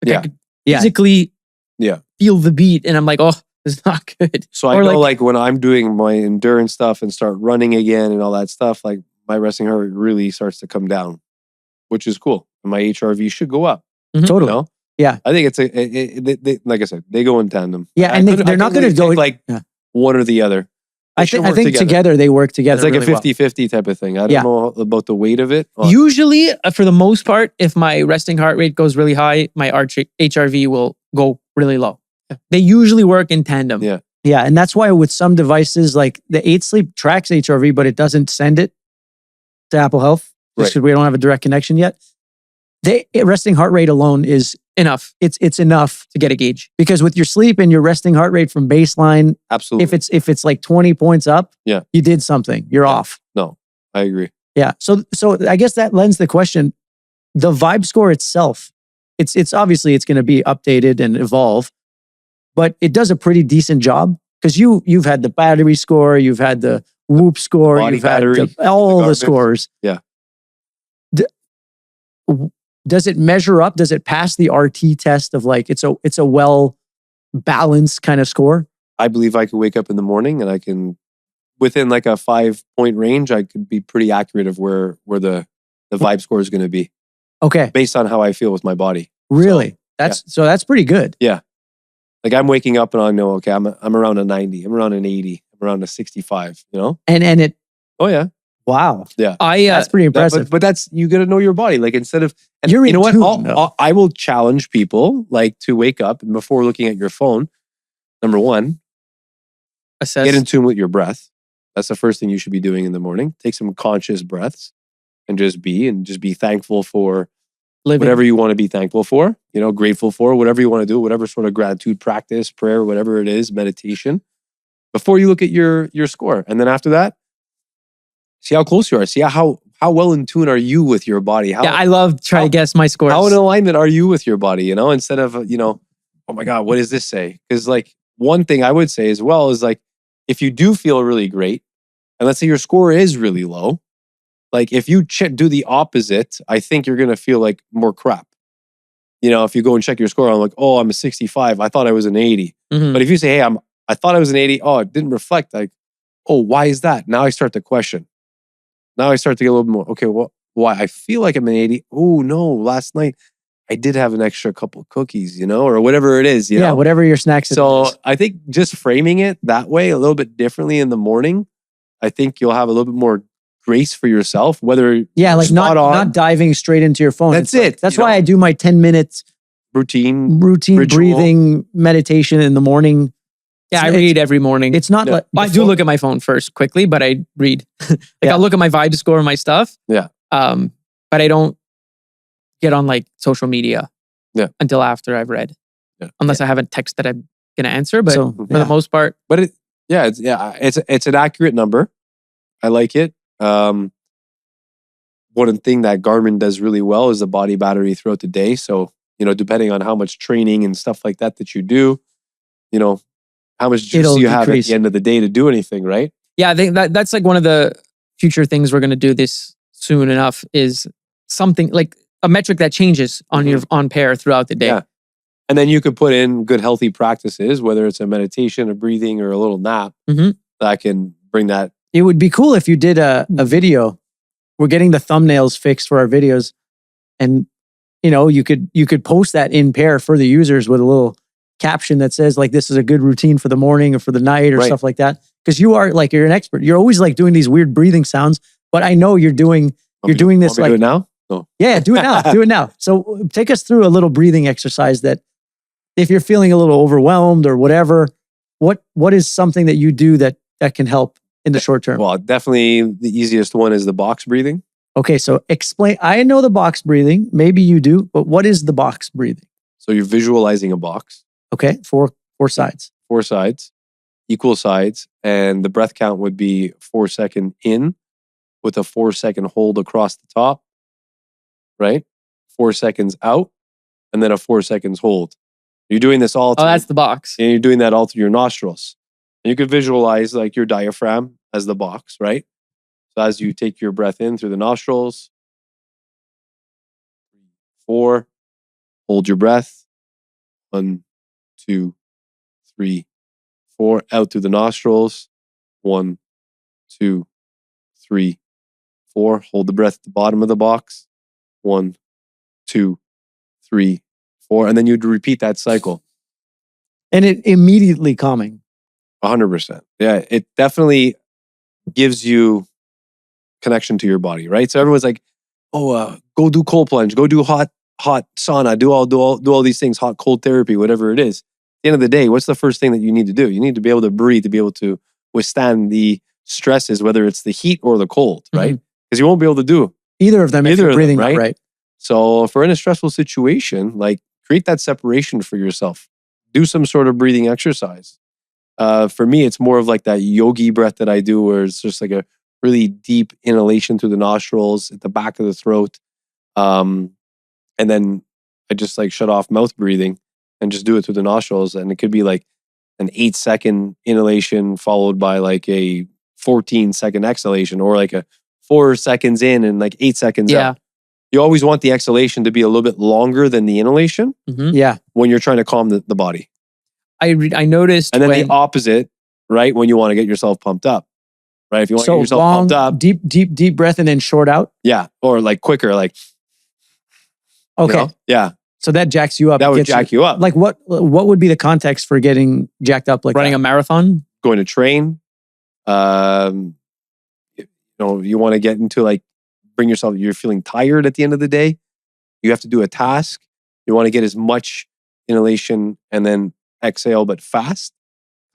Yeah. I could physically feel the beat, and I'm like, oh, it's not good. So I know like when I'm doing my endurance stuff and start running again and all that stuff, like my resting heart rate really starts to come down, which is cool. And my HRV should go up. Totally. You know? Yeah. I think it's like I said, they go in tandem. Yeah, and they're not going to go like one or the other. I think together they work together. It's like really a 50-50 type of thing. I don't know about the weight of it. Usually, for the most part, if my resting heart rate goes really high, my HRV will go really low. Yeah. They usually work in tandem. Yeah. Yeah, and that's why with some devices, like the 8 Sleep tracks HRV, but it doesn't send it to Apple Health just because we don't have a direct connection yet. The resting heart rate alone is enough. It's enough to get a gauge, because with your sleep and your resting heart rate from baseline, absolutely, if it's like 20 points up, you did something. You're off. No, I agree. Yeah. So I guess that lends the question. The vibe score itself, it's obviously it's going to be updated and evolve, but it does a pretty decent job because you've had the battery score, you've had the Whoop score, you've had all the scores. Yeah. Does it measure up? Does it pass the RT test of like it's a well balanced kind of score? I believe I could wake up in the morning and I can, within like a 5-point range, I could be pretty accurate of where the vibe score is going to be. Okay. Based on how I feel with my body. Really? That's pretty good. Yeah. Like I'm waking up and I know, okay, I'm around a 90, I'm around an 80, I'm around a 65, you know? And it. Oh yeah. Wow. Yeah. That's pretty impressive. But that's, you got to know your body. Like instead of, and you know what? I will challenge people like to wake up and before looking at your phone, number one, assess. Get in tune with your breath. That's the first thing you should be doing in the morning. Take some conscious breaths and just be thankful for Living. whatever you want to be thankful for, grateful for, whatever you want to do, whatever sort of gratitude practice, prayer, whatever it is, meditation, before you look at your score. And then after that, see how close you are. See how well in tune are you with your body? Yeah, I love trying to guess my scores. How in alignment are you with your body, instead of, oh my God, what does this say? Because like one thing I would say as well is like, if you do feel really great, and let's say your score is really low, like if you do the opposite, I think you're going to feel like more crap. If you go and check your score, I'm like, oh, I'm a 65. I thought I was an 80. Mhm. But if you say, hey, I thought I was an 80. Oh, it didn't reflect. Like, oh, why is that? Now I start to question. Now I start to get a little more, okay, well, why? I feel like I'm an 80. Oh, no, last night I did have an extra couple of cookies, or whatever it is. You know? Whatever your snacks. So I think just framing it that way, a little bit differently in the morning, I think you'll have a little bit more grace for yourself, whether like not diving straight into your phone. That's it. That's why I do my 10 minutes routine ritual. Breathing meditation in the morning. Yeah, I read every morning. It's not like I do look at my phone first quickly, but I read. I'll look at my vibe score and my stuff. Yeah. But I don't get on like social media. Yeah. Until after I've read. Yeah. Unless I have a text that I'm gonna answer. But So, for the most part. But it's an accurate number. I like it. One thing that Garmin does really well is the body battery throughout the day. So, depending on how much training and stuff like that you do, how much juice you have at the end of the day to do anything, right? Yeah, I think that's like one of the future things we're going to do this soon enough is something like a metric that changes on your on pair throughout the day. Yeah. And then you could put in good healthy practices, whether it's a meditation, a breathing, or a little nap that can bring that. It would be cool if you did a video. We're getting the thumbnails fixed for our videos, and you could post that in pair for the users with a little caption that says like, this is a good routine for the morning or for the night or stuff like that. Because you're an expert. You're always like doing these weird breathing sounds, but I know you're doing this like. Do it now? No. Yeah, do it now. Do it now. So take us through a little breathing exercise that if you're feeling a little overwhelmed or whatever, what is something that you do that can help in the short term? Well, definitely the easiest one is the box breathing. Okay, so explain. I know the box breathing. Maybe you do, but what is the box breathing? So you're visualizing a box. Okay, four sides. 4 sides, equal sides, and the breath count would be 4 second in with a 4 second hold across the top, right? 4 seconds out, and then a 4 seconds hold. You're doing this all. That's the box. And you're doing that all through your nostrils. And you could visualize like your diaphragm as the box, right? So as you take your breath in through the nostrils, 4, hold your breath. 1, 2, 3, 4, out through the nostrils. 1, 2, 3, 4. Hold the breath at the bottom of the box. 1, 2, 3, 4. And then you'd repeat that cycle. And it immediately calming. 100%. Yeah, it definitely gives you connection to your body, right? So everyone's like, oh, go do cold plunge, go do hot sauna, do all these things, hot cold therapy, whatever it is. At the end of the day, what's the first thing that you need to do? You need to be able to breathe, to be able to withstand the stresses, whether it's the heat or the cold, right? Because you won't be able to do either of them if you're breathing right. So if we're in a stressful situation, like create that separation for yourself. Do some sort of breathing exercise. For me, it's more of like that yogi breath that I do, where it's just like a really deep inhalation through the nostrils at the back of the throat. And then I just like shut off mouth breathing and just do it through the nostrils. And it could be like an 8-second inhalation followed by like a 14-second exhalation, or like a 4 seconds in and like 8 seconds out. You always want the exhalation to be a little bit longer than the inhalation. Yeah. When you're trying to calm the body. I noticed. And then the opposite, right? When you want to get yourself pumped up, right? If you want to get yourself pumped up. Deep breath and then short out. Yeah. Or like quicker, like. Okay. Yeah. So that jacks you up. That would jack you up. Like what would be the context for getting jacked up like running a marathon? Going to train. You want to get into like, bring yourself, you're feeling tired at the end of the day. You have to do a task. You want to get as much inhalation and then exhale, but fast.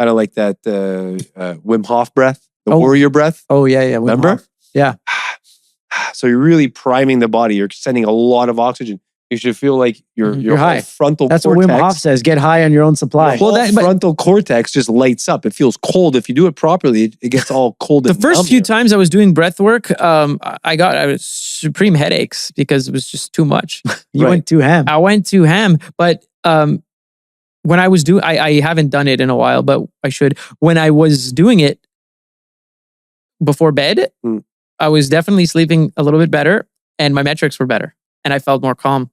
Kind of like that Wim Hof breath, the warrior breath. Oh, yeah. Remember? Yeah. So you're really priming the body. You're sending a lot of oxygen. You should feel like your You're whole high. frontal That's cortex. what Wim Hof says. Get high on your own supply. Your whole frontal cortex just lights up. It feels cold. If you do it properly, it gets all cold. The first few times I was doing breath work, I was supreme headaches because it was just too much. You went too ham. I went too ham. But when I was doing, I haven't done it in a while, but I should. When I was doing it before bed, I was definitely sleeping a little bit better and my metrics were better and I felt more calm.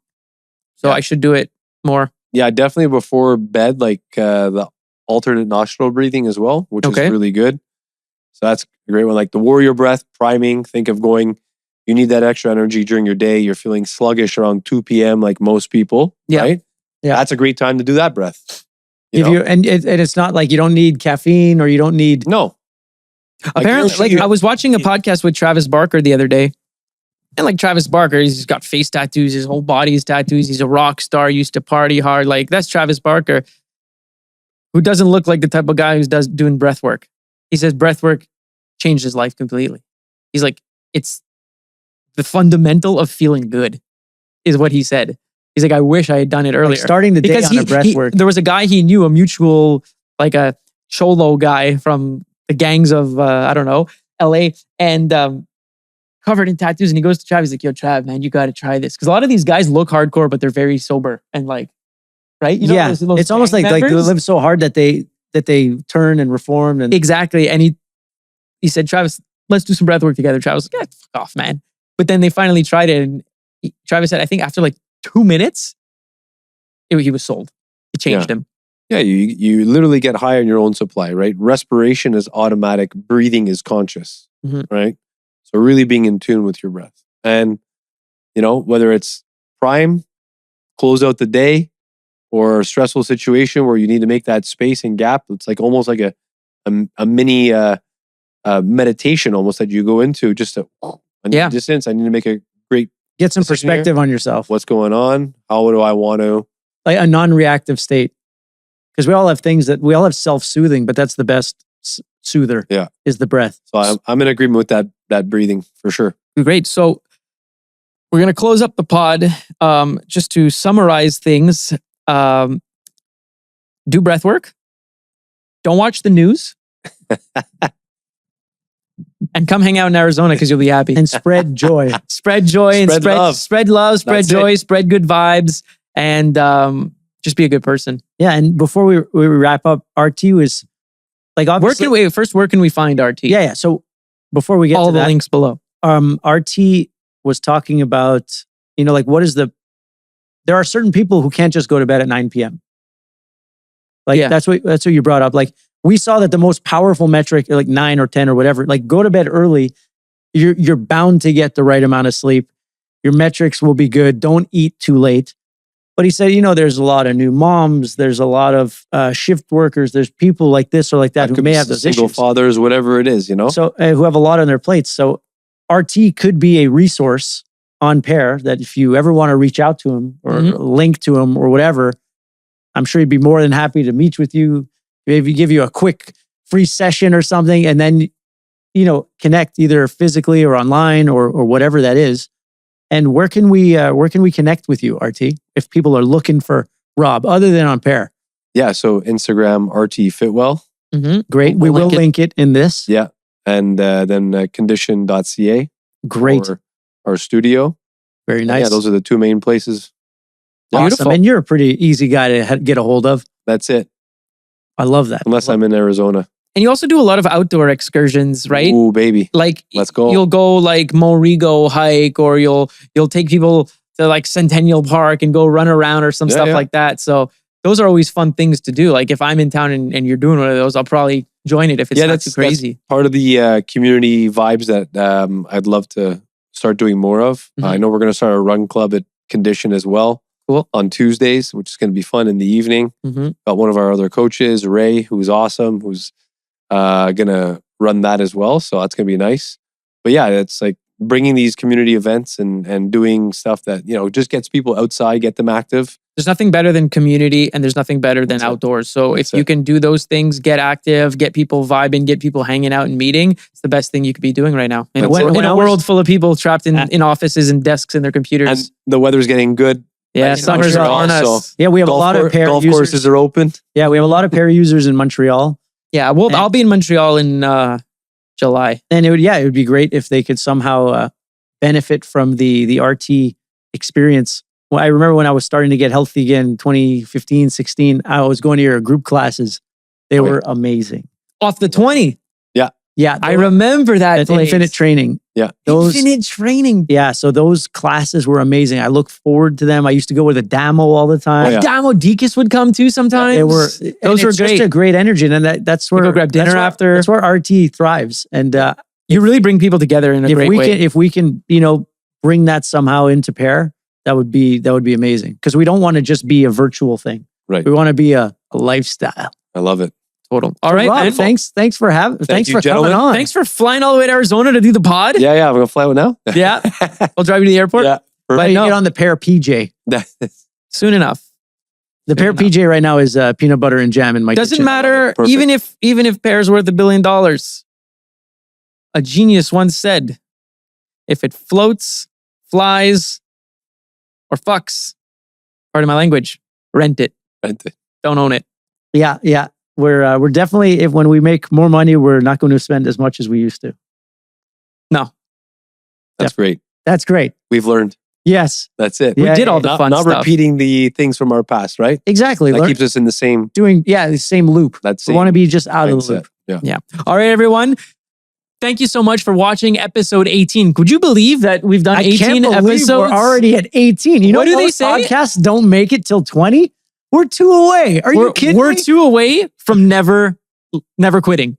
So I should do it more. Yeah, definitely before bed, like the alternate nostril breathing as well, which is really good. So that's a great one. Like the warrior breath, priming. Think of going, you need that extra energy during your day. You're feeling sluggish around 2 p.m. like most people, right? Yeah. That's a great time to do that breath. And it's not like you don't need caffeine or you don't need... No. Apparently, I was watching a podcast with Travis Barker the other day. And like Travis Barker, he's got face tattoos. His whole body is tattoos. He's a rock star, used to party hard. Like that's Travis Barker, who doesn't look like the type of guy who's doing breath work. He says breath work changed his life completely. He's like, it's the fundamental of feeling good, is what he said. He's like, I wish I had done it earlier. Like starting the day on a breath work. There was a guy he knew, a mutual, like a cholo guy from the gangs of, I don't know, LA, and covered in tattoos. And he goes to Trav, he's like, yo, Trav, man, you got to try this. Because a lot of these guys look hardcore, but they're very sober and like, right? You know, yeah, it's almost like they live so hard that they turn and reform. And exactly. And he said, Travis, let's do some breath work together. Travis was like, yeah, fuck off, man. But then they finally tried it. And Travis said, I think after like 2 minutes, he was sold. It changed him. Yeah, you literally get high on your own supply, right? Respiration is automatic. Breathing is conscious, right? So really being in tune with your breath. And, you know, whether it's prime, close out the day, or a stressful situation where you need to make that space and gap, it's like almost like a mini meditation almost that you go into just to, I need distance. I need to make a great... Get some perspective on yourself. What's going on? How do I want to... Like a non-reactive state. Because we all have things that... We all have self-soothing, but that's the best soother. Yeah. Is the breath. So I'm in agreement with that breathing for sure. Great. So we're going to close up the pod. Just to summarize things. Do breath work. Don't watch the news. And come hang out in Arizona because you'll be happy. And spread joy. Spread joy and spread love, spread joy, spread good vibes, and just be a good person. Yeah, and before we wrap up, RT was like obviously... Where can we find RT? Yeah. So before we get all to the links below. RT was talking about, you know, like what is the... There are certain people who can't just go to bed at 9 p.m. Like that's what you brought up. Like we saw that the most powerful metric, like 9 or 10 or whatever, like go to bed early. You're bound to get the right amount of sleep. Your metrics will be good. Don't eat too late. But he said, you know, there's a lot of new moms. There's a lot of shift workers. There's people like this or like that who may have those single issues. Fathers, whatever it is, you know. So who have a lot on their plates. So RT could be a resource on Pair that if you ever want to reach out to him or link to him or whatever, I'm sure he'd be more than happy to meet with you. Maybe give you a quick free session or something, and then, you know, connect either physically or online or whatever that is. And where can we connect with you, RT, if people are looking for Rob other than on Pair? Yeah, so Instagram RT Fitwell. Great. We will link it in this. Yeah, and then condition.ca. Great. For our studio. Very nice. Yeah, those are the two main places. Awesome. Beautiful. And you're a pretty easy guy to get a hold of. That's it. I love that. Unless I'm in Arizona. And you also do a lot of outdoor excursions, right? Ooh, baby. Like, let's go. You'll go like Morrigo hike, or you'll take people to like Centennial Park and go run around or some stuff like that. So those are always fun things to do. Like if I'm in town and you're doing one of those, I'll probably join it if it's not too crazy. That's part of the community vibes that I'd love to start doing more of. I know we're going to start a run club at Condition as well. Cool. On Tuesdays, which is going to be fun in the evening. Got one of our other coaches, Ray, who's awesome, who's going to run that as well. So that's going to be nice. But yeah, it's like bringing these community events and doing stuff that, you know, just gets people outside, get them active. There's nothing better than community, and there's nothing better than outdoors. So if you can do those things, get active, get people vibing, get people hanging out and meeting, it's the best thing you could be doing right now. In a world full of people trapped in offices and desks and their computers. And the weather's getting good. Yeah, Right, summer's Montreal, on us. so- Yeah, we have a lot of pair golf users. courses are open. Yeah, we have a lot of pair users in Montreal. Yeah, well, And- I'll be in Montreal in July. And it would be great if they could somehow benefit from the RT experience. Well, I remember when I was starting to get healthy again, 2015, 16, I was going to your group classes. They were amazing. Off the 20. Yeah, I remember that place. Infinite Training. Yeah. Infinite Training. Yeah, so those classes were amazing. I look forward to them. I used to go with a Damo all the time. Oh, yeah. Damo Deakus would come too sometimes. They were Those and were it's great. just a great energy, and that's where go grab dinner that's where- after. That's where RT thrives. And You really bring people together in a great way. if we can, bring that somehow into pair, that would be amazing. Because we don't want to just be a virtual thing. Right. We want to be a lifestyle. I love it. Total. All right, Rob, man. thanks for thanks you, for gentlemen. coming on. Thanks for flying all the way to Arizona to do the pod. Yeah, I'm gonna fly out now. Yeah. I'll drive you to the airport. Yeah. But no. get on the pair PJ. Soon enough. The pair enough. PJ right now is peanut butter and jam in my Doesn't kitchen. matter. Perfect. Even if Pear's worth $1 billion. A genius once said, if it floats, flies, or fucks, pardon my language, rent it. Don't own it. Yeah. We're definitely, when we make more money, we're not going to spend as much as we used to. No. That's great. That's great. We've learned. Yes, That's it. We Yeah, did all the not fun not stuff. repeating the things from our past, right? exactly. That keeps us in the same. The same loop. That's We want to be just out of the loop. Yeah. All right, everyone. Thank you so much for watching episode 18. Could you believe that we've done I 18 can't believe episodes? we're already at 18. You know What do they most say? podcasts don't make it till 20? We're 2 away. Are you kidding We're me? 2 away from never quitting.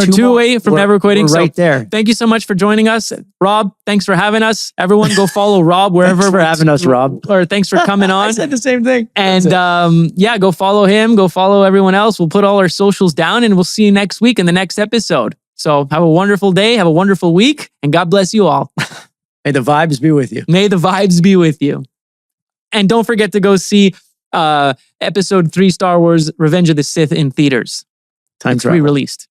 Or 2 more. away from We're- never quitting. We're So right there. thank you so much for joining us. Rob, thanks for having us. Everyone go follow Rob wherever. Thanks for having us, Rob. Or thanks for coming I on. said the same thing. And go follow him. Go follow everyone else. We'll put all our socials down and we'll see you next week in the next episode. So have a wonderful day. Have a wonderful week. And God bless you all. May the vibes be with you. May the vibes be with you. And don't forget to go see episode 3 Star Wars Revenge of the Sith in theaters. Time It's travel. re-released.